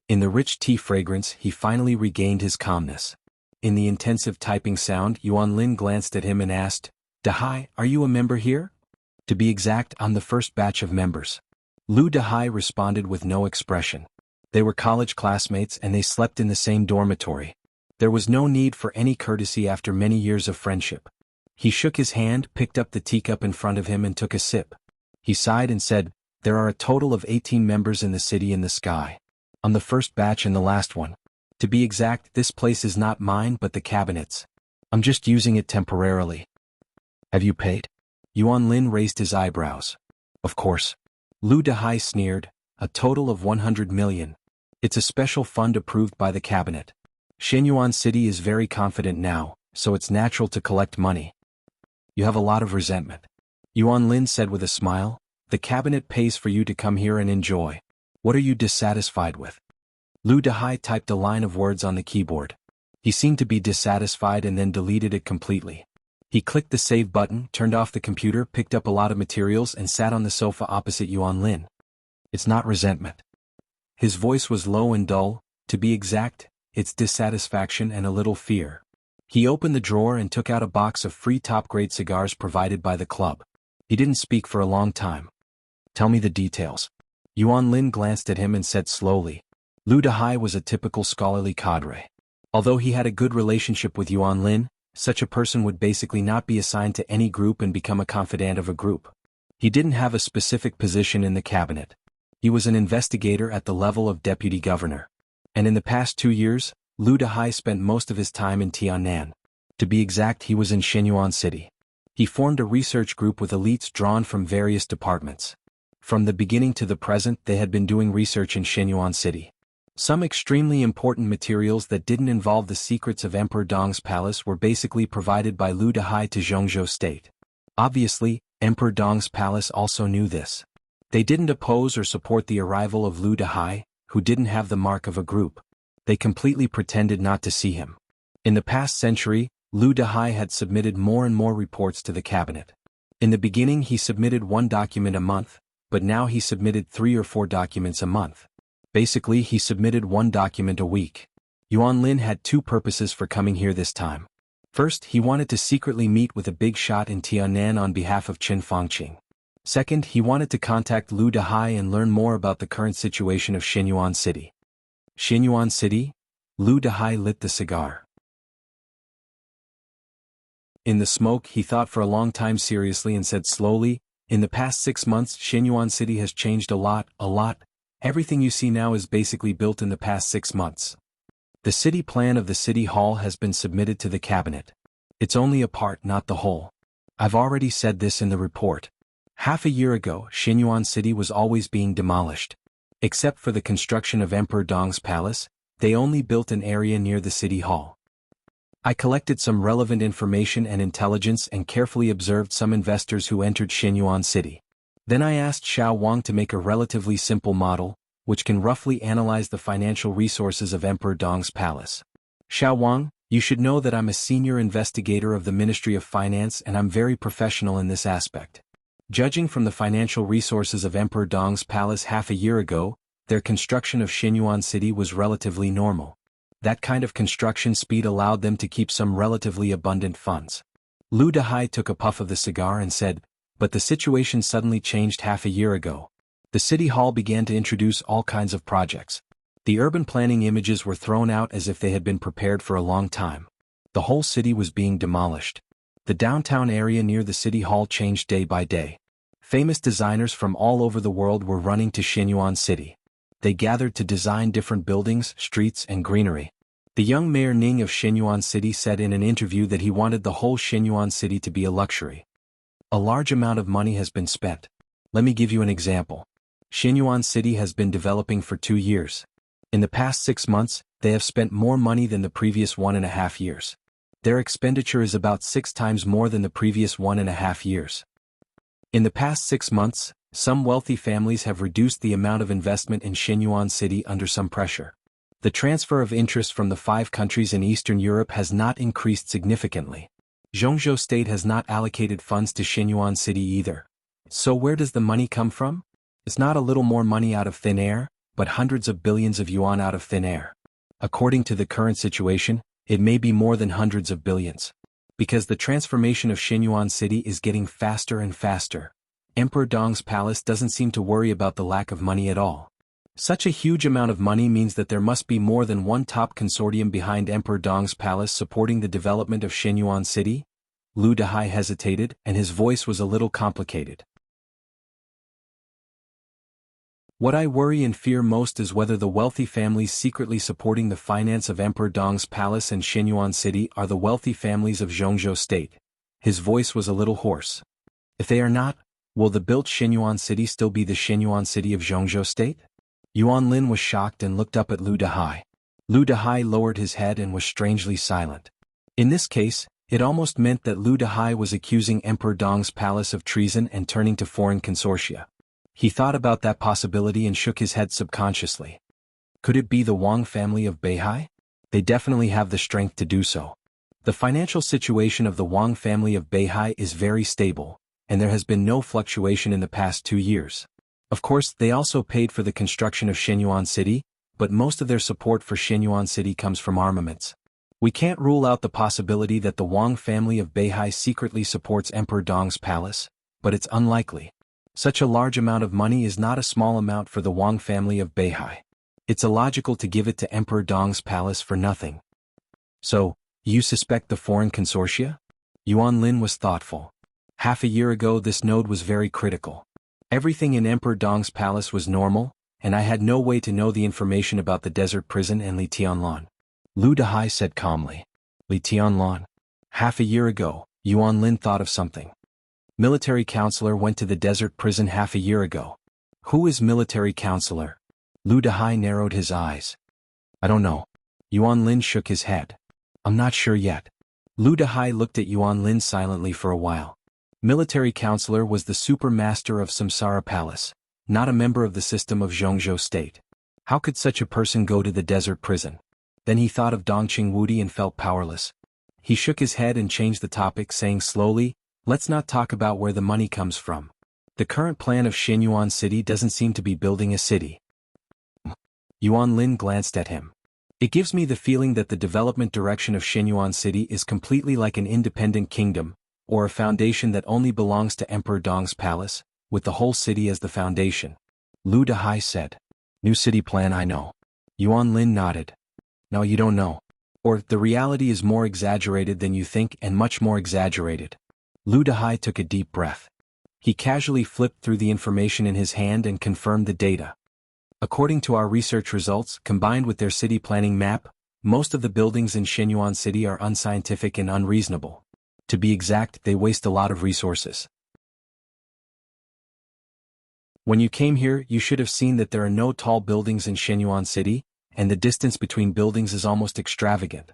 In the rich tea fragrance, he finally regained his calmness. In the intensive typing sound, Yuan Lin glanced at him and asked, "Dahai, are you a member here?" "To be exact, I'm the first batch of members." Lu Dahai responded with no expression. They were college classmates and they slept in the same dormitory. There was no need for any courtesy after many years of friendship. He shook his hand, picked up the teacup in front of him and took a sip. He sighed and said, "There are a total of 18 members in the city in the sky. I'm the first batch and the last one. To be exact, this place is not mine but the cabinet's. I'm just using it temporarily." "Have you paid?" Yuan Lin raised his eyebrows. "Of course." Lu Dahai sneered, "A total of 100 million. It's a special fund approved by the cabinet. Shenyuan City is very confident now, so it's natural to collect money." "You have a lot of resentment." Yuan Lin said with a smile, "The cabinet pays for you to come here and enjoy. What are you dissatisfied with?" Lu Dahai typed a line of words on the keyboard. He seemed to be dissatisfied and then deleted it completely. He clicked the save button, turned off the computer, picked up a lot of materials and sat on the sofa opposite Yuan Lin. "It's not resentment." His voice was low and dull. "To be exact, it's dissatisfaction and a little fear." He opened the drawer and took out a box of free top-grade cigars provided by the club. He didn't speak for a long time. "Tell me the details." Yuan Lin glanced at him and said slowly. Lu Dahai was a typical scholarly cadre. Although he had a good relationship with Yuan Lin, such a person would basically not be assigned to any group and become a confidant of a group. He didn't have a specific position in the cabinet. He was an investigator at the level of deputy governor. And in the past 2 years, Lu Dahai spent most of his time in Tiannan. To be exact, he was in Shenyuan City. He formed a research group with elites drawn from various departments. From the beginning to the present, they had been doing research in Shenyuan City. Some extremely important materials that didn't involve the secrets of Emperor Dong's palace were basically provided by Lu Dahai to Zhongzhou State. Obviously, Emperor Dong's palace also knew this. They didn't oppose or support the arrival of Lu Dahai, who didn't have the mark of a group. They completely pretended not to see him. In the past century, Lu Dahai had submitted more and more reports to the cabinet. In the beginning he submitted 1 document a month, but now he submitted 3 or 4 documents a month. Basically, he submitted 1 document a week. Yuan Lin had 2 purposes for coming here this time. First, he wanted to secretly meet with a big shot in Tiannan on behalf of Qin Fangqing. Second, he wanted to contact Lu Dehai and learn more about the current situation of Xinyuan City. Xinyuan City? Lu Dehai lit the cigar. In the smoke, he thought for a long time seriously and said slowly, "In the past 6 months, Xinyuan City has changed a lot. Everything you see now is basically built in the past 6 months. The city plan of the city hall has been submitted to the cabinet. It's only a part, not the whole. I've already said this in the report. Half a year ago, Xinyuan City was always being demolished. Except for the construction of Emperor Dong's palace, they only built an area near the city hall. I collected some relevant information and intelligence and carefully observed some investors who entered Xinyuan City. Then I asked Xiao Wang to make a relatively simple model, which can roughly analyze the financial resources of Emperor Dong's palace. Xiao Wang, you should know that I'm a senior investigator of the Ministry of Finance and I'm very professional in this aspect. Judging from the financial resources of Emperor Dong's palace half a year ago, their construction of Xinyuan City was relatively normal. That kind of construction speed allowed them to keep some relatively abundant funds. Lu Dehai took a puff of the cigar and said, "But the situation suddenly changed half a year ago. The city hall began to introduce all kinds of projects. The urban planning images were thrown out as if they had been prepared for a long time. The whole city was being demolished. The downtown area near the city hall changed day by day. Famous designers from all over the world were running to Xinyuan City. They gathered to design different buildings, streets, and greenery. The young mayor Ning of Xinyuan City said in an interview that he wanted the whole Xinyuan City to be a luxury. A large amount of money has been spent. Let me give you an example. Xinyuan City has been developing for 2 years. In the past 6 months, they have spent more money than the previous 1.5 years. Their expenditure is about 6 times more than the previous 1.5 years. In the past 6 months, some wealthy families have reduced the amount of investment in Xinyuan City under some pressure. The transfer of interest from the 5 countries in Eastern Europe has not increased significantly. Zhongzhou State has not allocated funds to Xinyuan City either. So where does the money come from? It's not a little more money out of thin air, but hundreds of billions of yuan out of thin air. According to the current situation, it may be more than hundreds of billions. Because the transformation of Xinyuan City is getting faster and faster. Emperor Dong's palace doesn't seem to worry about the lack of money at all. Such a huge amount of money means that there must be more than one top consortium behind Emperor Dong's palace supporting the development of Xinyuan City? Lu Dehai hesitated, and his voice was a little complicated. What I worry and fear most is whether the wealthy families secretly supporting the finance of Emperor Dong's palace and Xinyuan City are the wealthy families of Zhongzhou State. His voice was a little hoarse. If they are not, will the built Xinyuan City still be the Xinyuan City of Zhongzhou State? Yuan Lin was shocked and looked up at Lu Dehai. Lu Dehai lowered his head and was strangely silent. In this case, it almost meant that Lu Dehai was accusing Emperor Dong's palace of treason and turning to foreign consortia. He thought about that possibility and shook his head subconsciously. Could it be the Wang family of Beihai? They definitely have the strength to do so. The financial situation of the Wang family of Beihai is very stable, and there has been no fluctuation in the past 2 years. Of course, they also paid for the construction of Xinyuan City, but most of their support for Xinyuan City comes from armaments. We can't rule out the possibility that the Wang family of Beihai secretly supports Emperor Dong's palace, but it's unlikely. Such a large amount of money is not a small amount for the Wang family of Beihai. It's illogical to give it to Emperor Dong's palace for nothing. So, you suspect the foreign consortia? Yuan Lin was thoughtful. Half a year ago this node was very critical. Everything in Emperor Dong's palace was normal, and I had no way to know the information about the desert prison and Li Tianlan. Lu Dehai said calmly. Li Tianlan. Half a year ago, Yuan Lin thought of something. Military counselor went to the desert prison half a year ago. Who is military counselor? Lu Dehai narrowed his eyes. I don't know. Yuan Lin shook his head. I'm not sure yet. Lu Dehai looked at Yuan Lin silently for a while. Military counselor was the super master of Samsara Palace, not a member of the system of Zhongzhou State. How could such a person go to the desert prison? Then he thought of Dongqing Wudi and felt powerless. He shook his head and changed the topic, saying slowly, let's not talk about where the money comes from. The current plan of Xinyuan City doesn't seem to be building a city. Yuan Lin glanced at him. It gives me the feeling that the development direction of Xinyuan City is completely like an independent kingdom, or a foundation that only belongs to Emperor Dong's palace, with the whole city as the foundation. Lu Dehai said. New city plan, I know. Yuan Lin nodded. No, you don't know. Or, the reality is more exaggerated than you think and much more exaggerated. Lu Dehai took a deep breath. He casually flipped through the information in his hand and confirmed the data. According to our research results, combined with their city planning map, most of the buildings in Shenyuan City are unscientific and unreasonable. To be exact, they waste a lot of resources. When you came here, you should have seen that there are no tall buildings in Shenyuan City, and the distance between buildings is almost extravagant.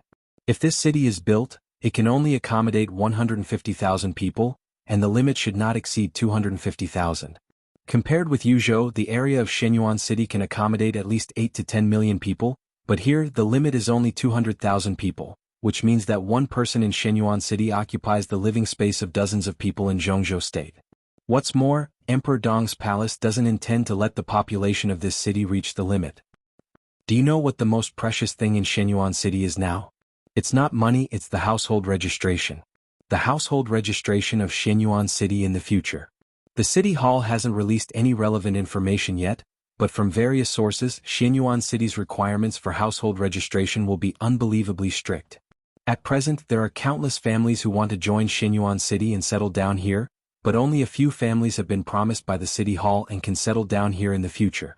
If this city is built, it can only accommodate 150,000 people, and the limit should not exceed 250,000. Compared with Yuzhou, the area of Shenyuan City can accommodate at least 8 to 10 million people, but here the limit is only 200,000 people, which means that one person in Shenyuan City occupies the living space of dozens of people in Zhongzhou State. What's more, Emperor Dong's palace doesn't intend to let the population of this city reach the limit. Do you know what the most precious thing in Shenyuan City is now? It's not money, it's the household registration. The household registration of Shenyuan City in the future. The city hall hasn't released any relevant information yet, but from various sources, Shenyuan City's requirements for household registration will be unbelievably strict. At present, there are countless families who want to join Shenyuan City and settle down here, but only a few families have been promised by the city hall and can settle down here in the future.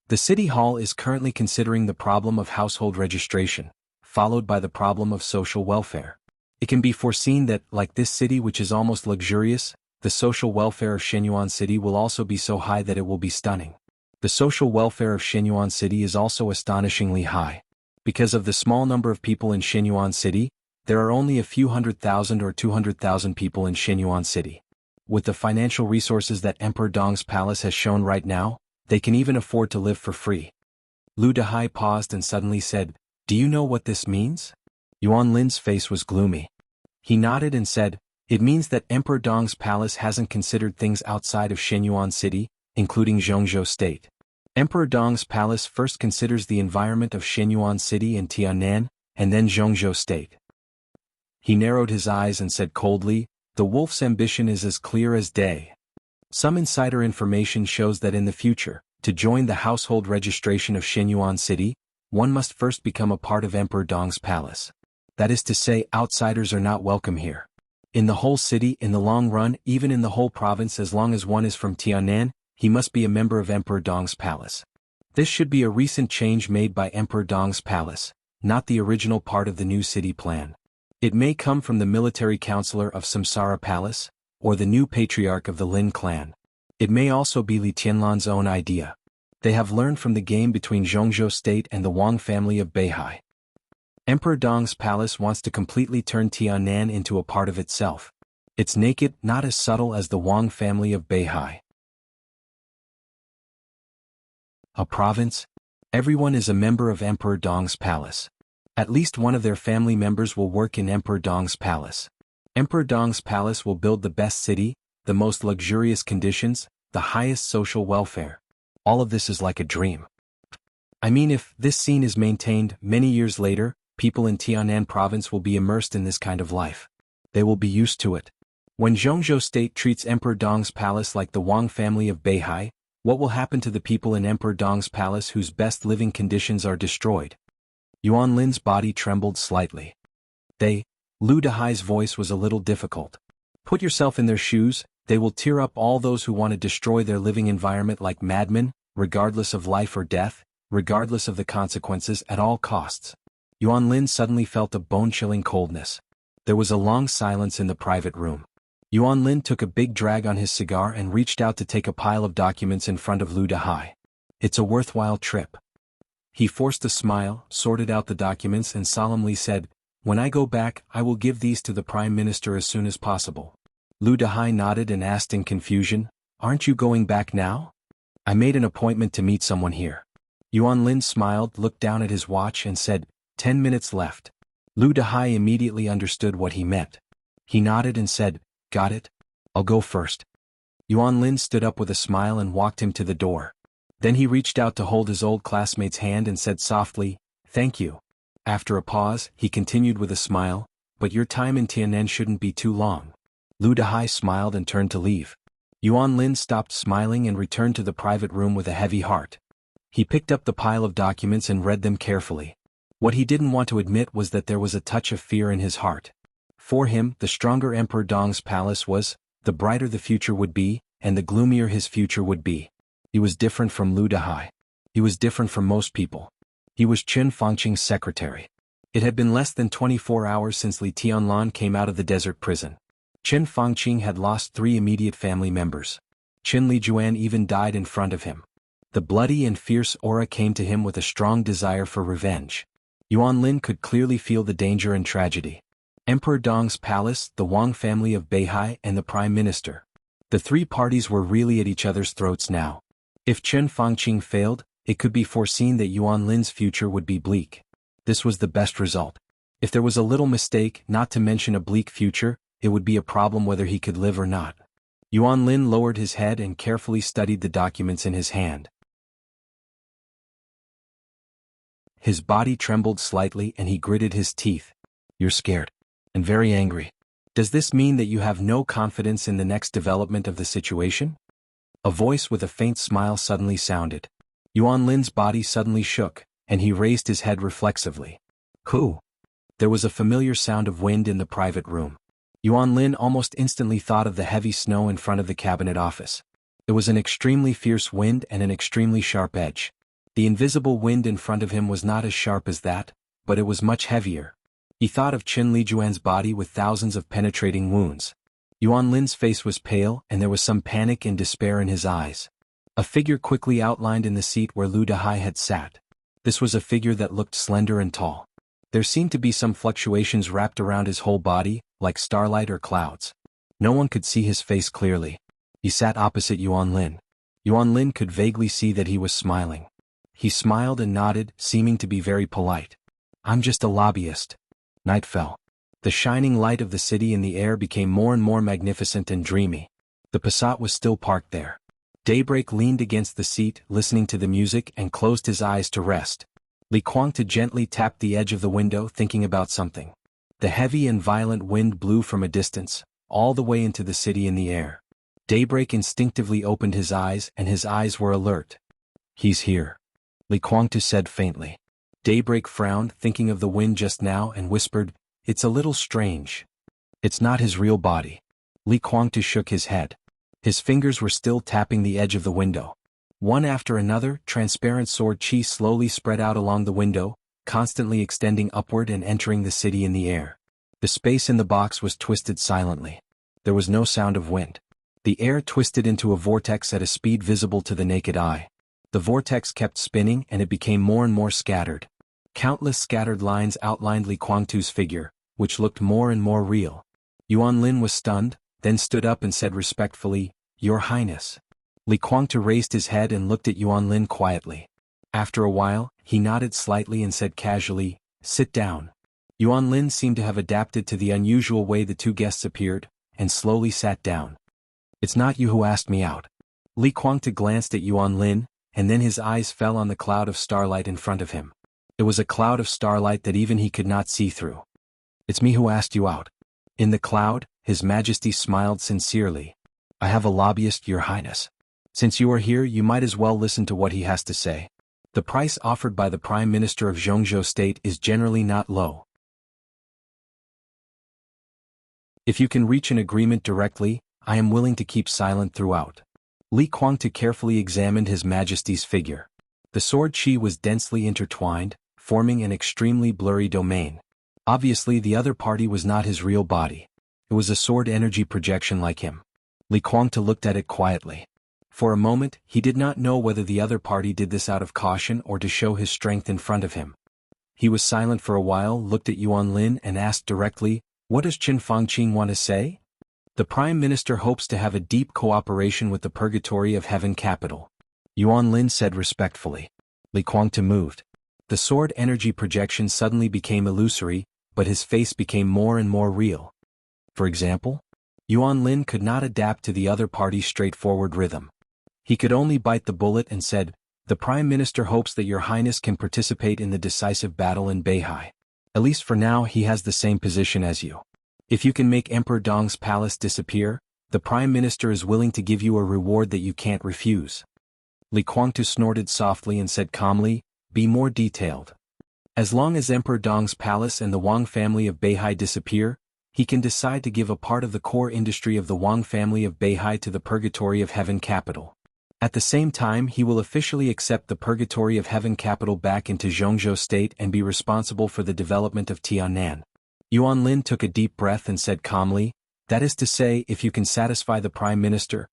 The city hall is currently considering the problem of household registration, followed by the problem of social welfare. It can be foreseen that, like this city which is almost luxurious, the social welfare of Shenyuan City will also be so high that it will be stunning. The social welfare of Shenyuan City is also astonishingly high. Because of the small number of people in Shenyuan City, there are only a few 100,000 or 200,000 people in Shenyuan City. With the financial resources that Emperor Dong's palace has shown right now, they can even afford to live for free. Lu Dehai paused and suddenly said, Do you know what this means? Yuan Lin's face was gloomy. He nodded and said, It means that Emperor Dong's palace hasn't considered things outside of Shenyuan City, including Zhongzhou State. Emperor Dong's palace first considers the environment of Shenyuan City and Tiannan, and then Zhongzhou State. He narrowed his eyes and said coldly, The wolf's ambition is as clear as day. Some insider information shows that in the future, to join the household registration of Shenyuan City, one must first become a part of Emperor Dong's palace. That is to say, outsiders are not welcome here. In the whole city, in the long run, even in the whole province, as long as one is from Tiannan, he must be a member of Emperor Dong's palace. This should be a recent change made by Emperor Dong's palace, not the original part of the new city plan. It may come from the military counselor of Samsara Palace, or the new patriarch of the Lin clan. It may also be Li Tianlan's own idea. They have learned from the game between Zhongzhou State and the Wang family of Beihai. Emperor Dong's palace wants to completely turn Tiannan into a part of itself. It's naked, not as subtle as the Wang family of Beihai. A province? Everyone is a member of Emperor Dong's palace. At least one of their family members will work in Emperor Dong's palace. Emperor Dong's palace will build the best city, the most luxurious conditions, the highest social welfare. All of this is like a dream. I mean, if this scene is maintained, many years later, people in Tiannan province will be immersed in this kind of life. They will be used to it. When Zhongzhou State treats Emperor Dong's palace like the Wang family of Beihai, what will happen to the people in Emperor Dong's palace whose best living conditions are destroyed? Yuan Lin's body trembled slightly. Lu Dehai's voice was a little difficult. Put yourself in their shoes, they will tear up all those who want to destroy their living environment like madmen, regardless of life or death, regardless of the consequences, at all costs. Yuan Lin suddenly felt a bone-chilling coldness. There was a long silence in the private room. Yuan Lin took a big drag on his cigar and reached out to take a pile of documents in front of Lu Dehai. It's a worthwhile trip. He forced a smile, sorted out the documents and solemnly said, When I go back, I will give these to the Prime Minister as soon as possible. Lu Dehai nodded and asked in confusion, Aren't you going back now? I made an appointment to meet someone here. Yuan Lin smiled, looked down at his watch and said, 10 minutes left. Lu Dehai immediately understood what he meant. He nodded and said, Got it? I'll go first. Yuan Lin stood up with a smile and walked him to the door. Then he reached out to hold his old classmate's hand and said softly, Thank you. After a pause, he continued with a smile, But your time in Tiannan shouldn't be too long. Lu Dehai smiled and turned to leave. Yuan Lin stopped smiling and returned to the private room with a heavy heart. He picked up the pile of documents and read them carefully. What he didn't want to admit was that there was a touch of fear in his heart. For him, the stronger Emperor Dong's palace was, the brighter the future would be, and the gloomier his future would be. He was different from Lu Dahai. He was different from most people. He was Qin Fangqing's secretary. It had been less than 24 hours since Li Tianlan came out of the desert prison. Qin Fangqing had lost 3 immediate family members. Qin Lijuan even died in front of him. The bloody and fierce aura came to him with a strong desire for revenge. Yuan Lin could clearly feel the danger and tragedy. Emperor Dong's palace, the Wang family of Beihai, and the Prime Minister. The 3 parties were really at each other's throats now. If Qin Fangqing failed, it could be foreseen that Yuan Lin's future would be bleak. This was the best result. If there was a little mistake, not to mention a bleak future, it would be a problem whether he could live or not. Yuan Lin lowered his head and carefully studied the documents in his hand. His body trembled slightly and he gritted his teeth. You're scared. And very angry. Does this mean that you have no confidence in the next development of the situation? A voice with a faint smile suddenly sounded. Yuan Lin's body suddenly shook, and he raised his head reflexively. Who? There was a familiar sound of wind in the private room. Yuan Lin almost instantly thought of the heavy snow in front of the cabinet office. It was an extremely fierce wind and an extremely sharp edge. The invisible wind in front of him was not as sharp as that, but it was much heavier. He thought of Qin Lijuan's body with thousands of penetrating wounds. Yuan Lin's face was pale and there was some panic and despair in his eyes. A figure quickly outlined in the seat where Lu Dahai had sat. This was a figure that looked slender and tall. There seemed to be some fluctuations wrapped around his whole body, like starlight or clouds. No one could see his face clearly. He sat opposite Yuan Lin. Yuan Lin could vaguely see that he was smiling. He smiled and nodded, seeming to be very polite. I'm just a lobbyist. Night fell. The shining light of the city in the air became more and more magnificent and dreamy. The Passat was still parked there. Daybreak leaned against the seat, listening to the music, and closed his eyes to rest. Li Kuangtu gently tapped the edge of the window, thinking about something. The heavy and violent wind blew from a distance, all the way into the city in the air. Daybreak instinctively opened his eyes, and his eyes were alert. He's here. Li Kuangtu said faintly. Daybreak frowned, thinking of the wind just now, and whispered, It's a little strange. It's not his real body. Li Kuangtu shook his head. His fingers were still tapping the edge of the window. One after another, transparent sword chi slowly spread out along the window, constantly extending upward and entering the city in the air. The space in the box was twisted silently. There was no sound of wind. The air twisted into a vortex at a speed visible to the naked eye. The vortex kept spinning and it became more and more scattered. Countless scattered lines outlined Li Kuangtu's figure, which looked more and more real. Yuan Lin was stunned, then stood up and said respectfully, Your Highness. Li Kuangtu raised his head and looked at Yuan Lin quietly. After a while, he nodded slightly and said casually, Sit down. Yuan Lin seemed to have adapted to the unusual way the 2 guests appeared, and slowly sat down. It's not you who asked me out. Li Kuangtu glanced at Yuan Lin, and then his eyes fell on the cloud of starlight in front of him. It was a cloud of starlight that even he could not see through. It's me who asked you out. In the cloud, His Majesty smiled sincerely. I have a lobbyist, Your Highness. Since you are here, you might as well listen to what he has to say. The price offered by the Prime Minister of Zhongzhou State is generally not low. If you can reach an agreement directly, I am willing to keep silent throughout. Li Kuangtu carefully examined His Majesty's figure. The sword chi was densely intertwined, forming an extremely blurry domain. Obviously the other party was not his real body. It was a sword energy projection like him. Li Kuangtu looked at it quietly. For a moment, he did not know whether the other party did this out of caution or to show his strength in front of him. He was silent for a while, looked at Yuan Lin and asked directly, What does Qin Fangqing want to say? The Prime Minister hopes to have a deep cooperation with the Purgatory of Heaven capital. Yuan Lin said respectfully. Li Kuangtu moved. The sword energy projection suddenly became illusory, but his face became more and more real. For example, Yuan Lin could not adapt to the other party's straightforward rhythm. He could only bite the bullet and said, The Prime Minister hopes that Your Highness can participate in the decisive battle in Beihai. At least for now he has the same position as you. If you can make Emperor Dong's palace disappear, The Prime Minister is willing to give you a reward that you can't refuse. Li Guangtu snorted softly and said calmly, be more detailed. As long as Emperor Dong's palace and the Wang family of Beihai disappear, he can decide to give a part of the core industry of the Wang family of Beihai to the Purgatory of Heaven capital. At the same time, he will officially accept the Purgatory of Heaven capital back into Zhongzhou state and be responsible for the development of Tiannan. Yuan Lin took a deep breath and said calmly, that is to say, if you can satisfy the Prime Minister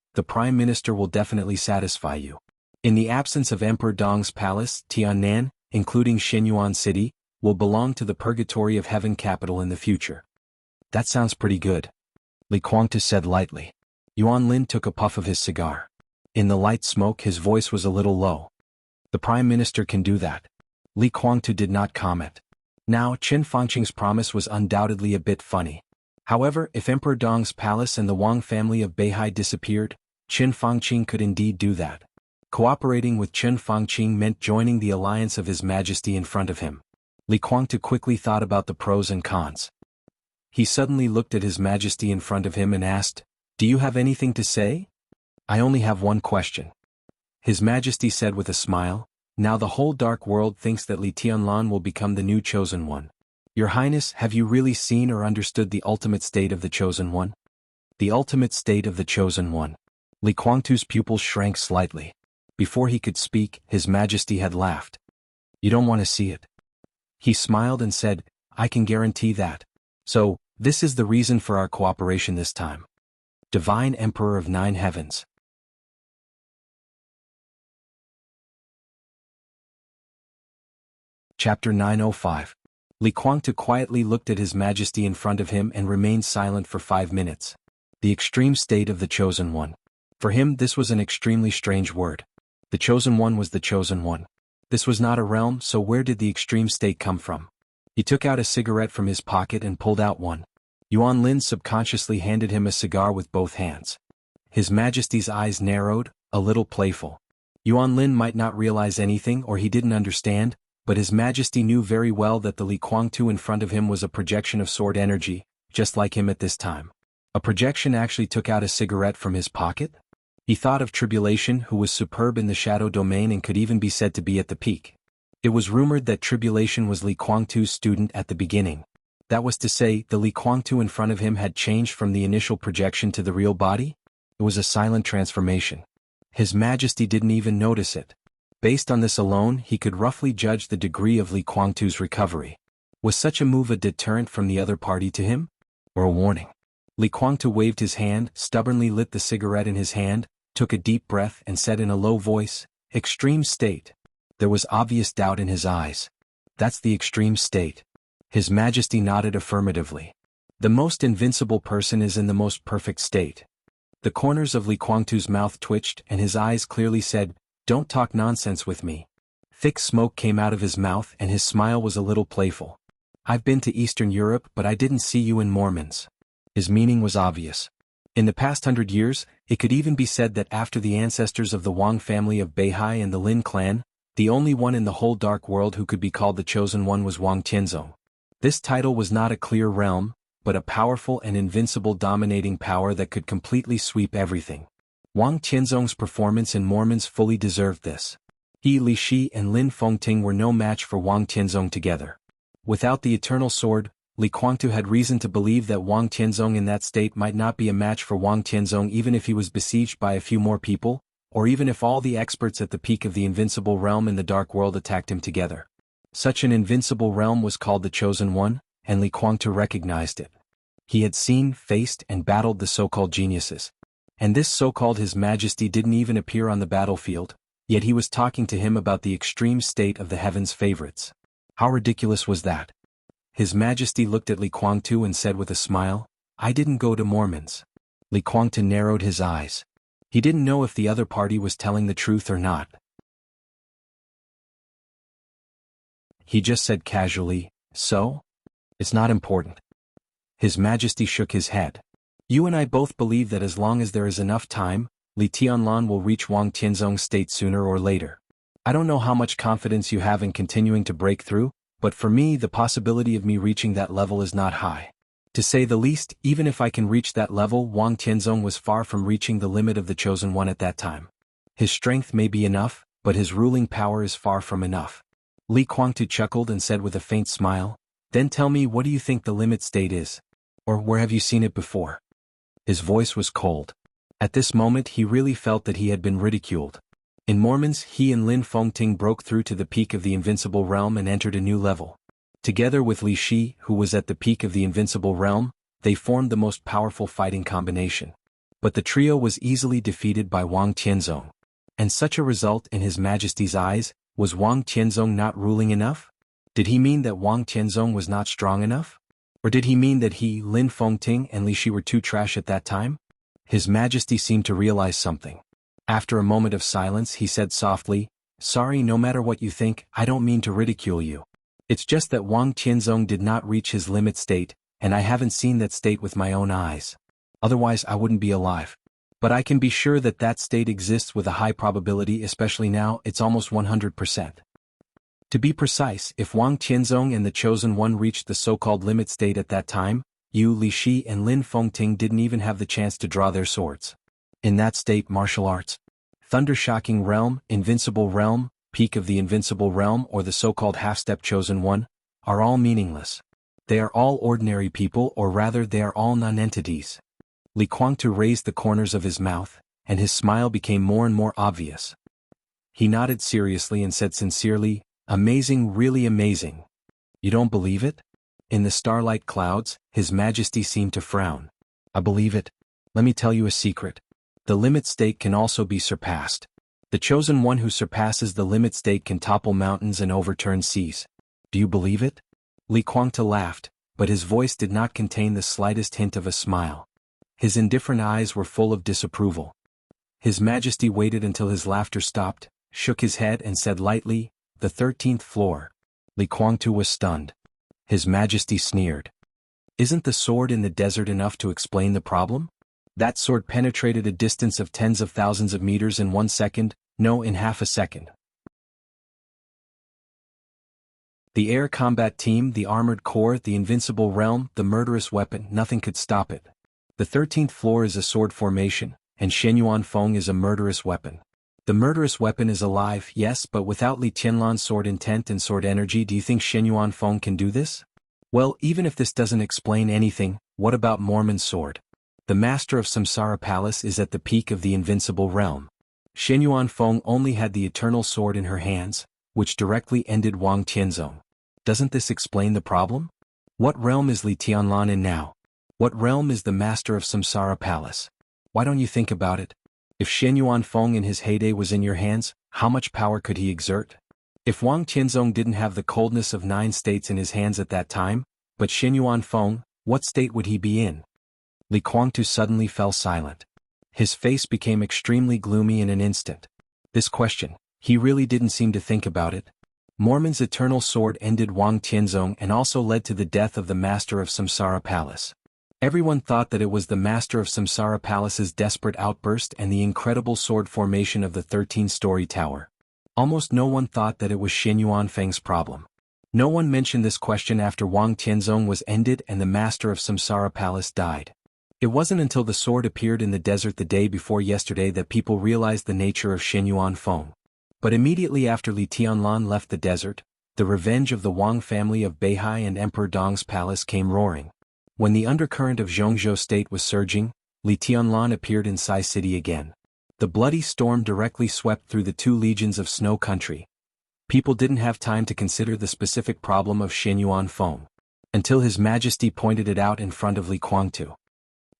will definitely satisfy you. In the absence of Emperor Dong's palace, Tiannan, including Xinyuan City, will belong to the Purgatory of Heaven capital in the future. That sounds pretty good. Li Guangtu said lightly. Yuan Lin took a puff of his cigar. In the light smoke his voice was a little low. The Prime Minister can do that. Li Guangtu did not comment. Now, Qin Fangqing's promise was undoubtedly a bit funny. However, if Emperor Dong's palace and the Wang family of Beihai disappeared, Qin Fangqing could indeed do that. Cooperating with Qin Fangqing meant joining the alliance of His Majesty in front of him. Li Guangtu quickly thought about the pros and cons. He suddenly looked at His Majesty in front of him and asked, do you have anything to say? I only have one question. His Majesty said with a smile, now the whole dark world thinks that Li Tianlan will become the new Chosen One. Your Highness, have you really seen or understood the ultimate state of the Chosen One? The ultimate state of the Chosen One. Li Guangtu's pupils shrank slightly. Before he could speak, His Majesty had laughed. You don't want to see it. He smiled and said, I can guarantee that. So, this is the reason for our cooperation this time. Divine Emperor of Nine Heavens. Chapter 905. Li Guangtu quietly looked at His Majesty in front of him and remained silent for 5 minutes. The extreme state of the Chosen One. For him this was an extremely strange word. The Chosen One was the Chosen One. This was not a realm, so where did the extreme state come from? He took out a cigarette from his pocket and pulled out one. Yuan Lin subconsciously handed him a cigar with both hands. His Majesty's eyes narrowed, a little playful. Yuan Lin might not realize anything or he didn't understand, but His Majesty knew very well that the Li Guangtu in front of him was a projection of sword energy, just like him at this time. A projection actually took out a cigarette from his pocket? He thought of Tribulation, who was superb in the shadow domain and could even be said to be at the peak. It was rumored that Tribulation was Li Guangtu's student at the beginning. That was to say, the Li Guangtu in front of him had changed from the initial projection to the real body? It was a silent transformation. His Majesty didn't even notice it. Based on this alone, he could roughly judge the degree of Li Guangtu's recovery. Was such a move a deterrent from the other party to him? Or a warning? Li Guangtu waved his hand, stubbornly lit the cigarette in his hand, took a deep breath and said in a low voice, extreme state. There was obvious doubt in his eyes. That's the extreme state. His Majesty nodded affirmatively. The most invincible person is in the most perfect state. The corners of Li Guangtu's mouth twitched and his eyes clearly said, don't talk nonsense with me. Thick smoke came out of his mouth and his smile was a little playful. I've been to Eastern Europe but I didn't see you in Mormons. His meaning was obvious. In the past 100 years, it could even be said that after the ancestors of the Wang family of Beihai and the Lin clan, the only one in the whole dark world who could be called the Chosen One was Wang Tianzong. This title was not a clear realm, but a powerful and invincible dominating power that could completely sweep everything. Wang Tianzong's performance in Mormons fully deserved this. He, Li Shi and Lin Fengting were no match for Wang Tianzong together. Without the eternal sword, Li Guangtu had reason to believe that Wang Tianzong in that state might not be a match for Wang Tianzong even if he was besieged by a few more people, or even if all the experts at the peak of the invincible realm in the dark world attacked him together. Such an invincible realm was called the Chosen One, and Li Guangtu recognized it. He had seen, faced, and battled the so-called geniuses. And this so-called His Majesty didn't even appear on the battlefield, yet he was talking to him about the extreme state of the heavens' favorites. How ridiculous was that? His Majesty looked at Li Guangtu and said with a smile, I didn't go to Mormons. Li Guangtu narrowed his eyes. He didn't know if the other party was telling the truth or not. He just said casually, so? It's not important. His Majesty shook his head. You and I both believe that as long as there is enough time, Li Tianlan will reach Wang Tianzong's state sooner or later. I don't know how much confidence you have in continuing to break through, but for me the possibility of me reaching that level is not high. To say the least, even if I can reach that level, Wang Tianzong was far from reaching the limit of the Chosen One at that time. His strength may be enough, but his ruling power is far from enough. Li Kuangtu chuckled and said with a faint smile, "Then tell me, what do you think the limit state is? Or where have you seen it before?" His voice was cold. At this moment he really felt that he had been ridiculed. In Mormons, he and Lin Fengting broke through to the peak of the invincible realm and entered a new level. Together with Li Shi, who was at the peak of the invincible realm, they formed the most powerful fighting combination. But the trio was easily defeated by Wang Tianzong. And such a result in His Majesty's eyes, was Wang Tianzong not ruling enough? Did he mean that Wang Tianzong was not strong enough? Or did he mean that he, Lin Fengting and Li Shi were too trash at that time? His Majesty seemed to realize something. After a moment of silence he said softly, "Sorry, no matter what you think, I don't mean to ridicule you. It's just that Wang Tianzong did not reach his limit state, and I haven't seen that state with my own eyes. Otherwise I wouldn't be alive. But I can be sure that that state exists with a high probability, especially now, it's almost 100%. To be precise, if Wang Tianzong and the Chosen One reached the so-called limit state at that time, you, Li Shi and Lin Fengting didn't even have the chance to draw their swords. In that state, martial arts, thunder-shocking realm, invincible realm, peak of the invincible realm, or the so-called half-step Chosen One, are all meaningless. They are all ordinary people, or rather they are all non-entities." Li Kuangtu raised the corners of his mouth, and his smile became more and more obvious. He nodded seriously and said sincerely, "Amazing, really amazing. You don't believe it?" In the starlight clouds, His Majesty seemed to frown. "I believe it. Let me tell you a secret. The limit state can also be surpassed. The Chosen One who surpasses the limit state can topple mountains and overturn seas. Do you believe it?" Li Kuangtu laughed, but his voice did not contain the slightest hint of a smile. His indifferent eyes were full of disapproval. His Majesty waited until his laughter stopped, shook his head and said lightly, "The 13th floor." Li Kuangtu was stunned. His Majesty sneered. "Isn't the sword in the desert enough to explain the problem? That sword penetrated a distance of tens of thousands of meters in 1 second, no, in half a second. The air combat team, the armored core, the invincible realm, the murderous weapon, nothing could stop it. The 13th floor is a sword formation, and Shenyuan Feng is a murderous weapon. The murderous weapon is alive, yes, but without Li Tianlan's sword intent and sword energy, do you think Shenyuan Feng can do this? Well, even if this doesn't explain anything, what about Mormon's sword? The master of Samsara Palace is at the peak of the invincible realm. Shenyuan Feng only had the eternal sword in her hands, which directly ended Wang Tianzong. Doesn't this explain the problem? What realm is Li Tianlan in now? What realm is the master of Samsara Palace? Why don't you think about it? If Shenyuan Feng in his heyday was in your hands, how much power could he exert? If Wang Tianzong didn't have the coldness of 9 states in his hands at that time, but Shenyuan Feng, what state would he be in? Li Kuangtu suddenly fell silent. His face became extremely gloomy in an instant. This question, he really didn't seem to think about it. Mormon's eternal sword ended Wang Tianzong and also led to the death of the master of Samsara Palace. Everyone thought that it was the master of Samsara Palace's desperate outburst and the incredible sword formation of the 13-story tower. Almost no one thought that it was Shenyuan Feng's problem. No one mentioned this question after Wang Tianzong was ended and the master of Samsara Palace died. It wasn't until the sword appeared in the desert the day before yesterday that people realized the nature of Shenyuan Feng. But immediately after Li Tianlan left the desert, the revenge of the Wang family of Beihai and Emperor Dong's palace came roaring. When the undercurrent of Zhongzhou state was surging, Li Tianlan appeared in Sai City again. The bloody storm directly swept through the 2 legions of Snow Country. People didn't have time to consider the specific problem of Shenyuan Feng, until His Majesty pointed it out in front of Li Kuangtu.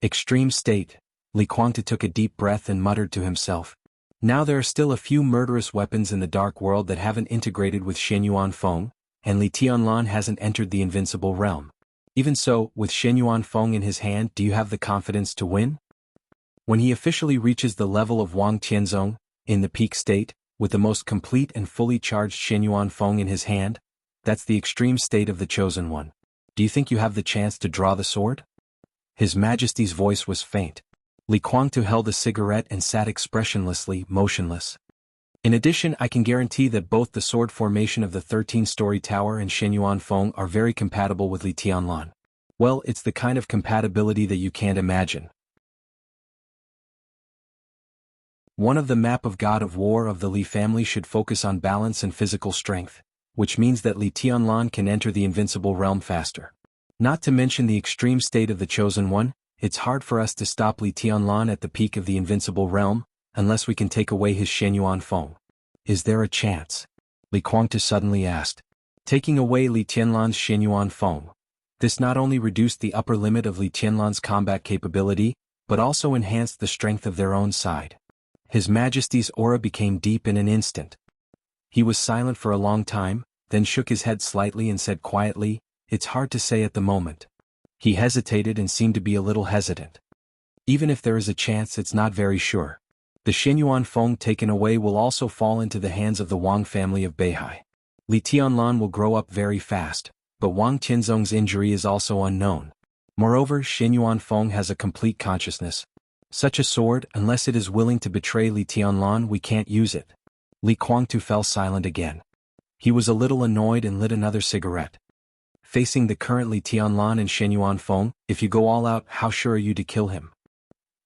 Extreme state. Li Kuangtu took a deep breath and muttered to himself. Now there are still a few murderous weapons in the dark world that haven't integrated with Shenyuan Feng, and Li Tianlan hasn't entered the invincible realm. Even so, with Shenyuan Feng in his hand, do you have the confidence to win? When he officially reaches the level of Wang Tianzong, in the peak state, with the most complete and fully charged Shenyuan Feng in his hand, that's the extreme state of the Chosen One. Do you think you have the chance to draw the sword? His Majesty's voice was faint. Li Kuangtu held a cigarette and sat expressionlessly, motionless. In addition, I can guarantee that both the sword formation of the 13-story tower and Shenyuan Feng are very compatible with Li Tianlan. Well, it's the kind of compatibility that you can't imagine. One of the map of God of War of the Li family should focus on balance and physical strength, which means that Li Tianlan can enter the invincible realm faster. Not to mention the extreme state of the Chosen One, it's hard for us to stop Li Tianlan at the peak of the invincible realm, unless we can take away his Shenyuan Feng. Is there a chance? Li Guangtu suddenly asked. Taking away Li Tianlan's Shenyuan Feng. This not only reduced the upper limit of Li Tianlan's combat capability, but also enhanced the strength of their own side. His Majesty's aura became deep in an instant. He was silent for a long time, then shook his head slightly and said quietly, "It's hard to say at the moment." He hesitated and seemed to be a little hesitant. Even if there is a chance, it's not very sure. The Shenyuan Feng taken away will also fall into the hands of the Wang family of Beihai. Li Tianlan will grow up very fast, but Wang Tianzong's injury is also unknown. Moreover, Shenyuan Feng has a complete consciousness. Such a sword, unless it is willing to betray Li Tianlan, we can't use it. Li Guangtu fell silent again. He was a little annoyed and lit another cigarette. Facing the current Li Tianlan and Shenyuan Feng, if you go all out, how sure are you to kill him?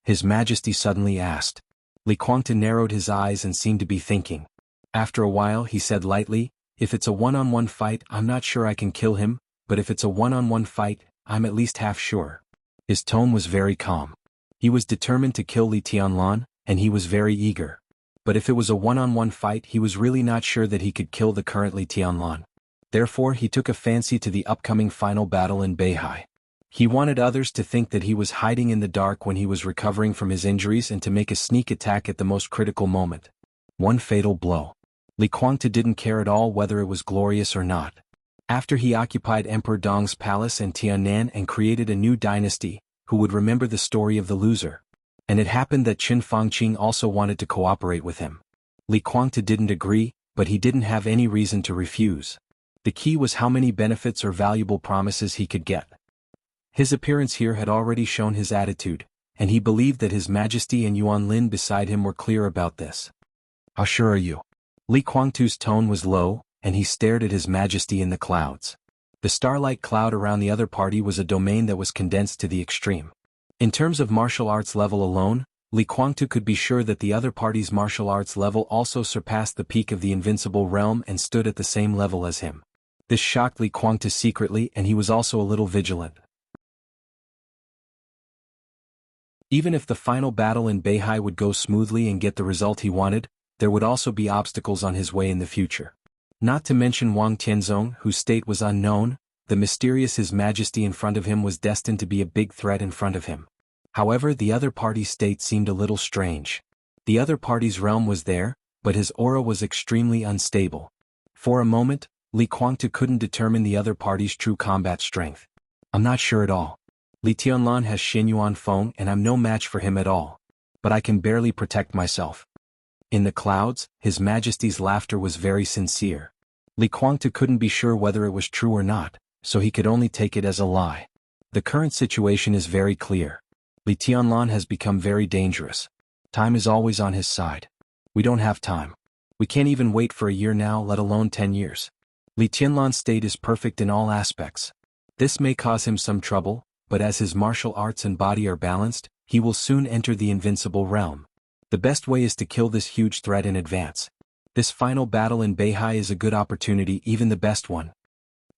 His Majesty suddenly asked. Li Guangtu narrowed his eyes and seemed to be thinking. After a while he said lightly, "If it's a one-on-one fight, I'm not sure I can kill him, but if it's a one-on-one fight, I'm at least half sure." His tone was very calm. He was determined to kill Li Tianlan, and he was very eager. But if it was a one-on-one fight, he was really not sure that he could kill the current Li Tianlan. Therefore he took a fancy to the upcoming final battle in Beihai. He wanted others to think that he was hiding in the dark when he was recovering from his injuries and to make a sneak attack at the most critical moment. One fatal blow. Li Guangtu didn't care at all whether it was glorious or not. After he occupied Emperor Dong's palace in Tiannan and created a new dynasty, who would remember the story of the loser? And it happened that Qin Fangqing also wanted to cooperate with him. Li Guangtu didn't agree, but he didn't have any reason to refuse. The key was how many benefits or valuable promises he could get. His appearance here had already shown his attitude, and he believed that His Majesty and Yuan Lin beside him were clear about this. "How sure are you?" Li Guangtu's tone was low, and he stared at His Majesty in the clouds. The starlight cloud around the other party was a domain that was condensed to the extreme. In terms of martial arts level alone, Li Guangtu could be sure that the other party's martial arts level also surpassed the peak of the invincible realm and stood at the same level as him. This shocked Li Guangtu secretly, and he was also a little vigilant. Even if the final battle in Beihai would go smoothly and get the result he wanted, there would also be obstacles on his way in the future. Not to mention Wang Tianzong, whose state was unknown, the mysterious His Majesty in front of him was destined to be a big threat in front of him. However, the other party's state seemed a little strange. The other party's realm was there, but his aura was extremely unstable. For a moment, Li Guangtu couldn't determine the other party's true combat strength. "I'm not sure at all. Li Tianlan has Shenyuan Feng and I'm no match for him at all. But I can barely protect myself." In the clouds, His Majesty's laughter was very sincere. Li Guangtu couldn't be sure whether it was true or not, so he could only take it as a lie. The current situation is very clear. Li Tianlan has become very dangerous. Time is always on his side. We don't have time. We can't even wait for a year now, let alone 10 years. Li Tianlan's state is perfect in all aspects. This may cause him some trouble, but as his martial arts and body are balanced, he will soon enter the invincible realm. The best way is to kill this huge threat in advance. This final battle in Beihai is a good opportunity, even the best one.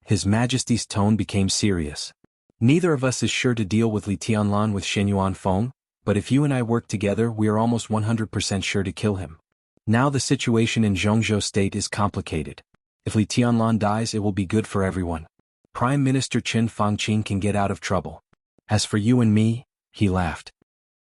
His Majesty's tone became serious. "Neither of us is sure to deal with Li Tianlan with Shenyuan Feng, but if you and I work together we are almost 100% sure to kill him. Now the situation in Zhongzhou state is complicated. If Li Tianlan dies it will be good for everyone. Prime Minister Qin Fangqing can get out of trouble. As for you and me," he laughed.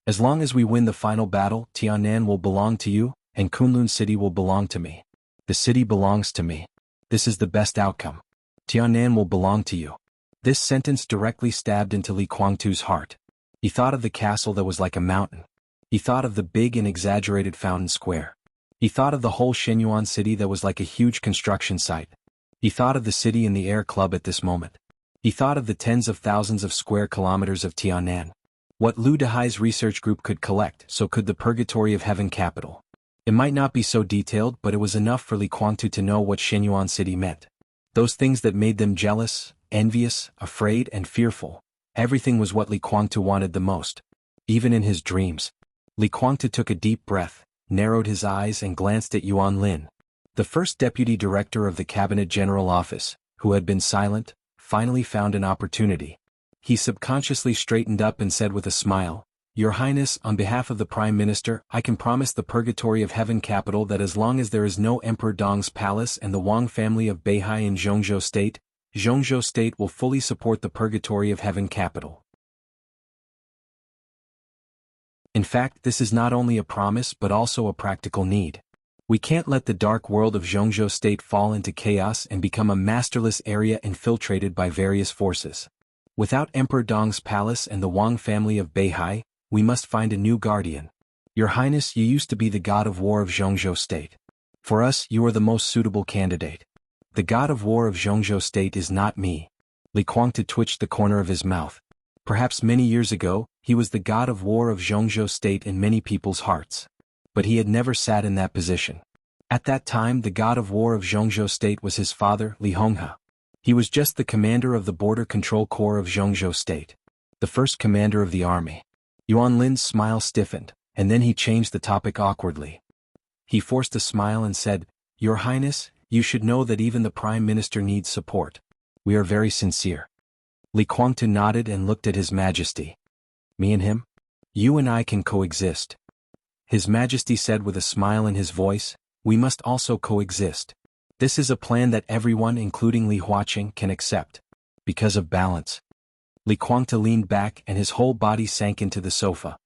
"As long as we win the final battle, Tiannan will belong to you, and Kunlun City will belong to me. The city belongs to me. This is the best outcome. Tiannan will belong to you." This sentence directly stabbed into Li Guangtu's heart. He thought of the castle that was like a mountain. He thought of the big and exaggerated fountain square. He thought of the whole Shenyuan city that was like a huge construction site. He thought of the city in the air club at this moment. He thought of the tens of thousands of square kilometers of Tiannan. What Lu Dehai's research group could collect, so could the Purgatory of Heaven capital. It might not be so detailed, but it was enough for Li Guangtu to know what Shenyuan City meant. Those things that made them jealous, envious, afraid, and fearful. Everything was what Li Guangtu wanted the most. Even in his dreams. Li Guangtu took a deep breath, narrowed his eyes and glanced at Yuan Lin. The first deputy director of the Cabinet General Office, who had been silent, finally found an opportunity. He subconsciously straightened up and said with a smile, "Your Highness, on behalf of the Prime Minister, I can promise the Purgatory of Heaven capital that as long as there is no Emperor Dong's palace and the Wang family of Beihai in Zhongzhou State will fully support the Purgatory of Heaven capital." In fact, this is not only a promise but also a practical need. We can't let the dark world of Zhongzhou State fall into chaos and become a masterless area infiltrated by various forces. Without Emperor Dong's palace and the Wang family of Beihai, we must find a new guardian. Your Highness, you used to be the god of war of Zhongzhou State. For us, you are the most suitable candidate. The god of war of Zhongzhou State is not me. Li Guangtu twitched the corner of his mouth. Perhaps many years ago, he was the god of war of Zhongzhou State in many people's hearts. But he had never sat in that position. At that time the god of war of Zhongzhou State was his father, Li Honghe. He was just the commander of the Border Control Corps of Zhongzhou State. The first commander of the army. Yuan Lin's smile stiffened, and then he changed the topic awkwardly. He forced a smile and said, "Your Highness, you should know that even the Prime Minister needs support. We are very sincere." Li Guangtu nodded and looked at His Majesty. "Me and him? You and I can coexist." His Majesty said with a smile in his voice, "We must also coexist. This is a plan that everyone including Li Huaqing can accept. Because of balance." Li Guangtu leaned back and his whole body sank into the sofa.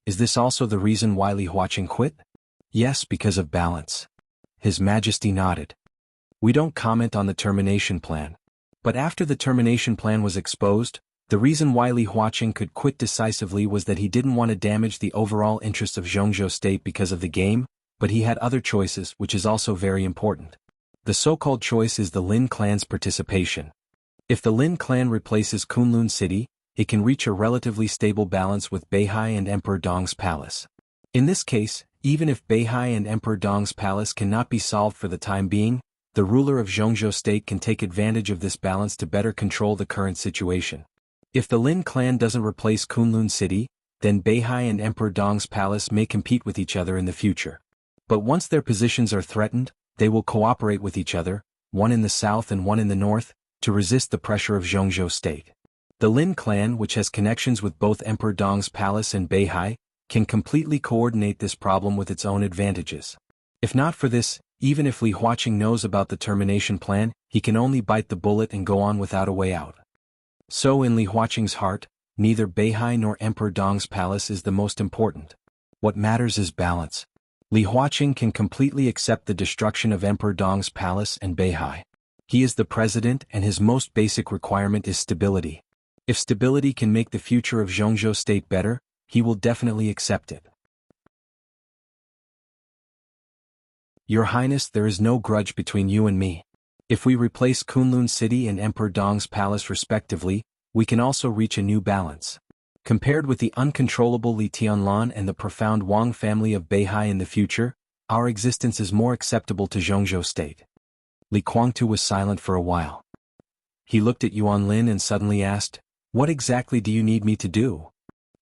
"Is this also the reason why Li Huaqing quit?" "Yes, because of balance." His Majesty nodded. "We don't comment on the termination plan. But after the termination plan was exposed, the reason why Li Huaqing could quit decisively was that he didn't want to damage the overall interests of Zhongzhou State because of the game, but he had other choices which is also very important. The so-called choice is the Lin clan's participation. If the Lin clan replaces Kunlun City, it can reach a relatively stable balance with Beihai and Emperor Dong's palace. In this case, even if Beihai and Emperor Dong's palace cannot be solved for the time being, the ruler of Zhongzhou State can take advantage of this balance to better control the current situation. If the Lin clan doesn't replace Kunlun City, then Beihai and Emperor Dong's palace may compete with each other in the future. But once their positions are threatened, they will cooperate with each other, one in the south and one in the north, to resist the pressure of Zhongzhou State. The Lin clan, which has connections with both Emperor Dong's palace and Beihai, can completely coordinate this problem with its own advantages. If not for this, even if Li Huaqing knows about the termination plan, he can only bite the bullet and go on without a way out. So in Li Huaqing's heart, neither Beihai nor Emperor Dong's palace is the most important. What matters is balance. Li Huaqing can completely accept the destruction of Emperor Dong's palace and Beihai. He is the president and his most basic requirement is stability. If stability can make the future of Zhongzhou State better, he will definitely accept it. Your Highness, there is no grudge between you and me. If we replace Kunlun City and Emperor Dong's palace respectively, we can also reach a new balance. Compared with the uncontrollable Li Tianlan and the profound Wang family of Beihai in the future, our existence is more acceptable to Zhongzhou State. Li Guangtu was silent for a while. He looked at Yuan Lin and suddenly asked, "What exactly do you need me to do?"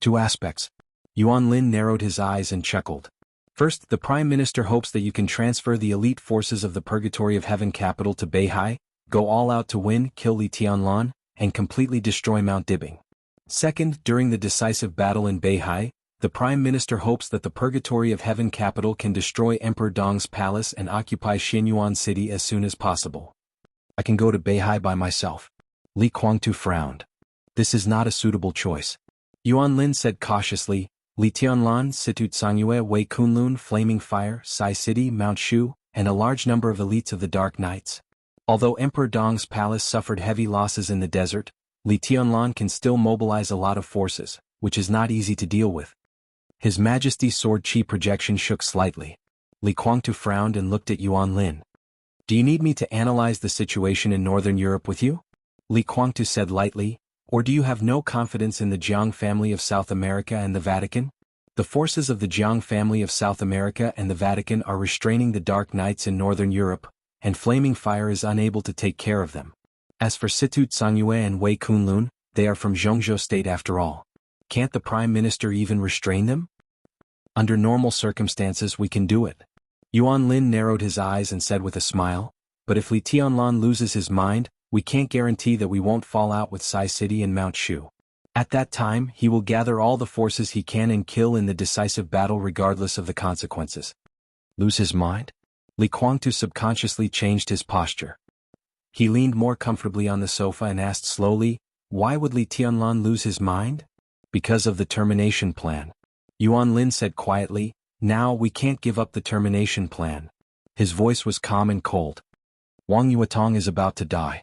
"Two aspects." Yuan Lin narrowed his eyes and chuckled. "First, the Prime Minister hopes that you can transfer the elite forces of the Purgatory of Heaven capital to Beihai, go all out to win, kill Li Tianlan, and completely destroy Mount Dibing. Second, during the decisive battle in Beihai, the Prime Minister hopes that the Purgatory of Heaven capital can destroy Emperor Dong's palace and occupy Xianyuan City as soon as possible." "I can go to Beihai by myself." Li Guangtu frowned. "This is not a suitable choice." Yuan Lin said cautiously, "Li Tianlan, Situ Tsangyue, Wei Kunlun, Flaming Fire, Sai City, Mount Shu, and a large number of elites of the Dark Knights. Although Emperor Dong's palace suffered heavy losses in the desert, Li Tianlan can still mobilize a lot of forces, which is not easy to deal with." His Majesty's sword chi projection shook slightly. Li Guangtu frowned and looked at Yuan Lin. "Do you need me to analyze the situation in Northern Europe with you?" Li Guangtu said lightly, "Or do you have no confidence in the Jiang family of South America and the Vatican? The forces of the Jiang family of South America and the Vatican are restraining the Dark Knights in Northern Europe, and Flaming Fire is unable to take care of them. As for Situ Tsangyue and Wei Kunlun, They are from Zhongzhou State after all. Can't the Prime Minister even restrain them? Under normal circumstances we can do it. Yuan Lin narrowed his eyes and said with a smile, but if Li Tianlan loses his mind, we can't guarantee that we won't fall out with Sai City and Mount Shu. At that time, he will gather all the forces he can and kill in the decisive battle regardless of the consequences. Lose his mind? Li Guangtu subconsciously changed his posture. He leaned more comfortably on the sofa and asked slowly, why would Li Tianlan lose his mind? Because of the termination plan. Yuan Lin said quietly, now we can't give up the termination plan. His voice was calm and cold. Wang Yuetong is about to die.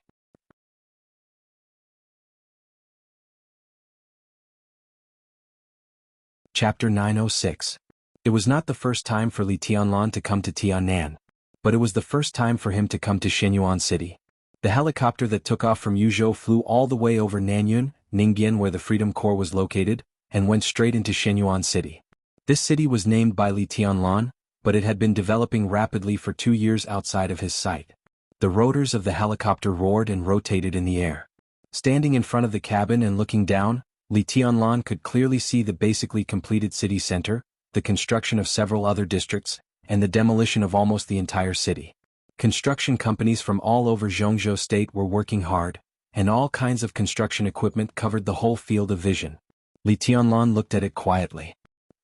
Chapter 906. It was not the first time for Li Tianlan to come to Tiannan, but it was the first time for him to come to Shenyuan City. The helicopter that took off from Yuzhou flew all the way over Nanyun, Ningbian where the Freedom Corps was located, and went straight into Shenyuan City. This city was named by Li Tianlan, but it had been developing rapidly for 2 years outside of his sight. The rotors of the helicopter roared and rotated in the air. Standing in front of the cabin and looking down, Li Tianlan could clearly see the basically completed city center, the construction of several other districts, and the demolition of almost the entire city. Construction companies from all over Zhongzhou State were working hard, and all kinds of construction equipment covered the whole field of vision. Li Tianlan looked at it quietly.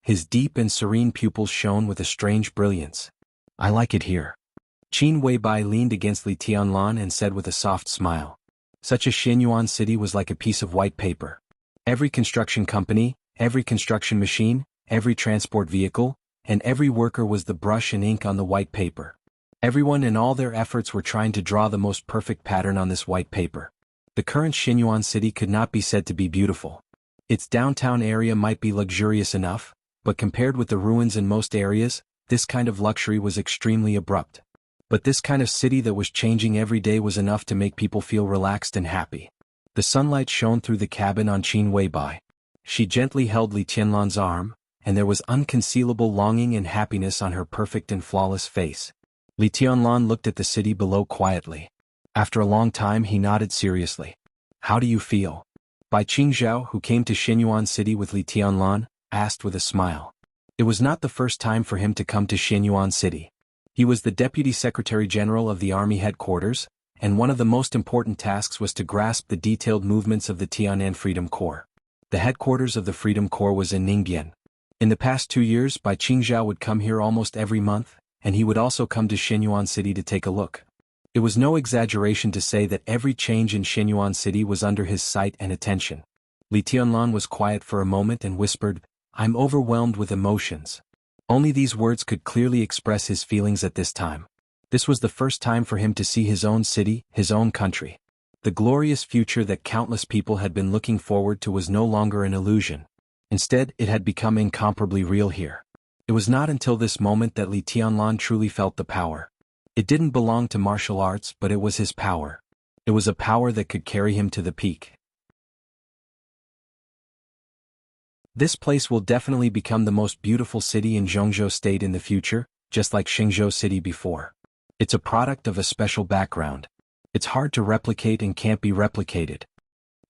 His deep and serene pupils shone with a strange brilliance. I like it here. Qin Weibai leaned against Li Tianlan and said with a soft smile. Such a Shenyuan city was like a piece of white paper. Every construction company, every construction machine, every transport vehicle, and every worker was the brush and ink on the white paper. Everyone and all their efforts were trying to draw the most perfect pattern on this white paper. The current Shenyuan city could not be said to be beautiful. Its downtown area might be luxurious enough, but compared with the ruins in most areas, this kind of luxury was extremely abrupt. But this kind of city that was changing every day was enough to make people feel relaxed and happy. The sunlight shone through the cabin on Qin Weibai. She gently held Li Tianlan's arm, and there was unconcealable longing and happiness on her perfect and flawless face. Li Tianlan looked at the city below quietly. After a long time he nodded seriously. How do you feel? Bai Qingzhao, who came to Shenyuan City with Li Tianlan, asked with a smile. It was not the first time for him to come to Shenyuan City. He was the Deputy Secretary General of the Army Headquarters, and one of the most important tasks was to grasp the detailed movements of the Tiannan Freedom Corps. The headquarters of the Freedom Corps was in Ningbian. In the past 2 years, Bai Qingzhao would come here almost every month, and he would also come to Shenyuan City to take a look. It was no exaggeration to say that every change in Shenyuan City was under his sight and attention. Li Tianlan was quiet for a moment and whispered, I'm overwhelmed with emotions. Only these words could clearly express his feelings at this time. This was the first time for him to see his own city, his own country. The glorious future that countless people had been looking forward to was no longer an illusion. Instead, it had become incomparably real here. It was not until this moment that Li Tianlan truly felt the power. It didn't belong to martial arts, but it was his power. It was a power that could carry him to the peak. This place will definitely become the most beautiful city in Zhongzhou State in the future, just like Xingzhou City before. It's a product of a special background. It's hard to replicate and can't be replicated.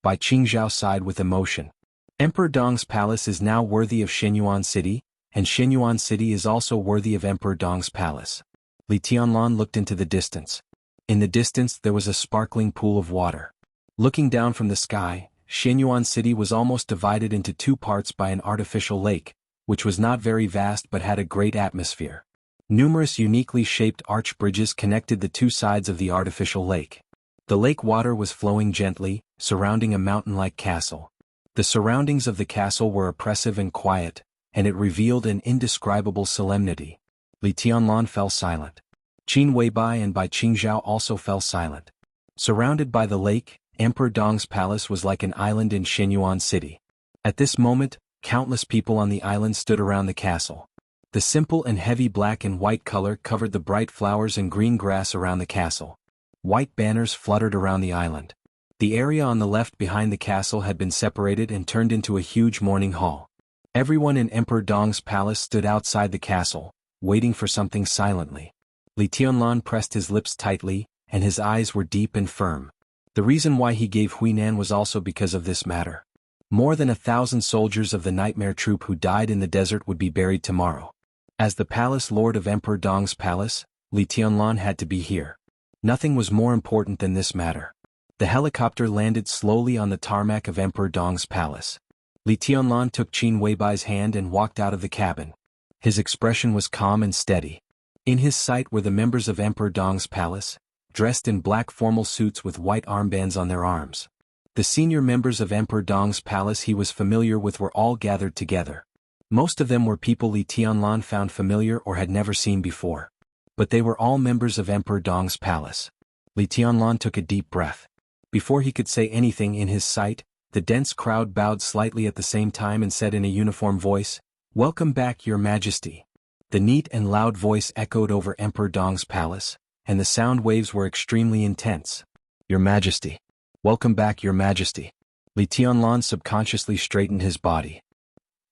Bai Qingzhao sighed with emotion. Emperor Dong's palace is now worthy of Shenyuan City, and Shenyuan City is also worthy of Emperor Dong's palace. Li Tianlan looked into the distance. In the distance there was a sparkling pool of water. Looking down from the sky, Shenyuan City was almost divided into 2 parts by an artificial lake, which was not very vast but had a great atmosphere. Numerous uniquely shaped arch bridges connected the 2 sides of the artificial lake. The lake water was flowing gently, surrounding a mountain-like castle. The surroundings of the castle were oppressive and quiet, and it revealed an indescribable solemnity. Li Tianlan fell silent. Qin Weibai and Bai Qingzhao also fell silent. Surrounded by the lake, Emperor Dong's palace was like an island in Shenyuan City. At this moment, countless people on the island stood around the castle. The simple and heavy black and white color covered the bright flowers and green grass around the castle. White banners fluttered around the island. The area on the left behind the castle had been separated and turned into a huge morning hall. Everyone in Emperor Dong's palace stood outside the castle, waiting for something silently. Li Tianlan pressed his lips tightly, and his eyes were deep and firm. The reason why he gave Huinan was also because of this matter. More than 1,000 soldiers of the nightmare troop who died in the desert would be buried tomorrow. As the palace lord of Emperor Dong's palace, Li Tianlan had to be here. Nothing was more important than this matter. The helicopter landed slowly on the tarmac of Emperor Dong's palace. Li Tianlan took Qin Weibai's hand and walked out of the cabin. His expression was calm and steady. In his sight were the members of Emperor Dong's palace, dressed in black formal suits with white armbands on their arms. The senior members of Emperor Dong's palace he was familiar with were all gathered together. Most of them were people Li Tianlan found familiar or had never seen before. But they were all members of Emperor Dong's palace. Li Tianlan took a deep breath. Before he could say anything in his sight, the dense crowd bowed slightly at the same time and said in a uniform voice, "Welcome back, Your Majesty." The neat and loud voice echoed over Emperor Dong's palace, and the sound waves were extremely intense. "Your Majesty. Welcome back, Your Majesty." Li Tianlan subconsciously straightened his body.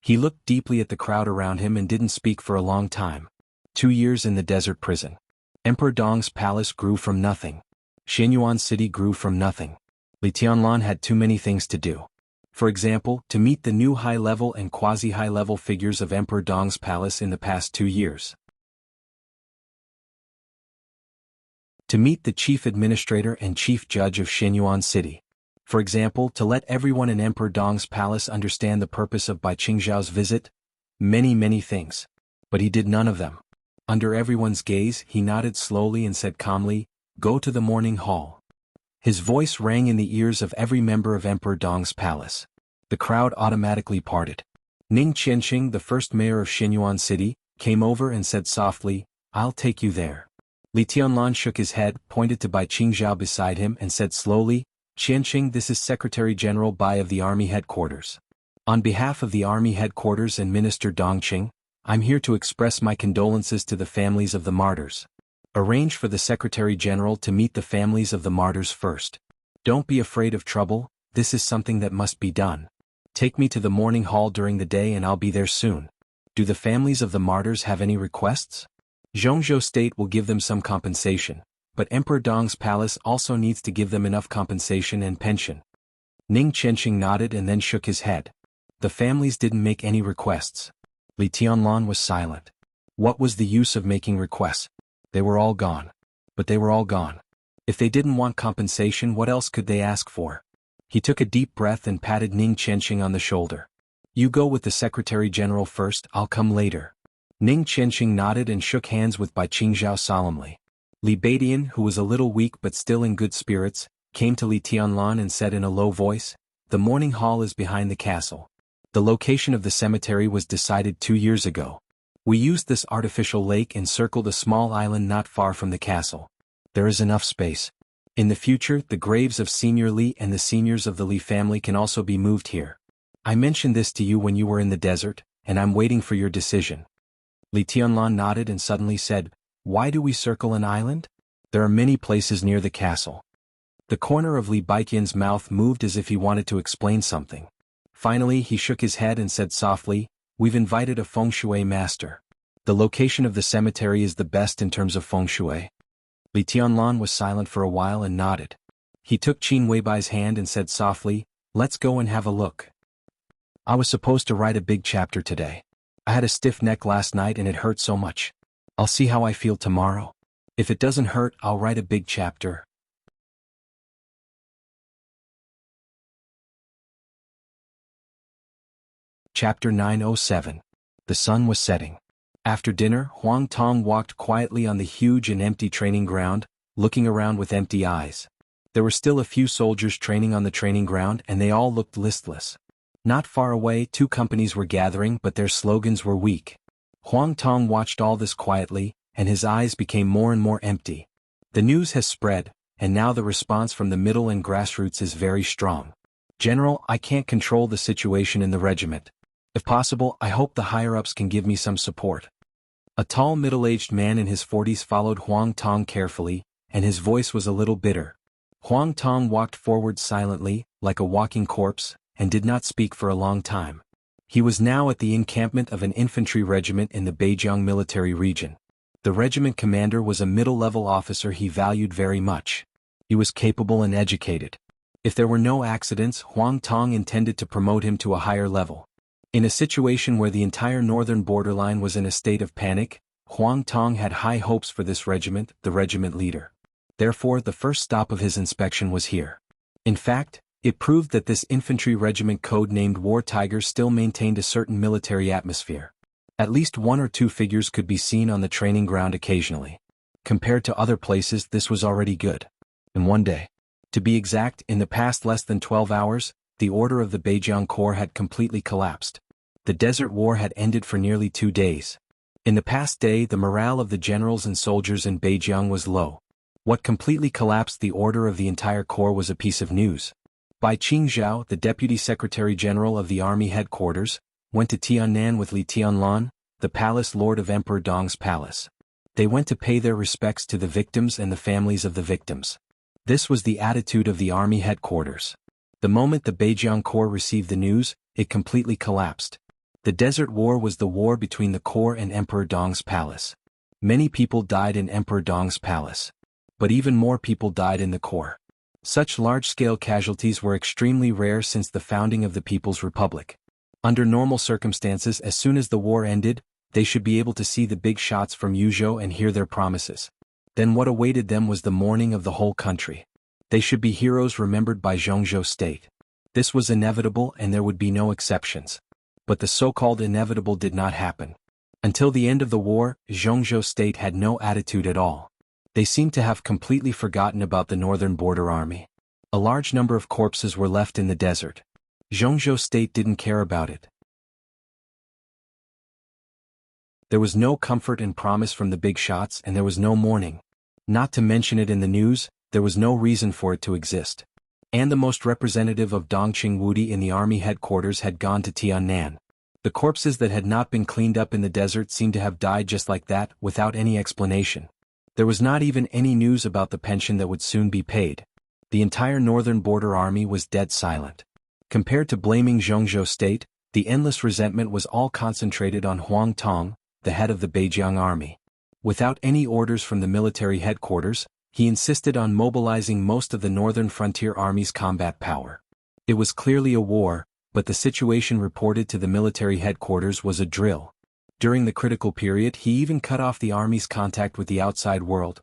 He looked deeply at the crowd around him and didn't speak for a long time. 2 years in the desert prison. Emperor Dong's palace grew from nothing. Shenyuan City grew from nothing. Li Tianlan had too many things to do. For example, to meet the new high-level and quasi-high-level figures of Emperor Dong's palace in the past 2 years. To meet the chief administrator and chief judge of Shenyuan City. For example, to let everyone in Emperor Dong's palace understand the purpose of Bai Qingzhao's visit. Many things. But he did none of them. Under everyone's gaze, he nodded slowly and said calmly, "Go to the morning hall." His voice rang in the ears of every member of Emperor Dong's palace. The crowd automatically parted. Ning Qianqing, the first mayor of Shenyuan City, came over and said softly, "I'll take you there." Li Tianlan shook his head, pointed to Bai Qingzhao beside him and said slowly, "Qianqing, this is Secretary General Bai of the Army Headquarters. On behalf of the Army Headquarters and Minister Dongqing, I'm here to express my condolences to the families of the martyrs. Arrange for the Secretary General to meet the families of the martyrs first. Don't be afraid of trouble, this is something that must be done. Take me to the morning hall during the day and I'll be there soon. Do the families of the martyrs have any requests? Zhongzhou State will give them some compensation, but Emperor Dong's palace also needs to give them enough compensation and pension." Ning Qianqing nodded and then shook his head. The families didn't make any requests. Li Tianlan was silent. What was the use of making requests? They were all gone. But they were all gone. If they didn't want compensation, what else could they ask for? He took a deep breath and patted Ning Qianqing on the shoulder. "You go with the Secretary General first, I'll come later." Ning Qianqing nodded and shook hands with Bai Qingzhao solemnly. Li Baidian, who was a little weak but still in good spirits, came to Li Tianlan and said in a low voice, "The morning hall is behind the castle. The location of the cemetery was decided 2 years ago. We used this artificial lake and circled a small island not far from the castle. There is enough space. In the future, the graves of Senior Li and the seniors of the Li family can also be moved here. I mentioned this to you when you were in the desert, and I'm waiting for your decision." Li Tianlan nodded and suddenly said, "Why do we circle an island? There are many places near the castle." The corner of Li Baiqian's mouth moved as if he wanted to explain something. Finally he shook his head and said softly, "We've invited a feng shui master. The location of the cemetery is the best in terms of feng shui." Li Tianlan was silent for a while and nodded. He took Qin Weibai's hand and said softly, "Let's go and have a look. I was supposed to write a big chapter today. I had a stiff neck last night and it hurt so much. I'll see how I feel tomorrow. If it doesn't hurt, I'll write a big chapter." Chapter 907. The sun was setting. After dinner, Huang Tong walked quietly on the huge and empty training ground, looking around with empty eyes. There were still a few soldiers training on the training ground and they all looked listless. Not far away, 2 companies were gathering but their slogans were weak. Huang Tong watched all this quietly, and his eyes became more and more empty. The news has spread, and now the response from the middle and grassroots is very strong. "General, I can't control the situation in the regiment. If possible, I hope the higher-ups can give me some support." A tall middle-aged man in his 40s followed Huang Tong carefully, and his voice was a little bitter. Huang Tong walked forward silently, like a walking corpse, and did not speak for a long time. He was now at the encampment of an infantry regiment in the Beijiang military region. The regiment commander was a middle-level officer he valued very much. He was capable and educated. If there were no accidents, Huang Tong intended to promote him to a higher level. In a situation where the entire northern borderline was in a state of panic, Huang Tong had high hopes for this regiment, the regiment leader. Therefore, the first stop of his inspection was here. In fact, it proved that this infantry regiment code-named War Tiger still maintained a certain military atmosphere. At least one or two figures could be seen on the training ground occasionally. Compared to other places, this was already good. In one day. To be exact, in the past less than 12 hours, the order of the Beijiang Corps had completely collapsed. The Desert War had ended for nearly 2 days. In the past day, the morale of the generals and soldiers in Beijiang was low. What completely collapsed the order of the entire corps was a piece of news. Bai Qingzhao, the Deputy Secretary General of the Army Headquarters, went to Tiannan with Li Tianlan, the palace lord of Emperor Dong's palace. They went to pay their respects to the victims and the families of the victims. This was the attitude of the Army Headquarters. The moment the Beijiang Corps received the news, it completely collapsed. The Desert War was the war between the Corps and Emperor Dong's palace. Many people died in Emperor Dong's palace. But even more people died in the Corps. Such large-scale casualties were extremely rare since the founding of the People's Republic. Under normal circumstances, as soon as the war ended, they should be able to see the big shots from Yuzhou and hear their promises. Then what awaited them was the mourning of the whole country. They should be heroes remembered by Zhongzhou State. This was inevitable and there would be no exceptions. But the so-called inevitable did not happen. Until the end of the war, Zhongzhou State had no attitude at all. They seemed to have completely forgotten about the northern border army. A large number of corpses were left in the desert. Zhongzhou State didn't care about it. There was no comfort and promise from the big shots and there was no mourning. Not to mention it in the news, there was no reason for it to exist. And the most representative of Dongqing Wudi in the army headquarters had gone to Tiannan. The corpses that had not been cleaned up in the desert seemed to have died just like that, without any explanation. There was not even any news about the pension that would soon be paid. The entire northern border army was dead silent. Compared to blaming Zhongzhou State, the endless resentment was all concentrated on Huang Tong, the head of the Beijiang army. Without any orders from the military headquarters, he insisted on mobilizing most of the northern frontier army's combat power. It was clearly a war, but the situation reported to the military headquarters was a drill. During the critical period, he even cut off the army's contact with the outside world.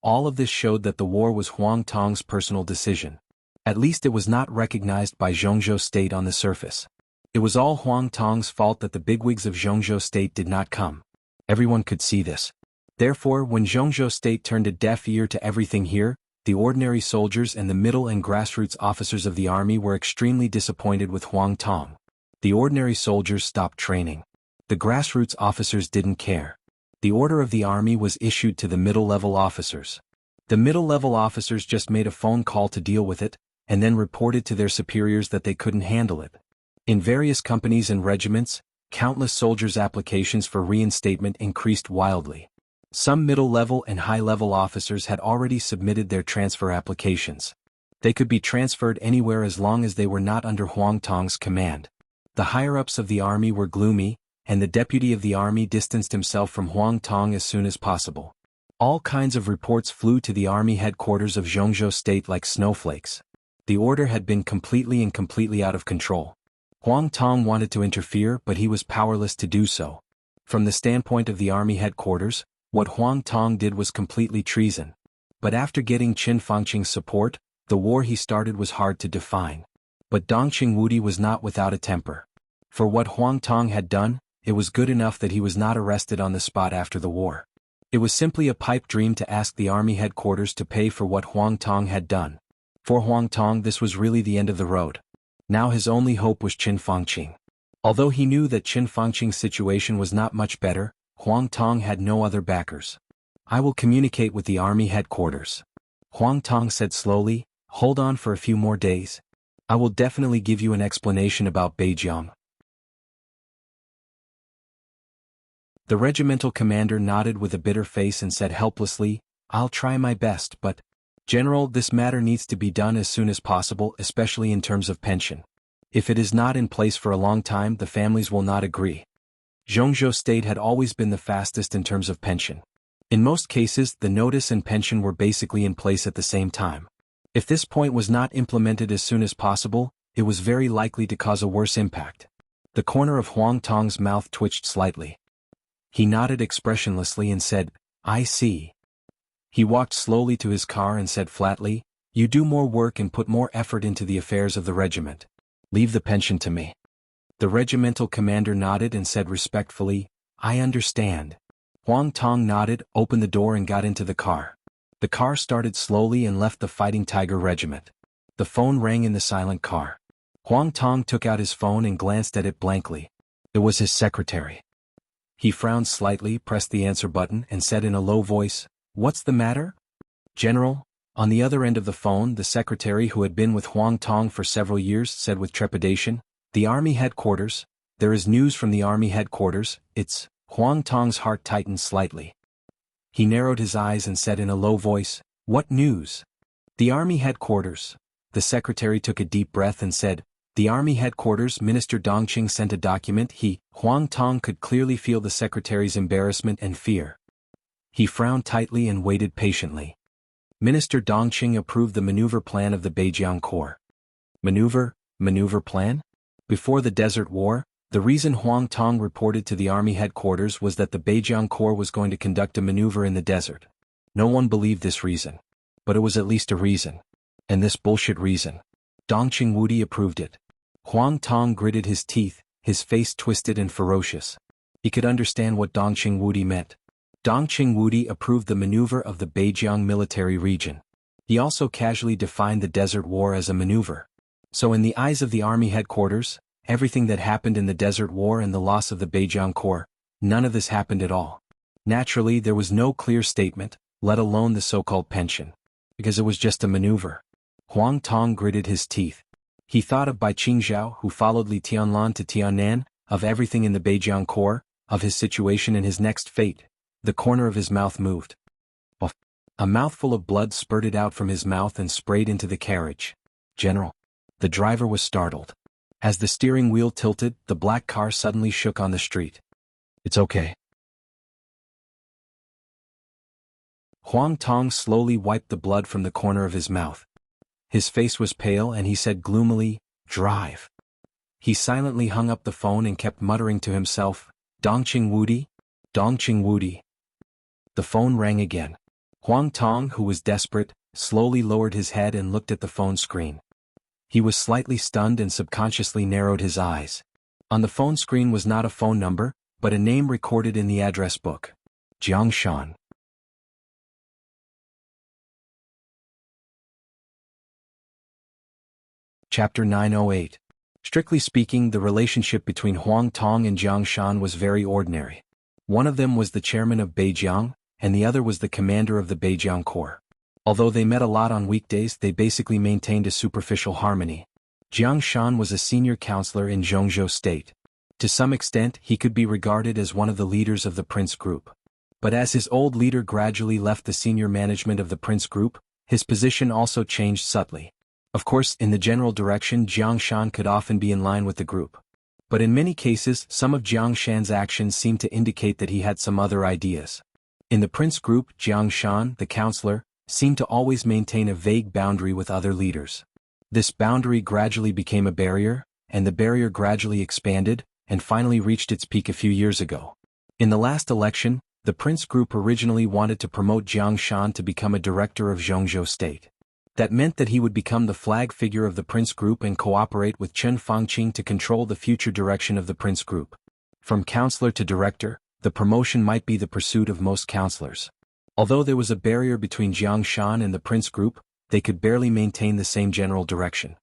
All of this showed that the war was Huang Tong's personal decision. At least it was not recognized by Zhongzhou State on the surface. It was all Huang Tong's fault that the bigwigs of Zhongzhou State did not come. Everyone could see this. Therefore, when Zhongzhou State turned a deaf ear to everything here, the ordinary soldiers and the middle and grassroots officers of the army were extremely disappointed with Huang Tong. The ordinary soldiers stopped training. The grassroots officers didn't care. The order of the army was issued to the middle-level officers. The middle-level officers just made a phone call to deal with it, and then reported to their superiors that they couldn't handle it. In various companies and regiments, countless soldiers' applications for reinstatement increased wildly. Some middle-level and high-level officers had already submitted their transfer applications. They could be transferred anywhere as long as they were not under Huang Tong's command. The higher-ups of the army were gloomy, and the deputy of the army distanced himself from Huang Tong as soon as possible. All kinds of reports flew to the army headquarters of Zhongzhou State like snowflakes. The order had been completely out of control. Huang Tong wanted to interfere, but he was powerless to do so. From the standpoint of the army headquarters, what Huang Tong did was completely treason. But after getting Qin Fangqing's support, the war he started was hard to define. But Dongqing Wudi was not without a temper. For what Huang Tong had done, it was good enough that he was not arrested on the spot after the war. It was simply a pipe dream to ask the army headquarters to pay for what Huang Tong had done. For Huang Tong, this was really the end of the road. Now his only hope was Qin Fangqing. Although he knew that Qin Fangqing's situation was not much better, Huang Tong had no other backers. I will communicate with the army headquarters. Huang Tong said slowly, hold on for a few more days. I will definitely give you an explanation about Beijiang. The regimental commander nodded with a bitter face and said helplessly, I'll try my best, but, General, this matter needs to be done as soon as possible, especially in terms of pension. If it is not in place for a long time, the families will not agree. Zhongzhou State had always been the fastest in terms of pension. In most cases, the notice and pension were basically in place at the same time. If this point was not implemented as soon as possible, it was very likely to cause a worse impact. The corner of Huang Tong's mouth twitched slightly. He nodded expressionlessly and said, "I see." He walked slowly to his car and said flatly, "You do more work and put more effort into the affairs of the regiment. Leave the pension to me." The regimental commander nodded and said respectfully, "I understand." Huang Tong nodded, opened the door and got into the car. The car started slowly and left the Fighting Tiger Regiment. The phone rang in the silent car. Huang Tong took out his phone and glanced at it blankly. It was his secretary. He frowned slightly, pressed the answer button, and said in a low voice, "What's the matter?" "General." On the other end of the phone, the secretary who had been with Huang Tong for several years said with trepidation, "The Army Headquarters. There is news from the Army Headquarters. It's..." Huang Tong's heart tightened slightly. He narrowed his eyes and said in a low voice, "What news?" "The Army Headquarters." The secretary took a deep breath and said, "The Army Headquarters." Minister Dongqing sent a document. Huang Tong could clearly feel the secretary's embarrassment and fear. He frowned tightly and waited patiently. Minister Dongqing approved the maneuver plan of the Beijiang Corps. Maneuver plan? Before the Desert War, the reason Huang Tong reported to the Army Headquarters was that the Beijiang Corps was going to conduct a maneuver in the desert. No one believed this reason. But it was at least a reason. And this bullshit reason. Dongqing Wudi approved it. Huang Tong gritted his teeth, his face twisted and ferocious. He could understand what Dongqing Wudi meant. Dongqing Wudi approved the maneuver of the Beijiang military region. He also casually defined the Desert War as a maneuver. So in the eyes of the Army Headquarters, everything that happened in the Desert War and the loss of the Beijiang Corps, none of this happened at all. Naturally, there was no clear statement, let alone the so-called pension. Because it was just a maneuver. Huang Tong gritted his teeth. He thought of Bai Qingzhao, who followed Li Tianlan to Tiannan, of everything in the Beijiang Corps, of his situation and his next fate. The corner of his mouth moved. A mouthful of blood spurted out from his mouth and sprayed into the carriage. "General." The driver was startled. As the steering wheel tilted, the black car suddenly shook on the street. "It's okay." Huang Tong slowly wiped the blood from the corner of his mouth. His face was pale and he said gloomily, "Drive." He silently hung up the phone and kept muttering to himself, "Dongqing Wudi? Dongqing Wudi." The phone rang again. Huang Tong, who was desperate, slowly lowered his head and looked at the phone screen. He was slightly stunned and subconsciously narrowed his eyes. On the phone screen was not a phone number, but a name recorded in the address book. Jiang Shan. Chapter 908. Strictly speaking, the relationship between Huang Tong and Jiang Shan was very ordinary. One of them was the chairman of Beijiang, and the other was the commander of the Beijiang Corps. Although they met a lot on weekdays, they basically maintained a superficial harmony. Jiang Shan was a senior counselor in Zhongzhou State. To some extent, he could be regarded as one of the leaders of the Prince Group. But as his old leader gradually left the senior management of the Prince Group, his position also changed subtly. Of course, in the general direction, Jiang Shan could often be in line with the group. But in many cases, some of Jiang Shan's actions seemed to indicate that he had some other ideas. In the Prince Group, Jiang Shan, the counselor, seemed to always maintain a vague boundary with other leaders. This boundary gradually became a barrier, and the barrier gradually expanded, and finally reached its peak a few years ago. In the last election, the Prince Group originally wanted to promote Jiang Shan to become a director of Zhongzhou State. That meant that he would become the flag figure of the Prince Group and cooperate with Chen Fangqing to control the future direction of the Prince Group. From counselor to director, the promotion might be the pursuit of most counselors. Although there was a barrier between Jiang Shan and the Prince Group, they could barely maintain the same general direction.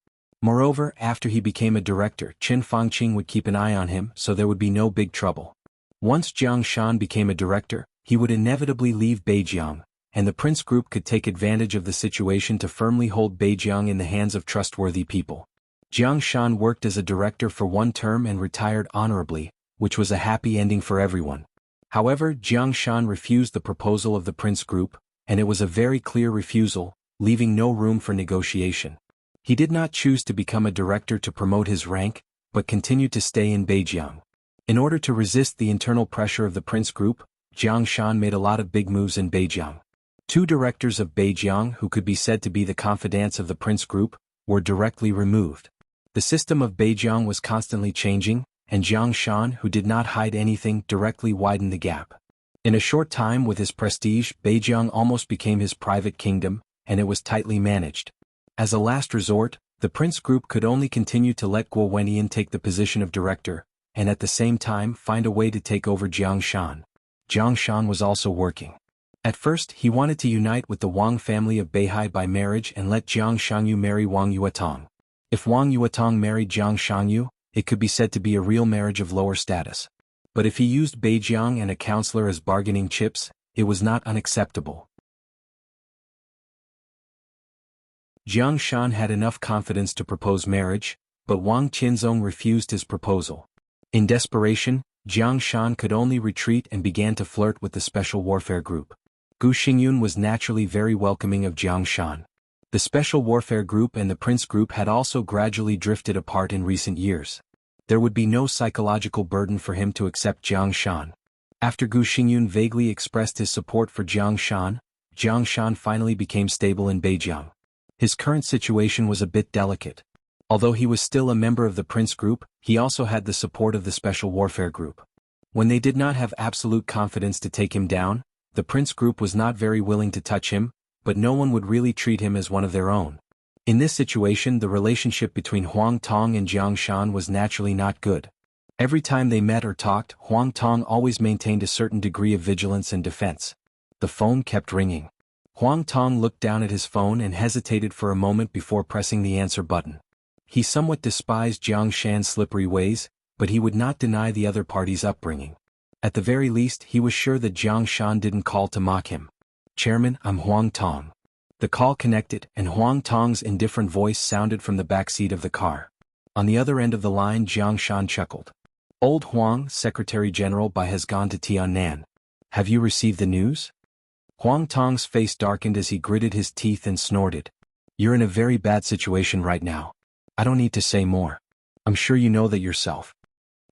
Moreover, after he became a director, Chen Fangqing would keep an eye on him, so there would be no big trouble. Once Jiang Shan became a director, he would inevitably leave Beijiang, and the Prince Group could take advantage of the situation to firmly hold Beijiang in the hands of trustworthy people. Jiang Shan worked as a director for one term and retired honorably, which was a happy ending for everyone. However, Jiang Shan refused the proposal of the Prince Group, and it was a very clear refusal, leaving no room for negotiation. He did not choose to become a director to promote his rank, but continued to stay in Beijiang. In order to resist the internal pressure of the Prince Group, Jiang Shan made a lot of big moves in Beijiang. Two directors of Beijiang, who could be said to be the confidants of the Prince Group, were directly removed. The system of Beijiang was constantly changing, and Jiang Shan, who did not hide anything, directly widened the gap. In a short time, with his prestige, Beijiang almost became his private kingdom, and it was tightly managed. As a last resort, the Prince Group could only continue to let Guo Wenyan take the position of director, and at the same time find a way to take over Jiang Shan. Jiang Shan was also working. At first, he wanted to unite with the Wang family of Beihai by marriage and let Jiang Shangyu marry Wang Yuetong. If Wang Yuetong married Jiang Shangyu, it could be said to be a real marriage of lower status. But if he used Beijiang and a counselor as bargaining chips, it was not unacceptable. Jiang Shan had enough confidence to propose marriage, but Wang Qianzong refused his proposal. In desperation, Jiang Shan could only retreat and began to flirt with the Special Warfare Group. Gu Xingyun was naturally very welcoming of Jiang Shan. The Special Warfare Group and the Prince Group had also gradually drifted apart in recent years. There would be no psychological burden for him to accept Jiang Shan. After Gu Xingyun vaguely expressed his support for Jiang Shan finally became stable in Beijiang. His current situation was a bit delicate. Although he was still a member of the Prince Group, he also had the support of the Special Warfare Group. When they did not have absolute confidence to take him down, the Prince Group was not very willing to touch him, but no one would really treat him as one of their own. In this situation, the relationship between Huang Tong and Jiang Shan was naturally not good. Every time they met or talked, Huang Tong always maintained a certain degree of vigilance and defense. The phone kept ringing. Huang Tong looked down at his phone and hesitated for a moment before pressing the answer button. He somewhat despised Jiang Shan's slippery ways, but he would not deny the other party's upbringing. At the very least, he was sure that Jiang Shan didn't call to mock him. "Chairman, I'm Huang Tong." The call connected, and Huang Tong's indifferent voice sounded from the backseat of the car. On the other end of the line, Jiang Shan chuckled. "Old Huang, Secretary General Bai has gone to Tiannan. Have you received the news?" Huang Tong's face darkened as he gritted his teeth and snorted. "You're in a very bad situation right now. I don't need to say more. I'm sure you know that yourself."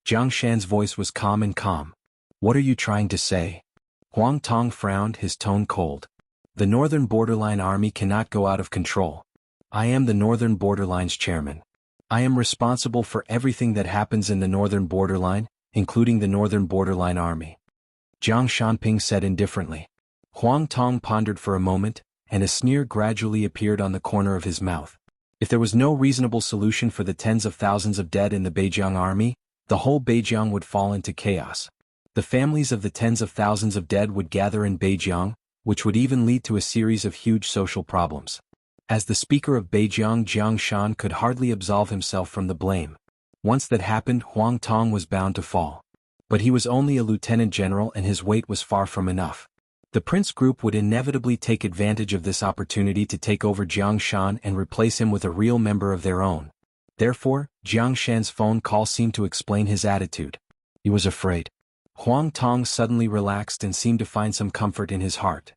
Jiang Shan's voice was calm and calm. "What are you trying to say?" Huang Tong frowned, his tone cold. "The Northern Borderline Army cannot go out of control. I am the Northern Borderline's chairman. I am responsible for everything that happens in the Northern Borderline, including the Northern Borderline Army." Jiang Shanping said indifferently. Huang Tong pondered for a moment, and a sneer gradually appeared on the corner of his mouth. If there was no reasonable solution for the tens of thousands of dead in the Beijiang army, the whole Beijiang would fall into chaos. The families of the tens of thousands of dead would gather in Beijiang, which would even lead to a series of huge social problems. As the speaker of Beijiang, Jiang Shan could hardly absolve himself from the blame. Once that happened, Huang Tong was bound to fall. But he was only a lieutenant general and his weight was far from enough. The Prince Group would inevitably take advantage of this opportunity to take over Jiang Shan and replace him with a real member of their own. Therefore, Jiang Shan's phone call seemed to explain his attitude. He was afraid. Huang Tong suddenly relaxed and seemed to find some comfort in his heart.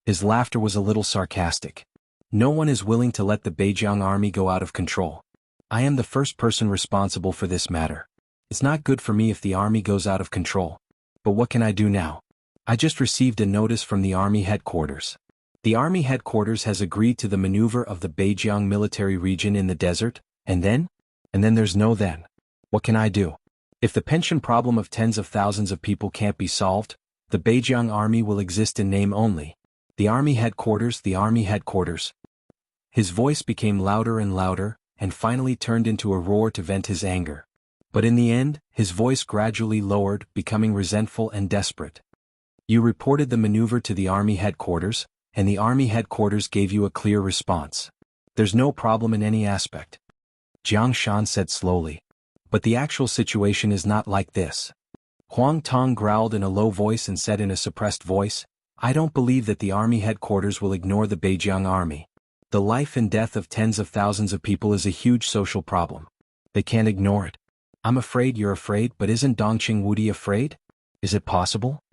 His laughter was a little sarcastic. "No one is willing to let the Beijiang army go out of control. I am the first person responsible for this matter. It's not good for me if the army goes out of control. But what can I do now? I just received a notice from the army headquarters. The army headquarters has agreed to the maneuver of the Beijiang military region in the desert, and then there's no then. What can I do? If the pension problem of tens of thousands of people can't be solved, the Beijiang army will exist in name only. The army headquarters, the army headquarters." His voice became louder and louder, and finally turned into a roar to vent his anger. But in the end, his voice gradually lowered, becoming resentful and desperate. "You reported the maneuver to the army headquarters, and the army headquarters gave you a clear response. There's no problem in any aspect." Jiang Shan said slowly. "But the actual situation is not like this." Huang Tong growled in a low voice and said in a suppressed voice, "I don't believe that the army headquarters will ignore the Beijiang army. The life and death of tens of thousands of people is a huge social problem. They can't ignore it. I'm afraid you're afraid, but isn't Dongqing Wudi afraid? Is it possible?"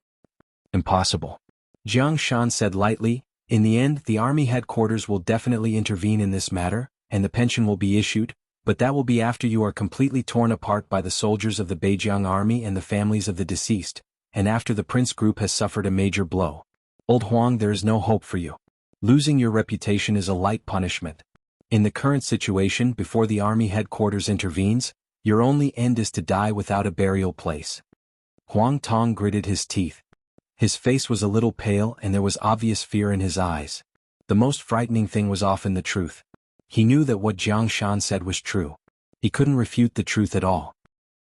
"Impossible." Jiang Shan said lightly. "In the end, the army headquarters will definitely intervene in this matter, and the pension will be issued, but that will be after you are completely torn apart by the soldiers of the Beijiang army and the families of the deceased, and after the prince group has suffered a major blow. Old Huang, there is no hope for you. Losing your reputation is a light punishment. In the current situation, before the army headquarters intervenes, your only end is to die without a burial place. Huang Tong gritted his teeth. His face was a little pale and there was obvious fear in his eyes. The most frightening thing was often the truth. He knew that what Jiang Shan said was true. He couldn't refute the truth at all.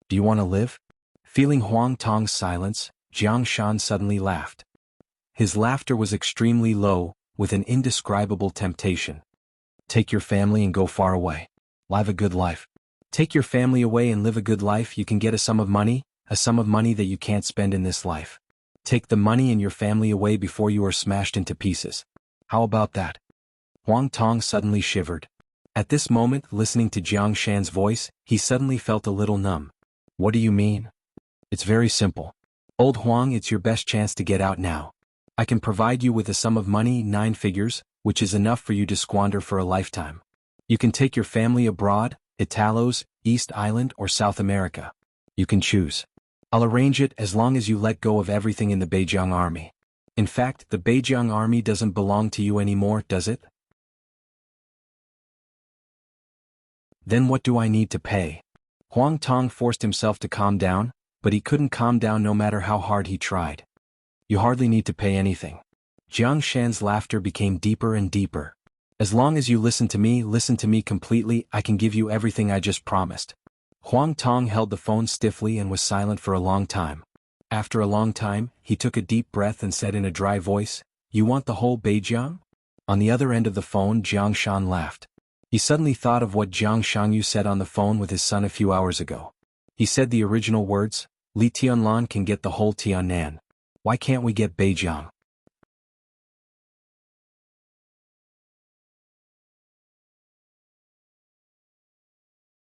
Do you want to live? Feeling Huang Tong's silence, Jiang Shan suddenly laughed. His laughter was extremely low, with an indescribable temptation. Take your family and go far away. Live a good life. Take your family away and live a good life. You can get a sum of money that you can't spend in this life. Take the money and your family away before you are smashed into pieces. How about that? Huang Tong suddenly shivered. At this moment, listening to Jiang Shan's voice, he suddenly felt a little numb. What do you mean? It's very simple. Old Huang, it's your best chance to get out now. I can provide you with a sum of money, 9 figures, which is enough for you to squander for a lifetime. You can take your family abroad, Italos, East Island or South America. You can choose. I'll arrange it as long as you let go of everything in the Beijiang army. In fact, the Beijiang army doesn't belong to you anymore, does it? Then what do I need to pay? Huang Tong forced himself to calm down, but he couldn't calm down no matter how hard he tried. You hardly need to pay anything. Jiang Shan's laughter became deeper and deeper. As long as you listen to me completely, I can give you everything I just promised. Huang Tong held the phone stiffly and was silent for a long time. After a long time, he took a deep breath and said in a dry voice, You want the whole Beijiang? On the other end of the phone, Jiang Shan laughed. He suddenly thought of what Jiang Shangyu said on the phone with his son a few hours ago. He said the original words, Li Tianlan can get the whole Tiannan. Why can't we get Beijiang?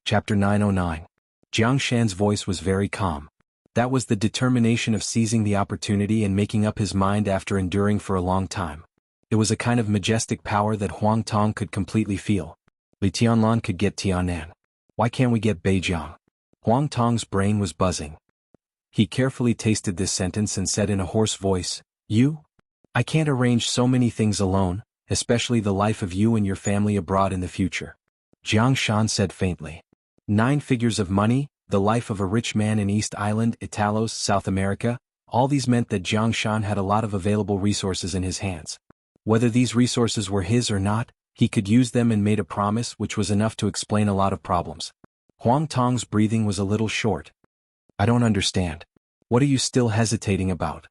Chapter 909. Jiang Shan's voice was very calm. That was the determination of seizing the opportunity and making up his mind after enduring for a long time. It was a kind of majestic power that Huang Tong could completely feel. Li Tianlan could get Tiannan. Why can't we get Beijiang? Huang Tong's brain was buzzing. He carefully tasted this sentence and said in a hoarse voice, You? I can't arrange so many things alone, especially the life of you and your family abroad in the future. Jiang Shan said faintly. 9 figures of money, the life of a rich man in East Island, Italos, South America, all these meant that Jiang Shan had a lot of available resources in his hands. Whether these resources were his or not, he could use them and made a promise which was enough to explain a lot of problems. Huang Tong's breathing was a little short. I don't understand. What are you still hesitating about?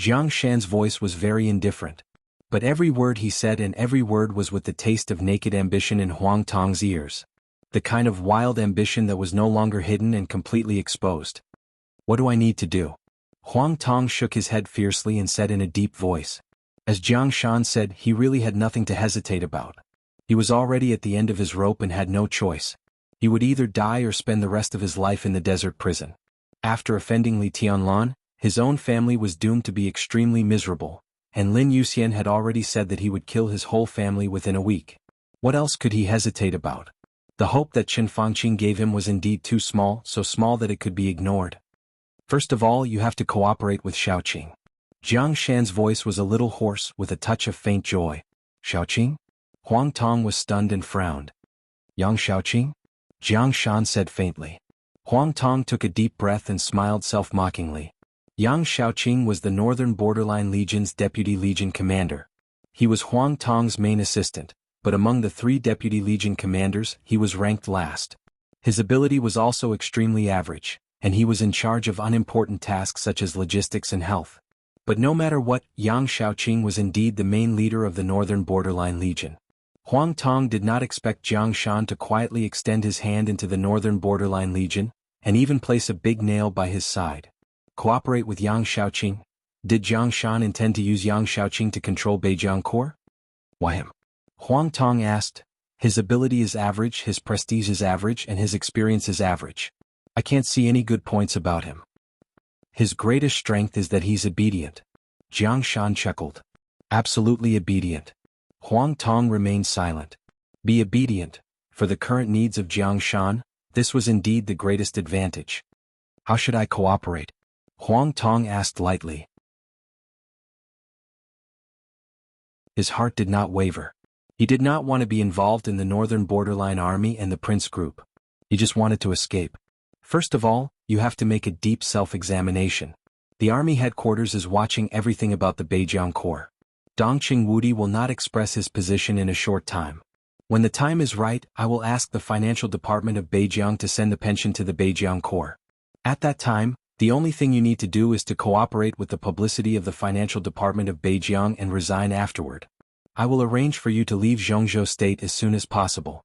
Jiang Shan's voice was very indifferent. But every word he said and every word was with the taste of naked ambition in Huang Tong's ears. The kind of wild ambition that was no longer hidden and completely exposed. What do I need to do? Huang Tong shook his head fiercely and said in a deep voice. As Jiang Shan said, he really had nothing to hesitate about. He was already at the end of his rope and had no choice. He would either die or spend the rest of his life in the desert prison. After offending Li Tianlan, his own family was doomed to be extremely miserable, and Lin Yuxian had already said that he would kill his whole family within a week. What else could he hesitate about? The hope that Chen Fangqing gave him was indeed too small, so small that it could be ignored. First of all, you have to cooperate with Shaoqing. Jiang Shan's voice was a little hoarse with a touch of faint joy. Shaoqing? Huang Tong was stunned and frowned. Yang Shaoqing? Jiang Shan said faintly. Huang Tong took a deep breath and smiled self-mockingly. Yang Shaoqing was the Northern Borderline Legion's Deputy Legion Commander. He was Huang Tong's main assistant, but among the 3 Deputy Legion Commanders, he was ranked last. His ability was also extremely average, and he was in charge of unimportant tasks such as logistics and health. But no matter what, Yang Shaoqing was indeed the main leader of the Northern Borderline Legion. Huang Tong did not expect Jiang Shan to quietly extend his hand into the Northern Borderline Legion, and even place a big nail by his side. Cooperate with Yang Shaoqing? Did Jiang Shan intend to use Yang Shaoqing to control Beijiang Corps? Why him? Huang Tong asked. His ability is average, his prestige is average, and his experience is average. I can't see any good points about him. His greatest strength is that he's obedient. Jiang Shan chuckled. Absolutely obedient. Huang Tong remained silent. Be obedient. For the current needs of Jiang Shan, this was indeed the greatest advantage. How should I cooperate? Huang Tong asked lightly. His heart did not waver. He did not want to be involved in the Northern Borderline Army and the Prince Group. He just wanted to escape. First of all, you have to make a deep self-examination. The army headquarters is watching everything about the Beijiang Corps. Dongqing Wudi will not express his position in a short time. When the time is right, I will ask the financial department of Beijiang to send the pension to the Beijiang Corps. At that time, the only thing you need to do is to cooperate with the publicity of the financial department of Beijiang and resign afterward. I will arrange for you to leave Zhongzhou State as soon as possible.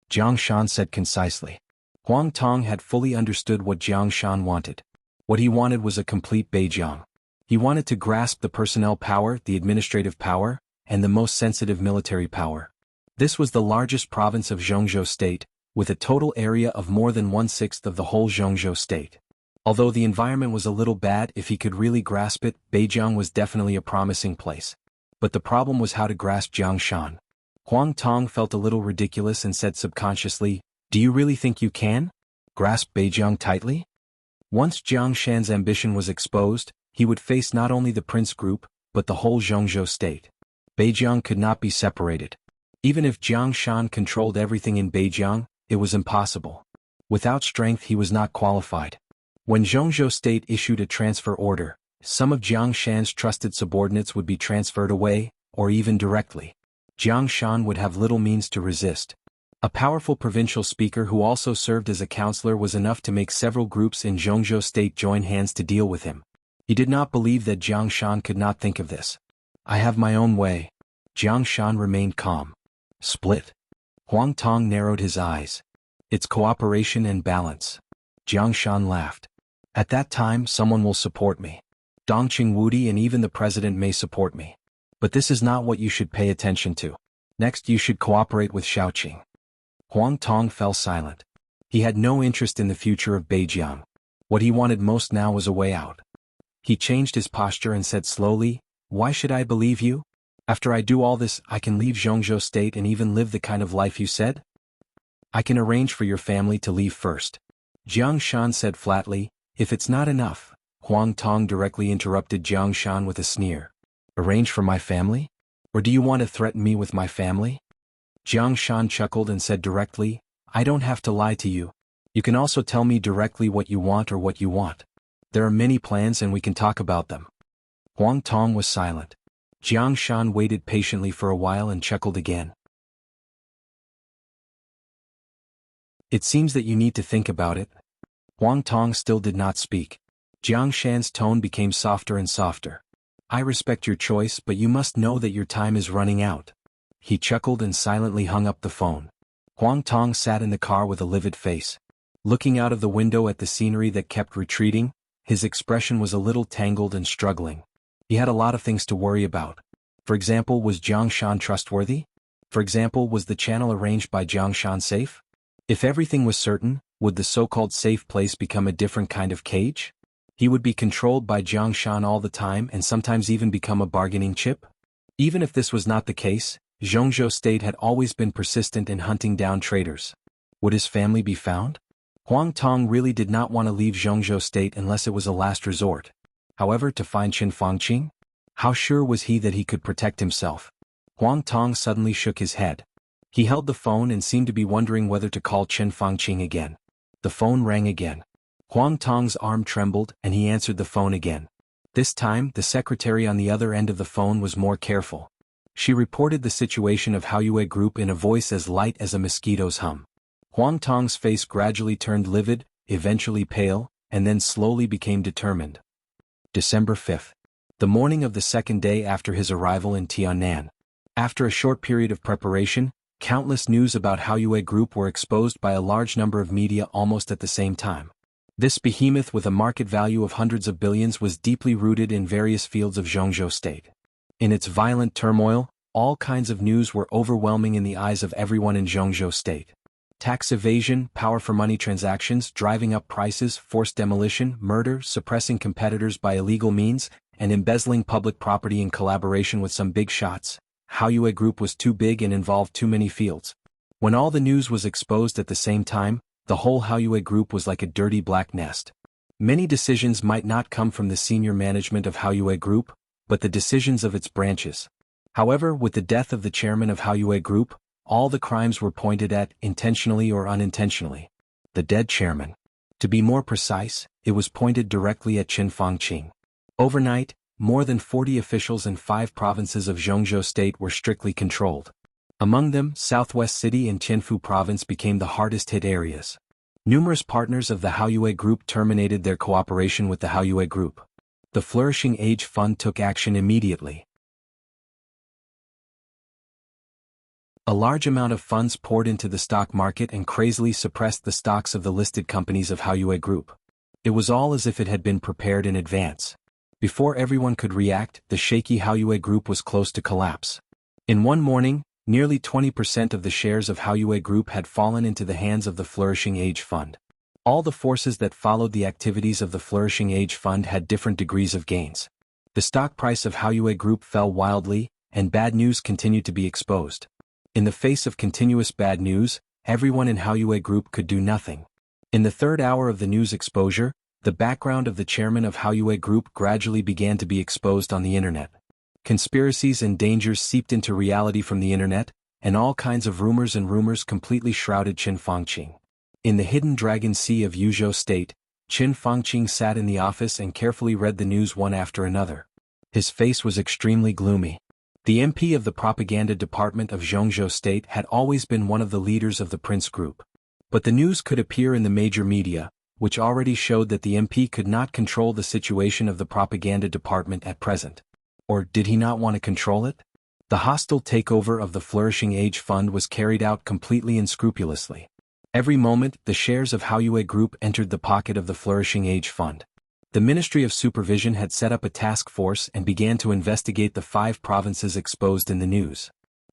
Jiang Shan said concisely. Huang Tong had fully understood what Jiang Shan wanted. What he wanted was a complete Beijiang. He wanted to grasp the personnel power, the administrative power, and the most sensitive military power. This was the largest province of Zhongzhou State, with a total area of more than 1/6 of the whole Zhongzhou State. Although the environment was a little bad, if he could really grasp it, Beijiang was definitely a promising place. But the problem was how to grasp Jiang Shan. Huang Tong felt a little ridiculous and said subconsciously, "Do you really think you can grasp Beijiang tightly?" Once Jiang Shan's ambition was exposed, he would face not only the Prince Group, but the whole Zhongzhou State. Beijiang could not be separated. Even if Jiang Shan controlled everything in Beijiang, it was impossible. Without strength he was not qualified. When Zhongzhou State issued a transfer order, some of Jiang Shan's trusted subordinates would be transferred away, or even directly. Jiang Shan would have little means to resist. A powerful provincial speaker who also served as a counselor was enough to make several groups in Zhongzhou State join hands to deal with him. He did not believe that Jiang Shan could not think of this. "I have my own way." Jiang Shan remained calm. "Split." Huang Tong narrowed his eyes. "It's cooperation and balance." Jiang Shan laughed. "At that time someone will support me. Dongqing Wudi and even the president may support me. But this is not what you should pay attention to. Next you should cooperate with Shaoqing." Huang Tong fell silent. He had no interest in the future of Beijiang. What he wanted most now was a way out. He changed his posture and said slowly, "Why should I believe you? After I do all this, I can leave Zhongzhou State and even live the kind of life you said? I can arrange for your family to leave first." Jiang Shan said flatly. "If it's not enough," Huang Tong directly interrupted Jiang Shan with a sneer. "Arrange for my family? Or do you want to threaten me with my family?" Jiang Shan chuckled and said directly, "I don't have to lie to you. You can also tell me directly what you want or what you want. There are many plans and we can talk about them." Huang Tong was silent. Jiang Shan waited patiently for a while and chuckled again. "It seems that you need to think about it." Huang Tong still did not speak. Jiang Shan's tone became softer and softer. "I respect your choice, but you must know that your time is running out." He chuckled and silently hung up the phone. Huang Tong sat in the car with a livid face. Looking out of the window at the scenery that kept retreating, his expression was a little tangled and struggling. He had a lot of things to worry about. For example, was Jiang Shan trustworthy? For example, was the channel arranged by Jiang Shan safe? If everything was certain, would the so-called safe place become a different kind of cage? He would be controlled by Jiang Shan all the time and sometimes even become a bargaining chip? Even if this was not the case, Zhongzhou State had always been persistent in hunting down traitors. Would his family be found? Huang Tong really did not want to leave Zhongzhou State unless it was a last resort. However, to find Qin Fangqing? How sure was he that he could protect himself? Huang Tong suddenly shook his head. He held the phone and seemed to be wondering whether to call Qin Fangqing again. The phone rang again. Huang Tong's arm trembled and he answered the phone again. This time, the secretary on the other end of the phone was more careful. She reported the situation of Haoyue Group in a voice as light as a mosquito's hum. Huang Tong's face gradually turned livid, eventually pale, and then slowly became determined. December 5th. The morning of the second day after his arrival in Tiannan. After a short period of preparation, countless news about Haoyue Group were exposed by a large number of media almost at the same time. This behemoth with a market value of hundreds of billions was deeply rooted in various fields of Zhongzhou State. In its violent turmoil, all kinds of news were overwhelming in the eyes of everyone in Zhongzhou State. Tax evasion, power for money transactions, driving up prices, forced demolition, murder, suppressing competitors by illegal means, and embezzling public property in collaboration with some big shots. Haoyue Group was too big and involved too many fields. When all the news was exposed at the same time, the whole Haoyue Group was like a dirty black nest. Many decisions might not come from the senior management of Haoyue Group, but the decisions of its branches. However, with the death of the chairman of Haoyue Group, all the crimes were pointed at, intentionally or unintentionally. The dead chairman. To be more precise, it was pointed directly at Qin Fangqing. Overnight, more than 40 officials in 5 provinces of Zhongzhou State were strictly controlled. Among them, Southwest City and Tianfu Province became the hardest-hit areas. Numerous partners of the Haoyue Group terminated their cooperation with the Haoyue Group. The Flourishing Age Fund took action immediately. A large amount of funds poured into the stock market and crazily suppressed the stocks of the listed companies of Haoyue Group. It was all as if it had been prepared in advance. Before everyone could react, the shaky Haoyue Group was close to collapse. In one morning, nearly 20% of the shares of Haoyue Group had fallen into the hands of the Flourishing Age Fund. All the forces that followed the activities of the Flourishing Age Fund had different degrees of gains. The stock price of Haoyue Group fell wildly, and bad news continued to be exposed. In the face of continuous bad news, everyone in Haoyue Group could do nothing. In the third hour of the news exposure, the background of the chairman of Haoyue Group gradually began to be exposed on the internet. Conspiracies and dangers seeped into reality from the internet, and all kinds of rumors completely shrouded Qin Fangqing. In the hidden dragon sea of Yuzhou State, Qin Fangqing sat in the office and carefully read the news one after another. His face was extremely gloomy. The MP of the propaganda department of Zhongzhou State had always been one of the leaders of the Prince Group. But the news could appear in the major media, which already showed that the MP could not control the situation of the propaganda department at present. Or did he not want to control it? The hostile takeover of the Flourishing Age Fund was carried out completely and scrupulously. Every moment, the shares of Haoyue Group entered the pocket of the Flourishing Age Fund. The Ministry of Supervision had set up a task force and began to investigate the 5 provinces exposed in the news.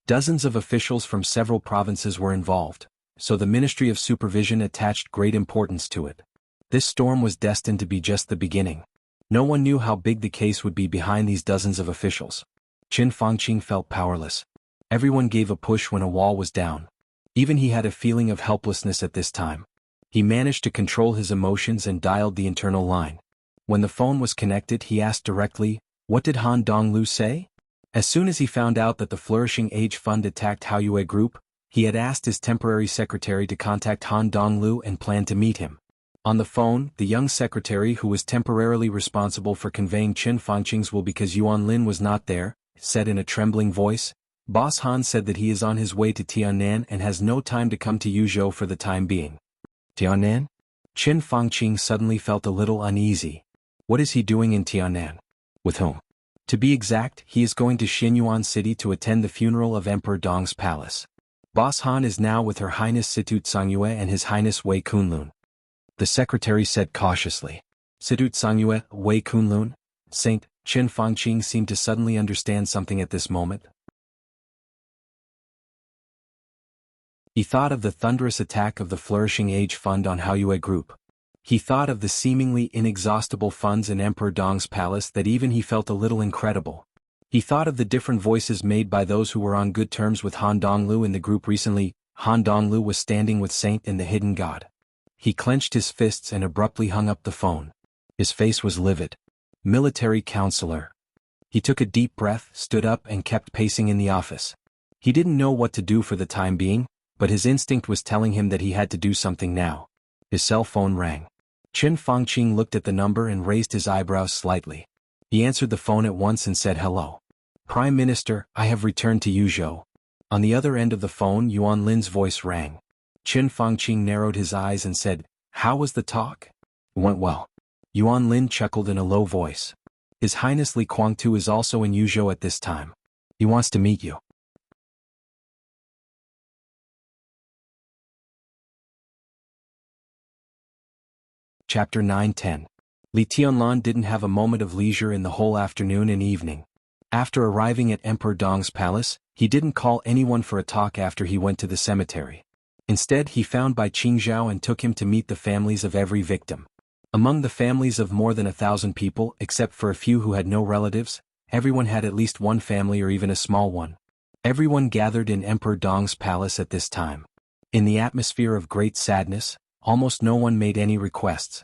Dozens of officials from several provinces were involved, so the Ministry of Supervision attached great importance to it. This storm was destined to be just the beginning. No one knew how big the case would be behind these dozens of officials. Qin Fangqing felt powerless. Everyone gave a push when a wall was down. Even he had a feeling of helplessness at this time. He managed to control his emotions and dialed the internal line. When the phone was connected, he asked directly, "What did Han Donglu say?" As soon as he found out that the Flourishing Age Fund attacked Haoyue Group, he had asked his temporary secretary to contact Han Donglu and planned to meet him. On the phone, the young secretary who was temporarily responsible for conveying Qin Fangqing's will because Yuan Lin was not there, said in a trembling voice, "Boss Han said that he is on his way to Tiannan and has no time to come to Yuzhou for the time being." Tiannan? Qin Fangqing suddenly felt a little uneasy. What is he doing in Tiannan? With whom? To be exact, he is going to Xinyuan City to attend the funeral of Emperor Dong's palace. Boss Han is now with Her Highness Situt Songyue and His Highness Wei Kunlun. The secretary said cautiously. Situt Songyue, Wei Kunlun? Saint, Qin Fangqing seemed to suddenly understand something at this moment. He thought of the thunderous attack of the Flourishing Age Fund on Haoyue Group. He thought of the seemingly inexhaustible funds in Emperor Dong's palace that even he felt a little incredible. He thought of the different voices made by those who were on good terms with Han Donglu in the group recently. Han Donglu was standing with Saint and the Hidden God. He clenched his fists and abruptly hung up the phone. His face was livid. Military counselor. He took a deep breath, stood up and kept pacing in the office. He didn't know what to do for the time being, but his instinct was telling him that he had to do something now. His cell phone rang. Qin Fangqing looked at the number and raised his eyebrows slightly. He answered the phone at once and said, "Hello. Prime Minister, I have returned to Yuzhou." On the other end of the phone, Yuan Lin's voice rang. Qin Fangqing narrowed his eyes and said, "How was the talk?" "It went well." Yuan Lin chuckled in a low voice. "His Highness Li Guangtu is also in Yuzhou at this time. He wants to meet you." Chapter 9-10. Li Tianlan didn't have a moment of leisure in the whole afternoon and evening. After arriving at Emperor Dong's palace, he didn't call anyone for a talk after he went to the cemetery. Instead, he found Bai Qingzhao and took him to meet the families of every victim. Among the families of more than 1,000 people, except for a few who had no relatives, everyone had at least one family or even a small one. Everyone gathered in Emperor Dong's palace at this time. In the atmosphere of great sadness, almost no one made any requests.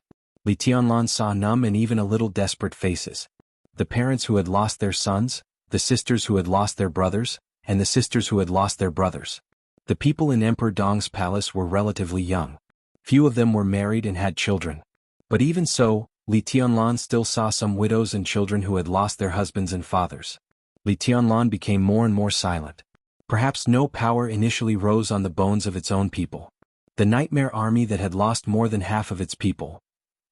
Li Tianlan saw numb and even a little desperate faces. The parents who had lost their sons, the sisters who had lost their brothers, and the sisters who had lost their brothers. The people in Emperor Dong's palace were relatively young. Few of them were married and had children. But even so, Li Tianlan still saw some widows and children who had lost their husbands and fathers. Li Tianlan became more and more silent. Perhaps no power initially rose on the bones of its own people. The nightmare army that had lost more than half of its people.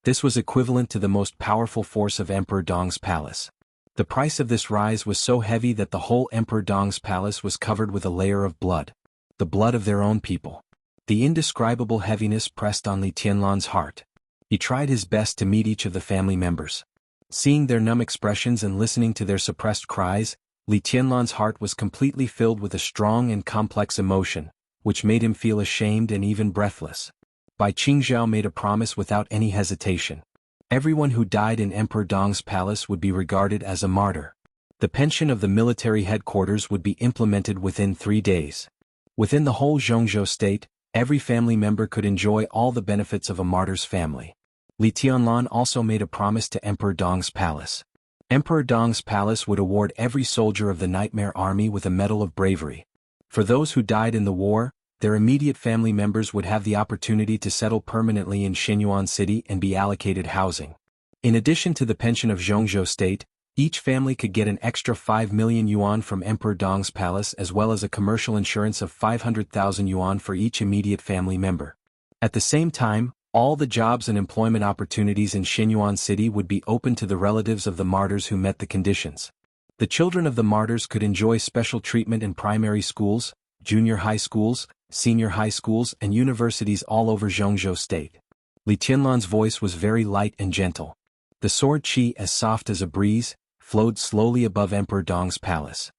This was equivalent to the most powerful force of Emperor Dong's palace. The price of this rise was so heavy that the whole Emperor Dong's palace was covered with a layer of blood. The blood of their own people. The indescribable heaviness pressed on Li Tianlan's heart. He tried his best to meet each of the family members. Seeing their numb expressions and listening to their suppressed cries, Li Tianlan's heart was completely filled with a strong and complex emotion, which made him feel ashamed and even breathless. Bai Qingzhao made a promise without any hesitation. Everyone who died in Emperor Dong's palace would be regarded as a martyr. The pension of the military headquarters would be implemented within 3 days. Within the whole Zhongzhou state, every family member could enjoy all the benefits of a martyr's family. Li Tianlan also made a promise to Emperor Dong's palace. Emperor Dong's palace would award every soldier of the Nightmare Army with a Medal of Bravery. For those who died in the war, their immediate family members would have the opportunity to settle permanently in Shenyuan City and be allocated housing. In addition to the pension of Zhongzhou State, each family could get an extra 5 million yuan from Emperor Dong's palace as well as a commercial insurance of 500,000 yuan for each immediate family member. At the same time, all the jobs and employment opportunities in Shenyuan City would be open to the relatives of the martyrs who met the conditions. The children of the martyrs could enjoy special treatment in primary schools, junior high schools, senior high schools and universities all over Zhongzhou State. Li Tianlan's voice was very light and gentle. The sword qi, as soft as a breeze, flowed slowly above Emperor Dong's palace.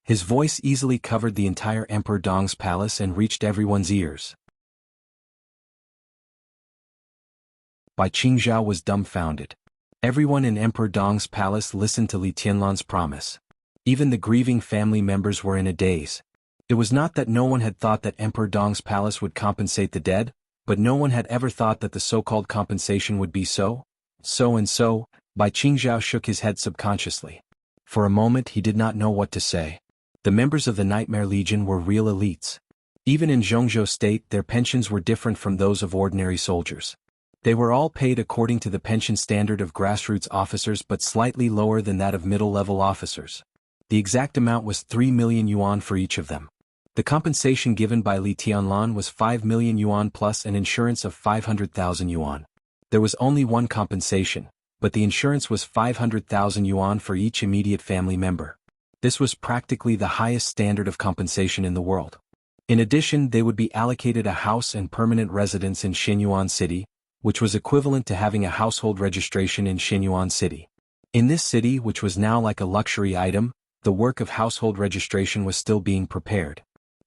His voice easily covered the entire Emperor Dong's palace and reached everyone's ears. Bai Qingzhao was dumbfounded. Everyone in Emperor Dong's palace listened to Li Tianlan's promise. Even the grieving family members were in a daze. It was not that no one had thought that Emperor Dong's palace would compensate the dead, but no one had ever thought that the so-called compensation would be so. Bai Qingzhao shook his head subconsciously. For a moment he did not know what to say. The members of the Nightmare Legion were real elites. Even in Zhongzhou State their pensions were different from those of ordinary soldiers. They were all paid according to the pension standard of grassroots officers but slightly lower than that of middle-level officers. The exact amount was 3 million yuan for each of them. The compensation given by Li Tianlan was 5 million yuan plus an insurance of 500,000 yuan. There was only one compensation, but the insurance was 500,000 yuan for each immediate family member. This was practically the highest standard of compensation in the world. In addition, they would be allocated a house and permanent residence in Shenyuan City, which was equivalent to having a household registration in Shenyuan City. In this city, which was now like a luxury item, the work of household registration was still being prepared.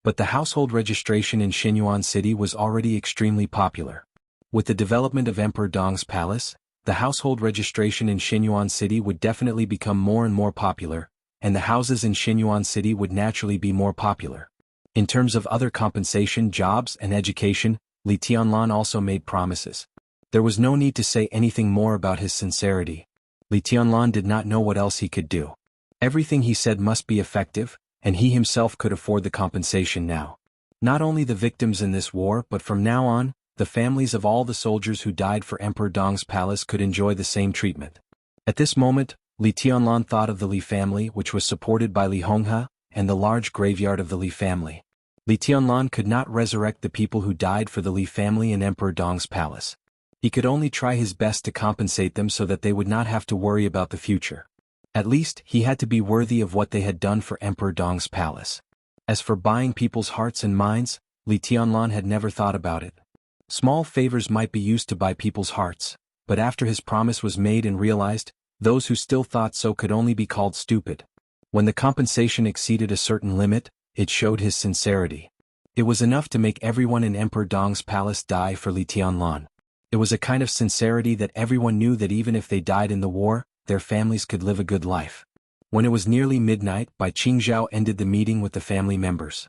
But the household registration in Shenyuan City was already extremely popular. With the development of Emperor Dong's palace, the household registration in Shenyuan City would definitely become more and more popular, and the houses in Shenyuan City would naturally be more popular. In terms of other compensation, jobs, and education, Li Tianlan also made promises. There was no need to say anything more about his sincerity. Li Tianlan did not know what else he could do. Everything he said must be effective, and he himself could afford the compensation now. Not only the victims in this war but from now on, the families of all the soldiers who died for Emperor Dong's palace could enjoy the same treatment. At this moment, Li Tianlan thought of the Li family which was supported by Li Honghe, and the large graveyard of the Li family. Li Tianlan could not resurrect the people who died for the Li family in Emperor Dong's palace. He could only try his best to compensate them so that they would not have to worry about the future. At least, he had to be worthy of what they had done for Emperor Dong's palace. As for buying people's hearts and minds, Li Tianlan had never thought about it. Small favors might be used to buy people's hearts, but after his promise was made and realized, those who still thought so could only be called stupid. When the compensation exceeded a certain limit, it showed his sincerity. It was enough to make everyone in Emperor Dong's palace die for Li Tianlan. It was a kind of sincerity that everyone knew that even if they died in the war, their families could live a good life. When it was nearly midnight, Bai Qingzhao ended the meeting with the family members.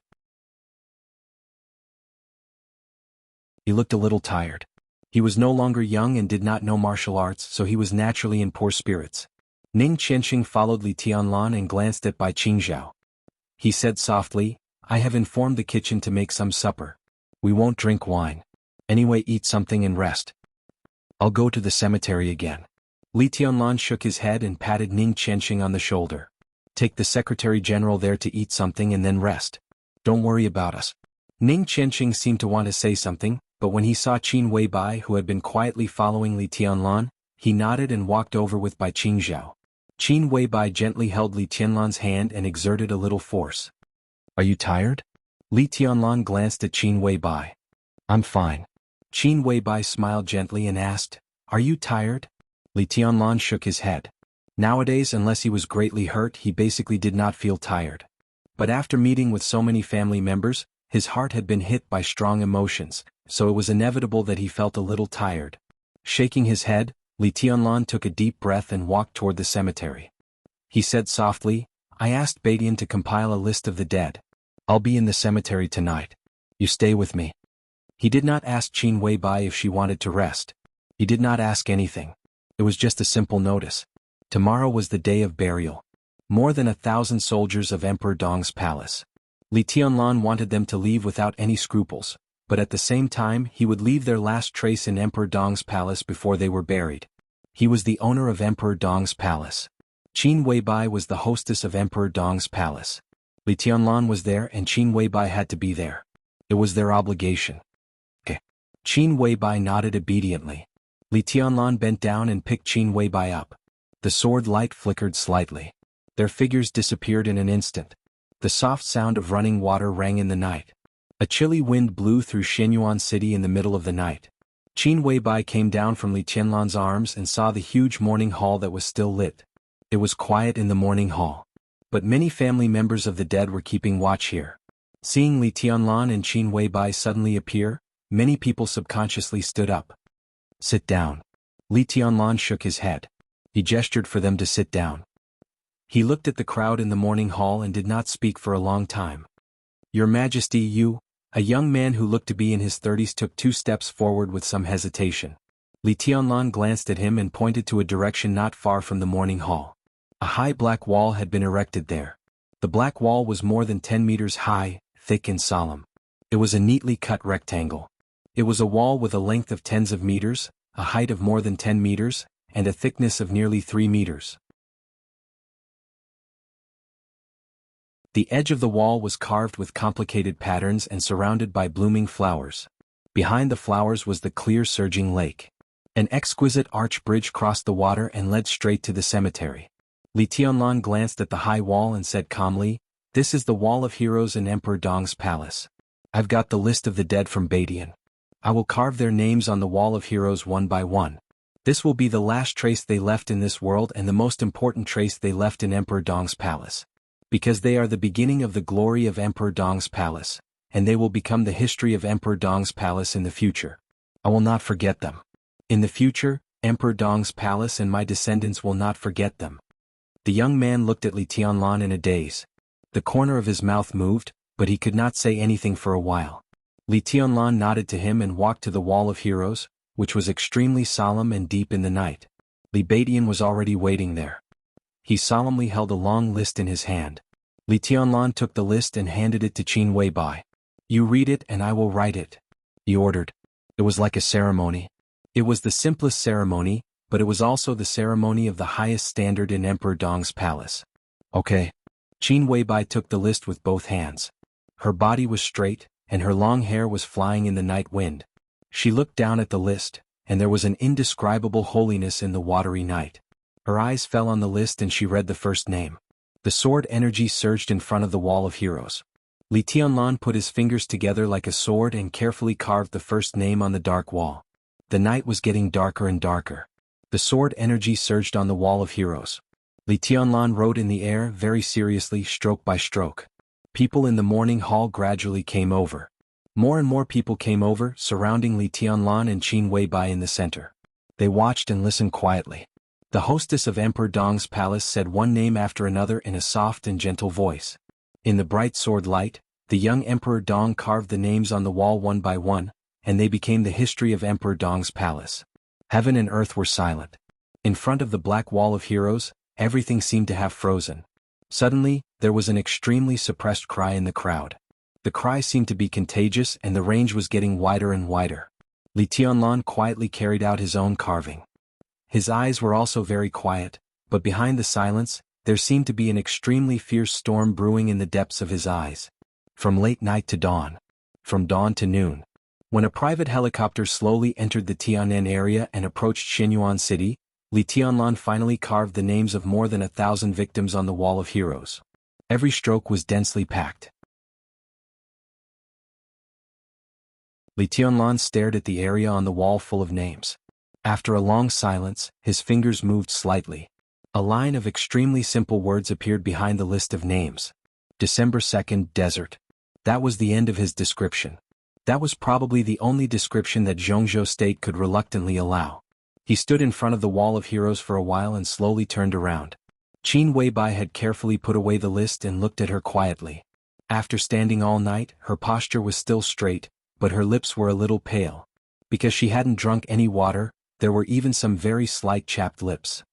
He looked a little tired. He was no longer young and did not know martial arts, so he was naturally in poor spirits. Ning Qianxing followed Li Tianlan and glanced at Bai Qingzhao. He said softly, I have informed the kitchen to make some supper. We won't drink wine. Anyway, eat something and rest. I'll go to the cemetery again. Li Tianlan shook his head and patted Ning Qianxing on the shoulder. Take the Secretary General there to eat something and then rest. Don't worry about us. Ning Qianxing seemed to want to say something, but when he saw Qin Weibai, who had been quietly following Li Tianlan, he nodded and walked over with Bai Qingzhao. Qin Weibai gently held Li Tianlan's hand and exerted a little force. Are you tired? Li Tianlan glanced at Qin Weibai. I'm fine. Qin Weibai smiled gently and asked, Are you tired? Li Tianlan shook his head. Nowadays, unless he was greatly hurt, he basically did not feel tired. But after meeting with so many family members, his heart had been hit by strong emotions, so it was inevitable that he felt a little tired. Shaking his head, Li Tianlan took a deep breath and walked toward the cemetery. He said softly, I asked Badian to compile a list of the dead. I'll be in the cemetery tonight. You stay with me. He did not ask Qin Weibai if she wanted to rest. He did not ask anything. It was just a simple notice. Tomorrow was the day of burial. More than 1,000 soldiers of Emperor Dong's palace. Li Tianlan wanted them to leave without any scruples, but at the same time he would leave their last trace in Emperor Dong's palace before they were buried. He was the owner of Emperor Dong's palace. Qin Weibai was the hostess of Emperor Dong's palace. Li Tianlan was there and Qin Weibai had to be there. It was their obligation. Okay. Qin Weibai nodded obediently. Li Tianlan bent down and picked Qin Weibai up. The sword light flickered slightly. Their figures disappeared in an instant. The soft sound of running water rang in the night. A chilly wind blew through Shenyuan City in the middle of the night. Qin Weibai came down from Li Tianlan's arms and saw the huge morning hall that was still lit. It was quiet in the morning hall. But many family members of the dead were keeping watch here. Seeing Li Tianlan and Qin Weibai suddenly appear, many people subconsciously stood up. Sit down. Li Tianlan shook his head. He gestured for them to sit down. He looked at the crowd in the morning hall and did not speak for a long time. Your Majesty, a young man who looked to be in his 30s took 2 steps forward with some hesitation. Li Tianlan glanced at him and pointed to a direction not far from the morning hall. A high black wall had been erected there. The black wall was more than 10 meters high, thick and solemn. It was a neatly cut rectangle. It was a wall with a length of tens of meters, a height of more than 10 meters, and a thickness of nearly 3 meters. The edge of the wall was carved with complicated patterns and surrounded by blooming flowers. Behind the flowers was the clear surging lake. An exquisite arch bridge crossed the water and led straight to the cemetery. Li Tianlan glanced at the high wall and said calmly, This is the Wall of Heroes in Emperor Dong's palace. I've got the list of the dead from Badian. I will carve their names on the Wall of Heroes one by one. This will be the last trace they left in this world and the most important trace they left in Emperor Dong's palace. Because they are the beginning of the glory of Emperor Dong's palace, and they will become the history of Emperor Dong's palace in the future. I will not forget them. In the future, Emperor Dong's palace and my descendants will not forget them. The young man looked at Li Tianlan in a daze. The corner of his mouth moved, but he could not say anything for a while. Li Tianlan nodded to him and walked to the Wall of Heroes, which was extremely solemn and deep in the night. Li Badian was already waiting there. He solemnly held a long list in his hand. Li Tianlan took the list and handed it to Qin Weibai. You read it and I will write it, he ordered. It was like a ceremony. It was the simplest ceremony, but it was also the ceremony of the highest standard in Emperor Dong's palace. Okay. Qin Weibai took the list with both hands. Her body was straight, and her long hair was flying in the night wind. She looked down at the list, and there was an indescribable holiness in the watery night. Her eyes fell on the list and she read the first name. The sword energy surged in front of the Wall of Heroes. Li Tianlan put his fingers together like a sword and carefully carved the first name on the dark wall. The night was getting darker and darker. The sword energy surged on the Wall of Heroes. Li Tianlan wrote in the air very seriously, stroke by stroke. People in the morning hall gradually came over. More and more people came over, surrounding Li Tianlan and Qin Weibai in the center. They watched and listened quietly. The hostess of Emperor Dong's palace said one name after another in a soft and gentle voice. In the bright sword light, the young Emperor Dong carved the names on the wall one by one, and they became the history of Emperor Dong's palace. Heaven and earth were silent. In front of the black wall of heroes, everything seemed to have frozen. Suddenly, there was an extremely suppressed cry in the crowd. The cry seemed to be contagious and the range was getting wider and wider. Li Tianlan quietly carried out his own carving. His eyes were also very quiet, but behind the silence, there seemed to be an extremely fierce storm brewing in the depths of his eyes. From late night to dawn. From dawn to noon. When a private helicopter slowly entered the Tianan area and approached Shenyuan City, Li Tianlan finally carved the names of more than 1,000 victims on the wall of heroes. Every stroke was densely packed. Li Tianlan stared at the area on the wall full of names. After a long silence, his fingers moved slightly. A line of extremely simple words appeared behind the list of names. December 2nd, desert. That was the end of his description. That was probably the only description that Zhongzhou State could reluctantly allow. He stood in front of the wall of heroes for a while and slowly turned around. Qin Weibai had carefully put away the list and looked at her quietly. After standing all night, her posture was still straight, but her lips were a little pale. Because she hadn't drunk any water, there were even some very slight chapped lips.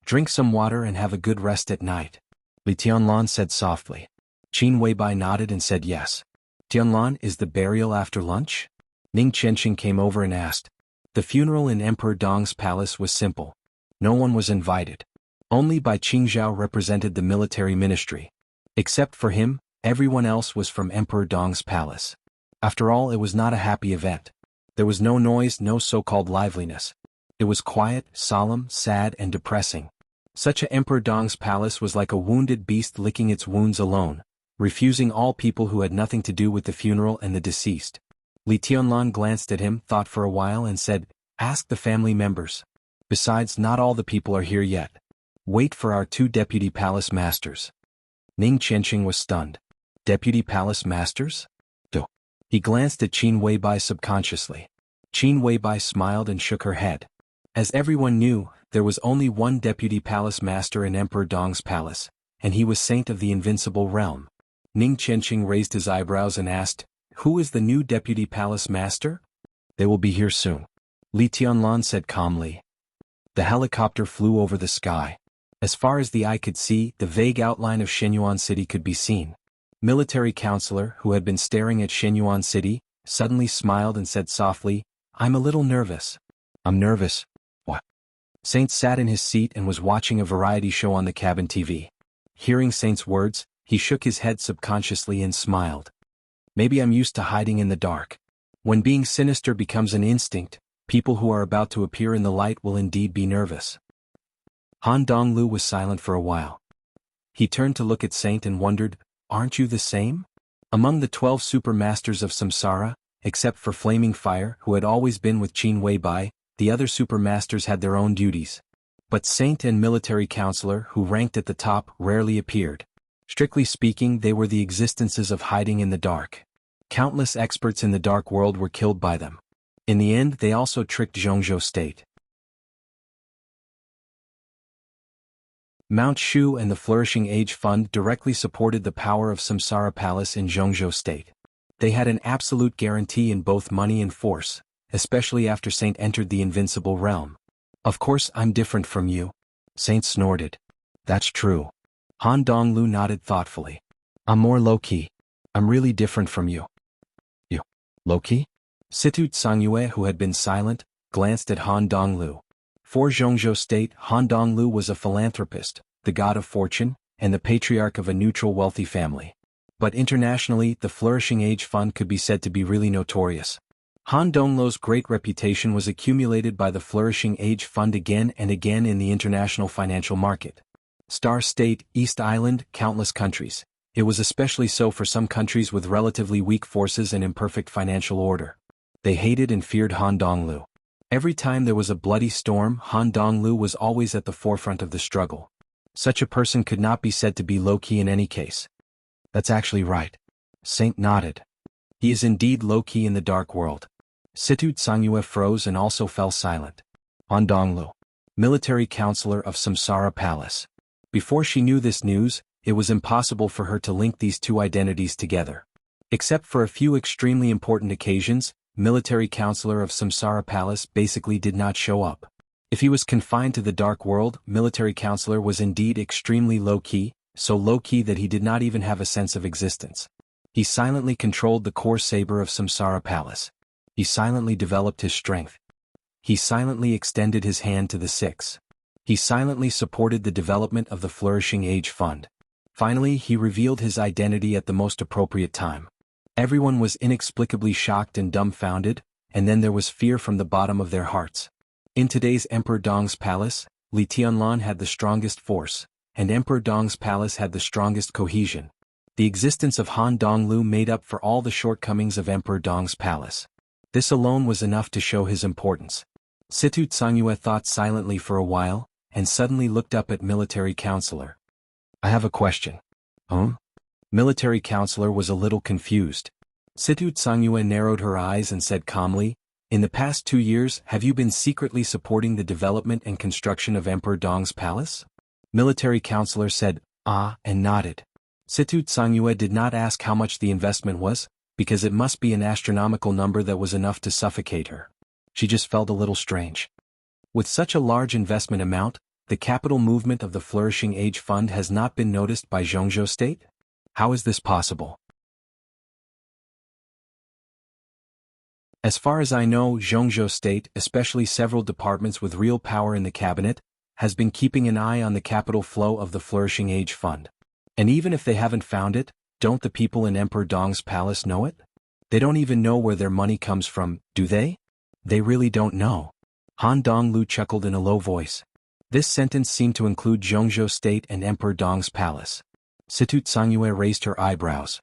Drink some water and have a good rest at night, Li Tianlan said softly. Qin Weibai nodded and said yes. Tianlan, is the burial after lunch? Ning Qianqing came over and asked. The funeral in Emperor Dong's palace was simple. No one was invited. Only Bai Qingzhao represented the military ministry. Except for him, everyone else was from Emperor Dong's palace. After all, it was not a happy event. There was no noise, no so-called liveliness. It was quiet, solemn, sad, and depressing. Such a Emperor Dong's palace was like a wounded beast licking its wounds alone, refusing all people who had nothing to do with the funeral and the deceased. Li Tianlan glanced at him, thought for a while and said, ask the family members. Besides, not all the people are here yet. Wait for our 2 deputy palace masters. Ning Qianqing was stunned. Deputy palace masters? Do. He glanced at Qin Weibai subconsciously. Qin Weibai smiled and shook her head. As everyone knew, there was only one deputy palace master in Emperor Dong's palace, and he was saint of the invincible realm. Ning Qianqing raised his eyebrows and asked, who is the new deputy palace master? They will be here soon. Li Tianlan said calmly. The helicopter flew over the sky. As far as the eye could see, the vague outline of Shenyuan City could be seen. Military counselor, who had been staring at Shenyuan City, suddenly smiled and said softly, I'm a little nervous. I'm nervous. What? Saint sat in his seat and was watching a variety show on the cabin TV. Hearing Saint's words, he shook his head subconsciously and smiled. Maybe I'm used to hiding in the dark. When being sinister becomes an instinct, people who are about to appear in the light will indeed be nervous. Han Donglu was silent for a while. He turned to look at Saint and wondered, aren't you the same? Among the 12 super masters of Samsara, except for Flaming Fire, who had always been with Qin Weibai, the other super masters had their own duties. But Saint and military counselor, who ranked at the top, rarely appeared. Strictly speaking, they were the existences of hiding in the dark. Countless experts in the dark world were killed by them. In the end, they also tricked Zhongzhou State. Mount Shu and the Flourishing Age Fund directly supported the power of Samsara Palace in Zhongzhou State. They had an absolute guarantee in both money and force, especially after Saint entered the invincible realm. Of course, I'm different from you. Saint snorted. That's true. Han Donglu nodded thoughtfully. I'm more low-key. I'm really different from you. You? Low-key? Situ Sangyue, who had been silent, glanced at Han Donglu. For Zhongzhou State, Han Donglu was a philanthropist, the god of fortune, and the patriarch of a neutral wealthy family. But internationally, the Flourishing Age Fund could be said to be really notorious. Han Donglu's great reputation was accumulated by the Flourishing Age Fund again and again in the international financial market. Star State, East Island, countless countries. It was especially so for some countries with relatively weak forces and imperfect financial order. They hated and feared Han Donglu. Every time there was a bloody storm, Han Donglu was always at the forefront of the struggle. Such a person could not be said to be low-key in any case. That's actually right. Saint nodded. He is indeed low-key in the dark world. Situ Sangyue froze and also fell silent. Han Donglu, military counselor of Samsara Palace. Before she knew this news, it was impossible for her to link these two identities together. Except for a few extremely important occasions, military counselor of Samsara Palace, basically did not show up. If he was confined to the dark world, military counselor was indeed extremely low-key, so low-key that he did not even have a sense of existence. He silently controlled the core saber of Samsara Palace. He silently developed his strength. He silently extended his hand to the six. He silently supported the development of the Flourishing Age Fund. Finally, he revealed his identity at the most appropriate time. Everyone was inexplicably shocked and dumbfounded, and then there was fear from the bottom of their hearts. In today's Emperor Dong's palace, Li Tianlan had the strongest force, and Emperor Dong's palace had the strongest cohesion. The existence of Han Donglu made up for all the shortcomings of Emperor Dong's palace. This alone was enough to show his importance. Situ Tsangyue thought silently for a while, and suddenly looked up at military counselor. I have a question. Military counselor was a little confused. Situ Tsangyue narrowed her eyes and said calmly, in the past 2 years, have you been secretly supporting the development and construction of Emperor Dong's palace? Military counselor said, ah, and nodded. Situ Tsangyue did not ask how much the investment was, because it must be an astronomical number that was enough to suffocate her. She just felt a little strange. With such a large investment amount, the capital movement of the Flourishing Age Fund has not been noticed by Zhongzhou State? How is this possible? As far as I know, Zhongzhou State, especially several departments with real power in the cabinet, has been keeping an eye on the capital flow of the Flourishing Age Fund. And even if they haven't found it, don't the people in Emperor Dong's palace know it? They don't even know where their money comes from, do they? They really don't know. Han Donglu chuckled in a low voice. This sentence seemed to include Zhongzhou State and Emperor Dong's palace. Situ Tsangyue raised her eyebrows.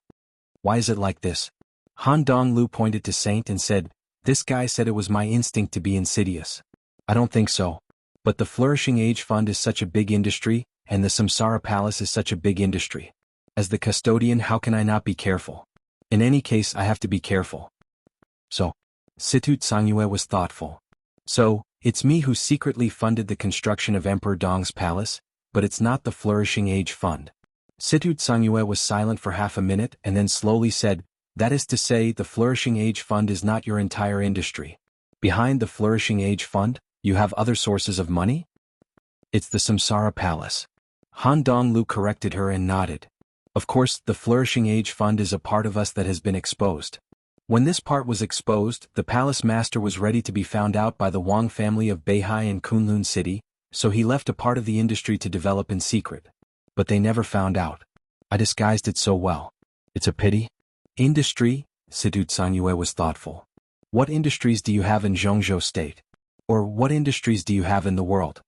Why is it like this? Han Donglu pointed to Saint and said, this guy said it was my instinct to be insidious. I don't think so. But the Flourishing Age Fund is such a big industry, and the Samsara Palace is such a big industry. As the custodian, how can I not be careful? In any case, I have to be careful. So, Situ Tsangyue was thoughtful. So, it's me who secretly funded the construction of Emperor Dong's palace, but it's not the Flourishing Age Fund. Situ Tsangyue was silent for half a minute and then slowly said, that is to say, the Flourishing Age Fund is not your entire industry. Behind the Flourishing Age Fund, you have other sources of money? It's the Samsara Palace. Han Donglu corrected her and nodded. Of course, the Flourishing Age Fund is a part of us that has been exposed. When this part was exposed, the palace master was ready to be found out by the Wang family of Beihai and Kunlun City, so he left a part of the industry to develop in secret. But they never found out. I disguised it so well. It's a pity. Industry? Situ Tsangyue was thoughtful. What industries do you have in Zhongzhou State? Or what industries do you have in the world?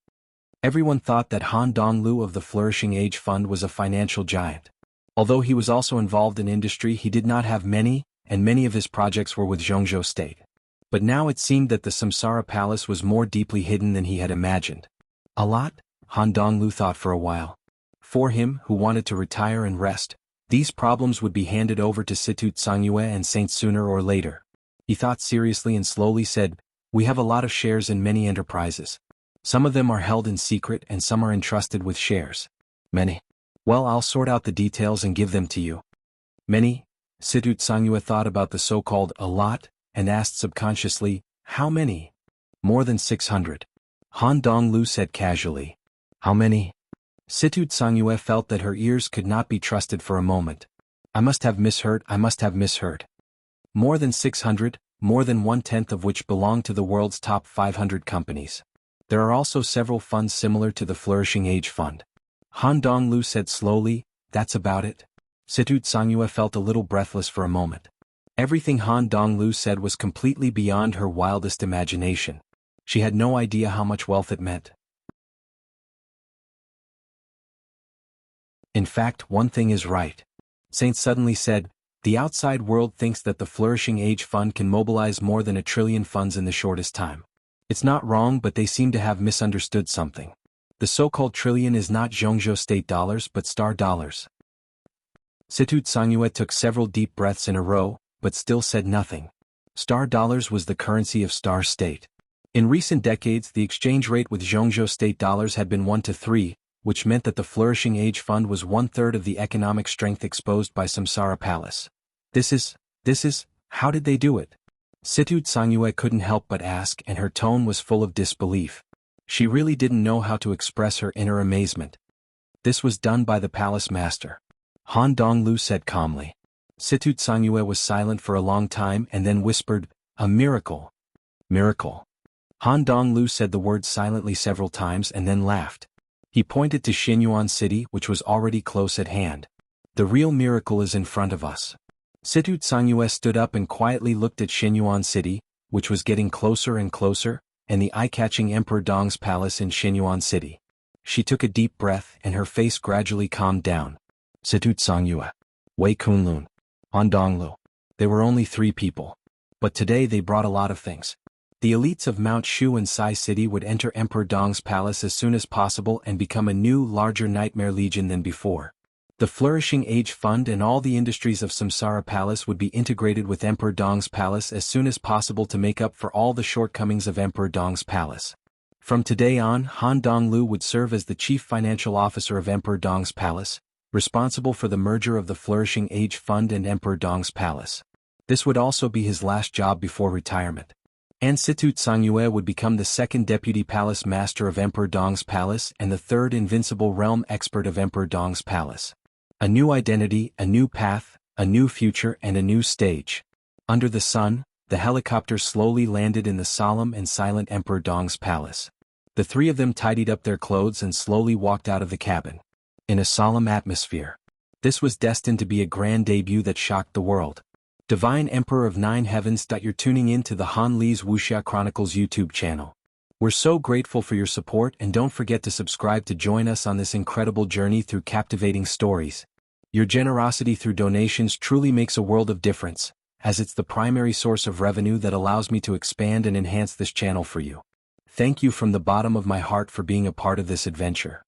Everyone thought that Han Donglu of the Flourishing Age Fund was a financial giant. Although he was also involved in industry, he did not have many, and many of his projects were with Zhongzhou State. But now it seemed that the Samsara Palace was more deeply hidden than he had imagined. A lot? Han Donglu thought for a while. For him, who wanted to retire and rest, these problems would be handed over to Situ Tsangyue and Saint sooner or later. He thought seriously and slowly said, we have a lot of shares in many enterprises. Some of them are held in secret and some are entrusted with shares. Many. Well, I'll sort out the details and give them to you. Many? Situ Tsangyue thought about the so-called a lot, and asked subconsciously, how many? More than 600. Han Donglu said casually. How many? Situ Tsangyue felt that her ears could not be trusted for a moment. I must have misheard. More than 600, more than 1/10 of which belong to the world's top 500 companies. There are also several funds similar to the Flourishing Age Fund. Han Donglu said slowly, that's about it. Situ Tsangyue felt a little breathless for a moment. Everything Han Donglu said was completely beyond her wildest imagination. She had no idea how much wealth it meant. In fact, one thing is right. Saint suddenly said, the outside world thinks that the Flourishing Age Fund can mobilize more than 1 trillion funds in the shortest time. It's not wrong, but they seem to have misunderstood something. The so-called trillion is not Zhongzhou State dollars but star dollars. Situ Tsangyue took several deep breaths in a row, but still said nothing. Star dollars was the currency of Star State. In recent decades, the exchange rate with Zhongzhou State dollars had been 1 to 3, which meant that the Flourishing Age Fund was 1/3 of the economic strength exposed by Samsara Palace. This is, how did they do it? Situ Sangyue couldn't help but ask, and her tone was full of disbelief. She really didn't know how to express her inner amazement. This was done by the palace master. Han Donglu said calmly. Situ Sangyue was silent for a long time and then whispered, "A miracle. Miracle." Han Donglu said the word silently several times and then laughed. He pointed to Xinyuan City, which was already close at hand. "The real miracle is in front of us." Situ Sangyue stood up and quietly looked at Xinyuan City, which was getting closer and closer, and the eye-catching Emperor Dong's palace in Xinyuan City. She took a deep breath and her face gradually calmed down. Situ Sangyue, Wei Kunlun, Han Donglu. They were only 3 people. But today they brought a lot of things. The elites of Mount Shu and Sai City would enter Emperor Dong's palace as soon as possible and become a new, larger Nightmare Legion than before. The Flourishing Age Fund and all the industries of Samsara Palace would be integrated with Emperor Dong's palace as soon as possible to make up for all the shortcomings of Emperor Dong's palace. From today on, Han Donglu would serve as the chief financial officer of Emperor Dong's palace, responsible for the merger of the Flourishing Age Fund and Emperor Dong's palace. This would also be his last job before retirement. And Situ Sangyue would become the 2nd deputy palace master of Emperor Dong's palace and the 3rd invincible realm expert of Emperor Dong's palace. A new identity, a new path, a new future, and a new stage. Under the sun, the helicopter slowly landed in the solemn and silent Emperor Dong's palace. The 3 of them tidied up their clothes and slowly walked out of the cabin. In a solemn atmosphere. This was destined to be a grand debut that shocked the world. Divine Emperor of 9 Heavens. You're tuning in to the Han Lee's Wuxia Chronicles YouTube channel. We're so grateful for your support, and don't forget to subscribe to join us on this incredible journey through captivating stories. Your generosity through donations truly makes a world of difference, as it's the primary source of revenue that allows me to expand and enhance this channel for you. Thank you from the bottom of my heart for being a part of this adventure.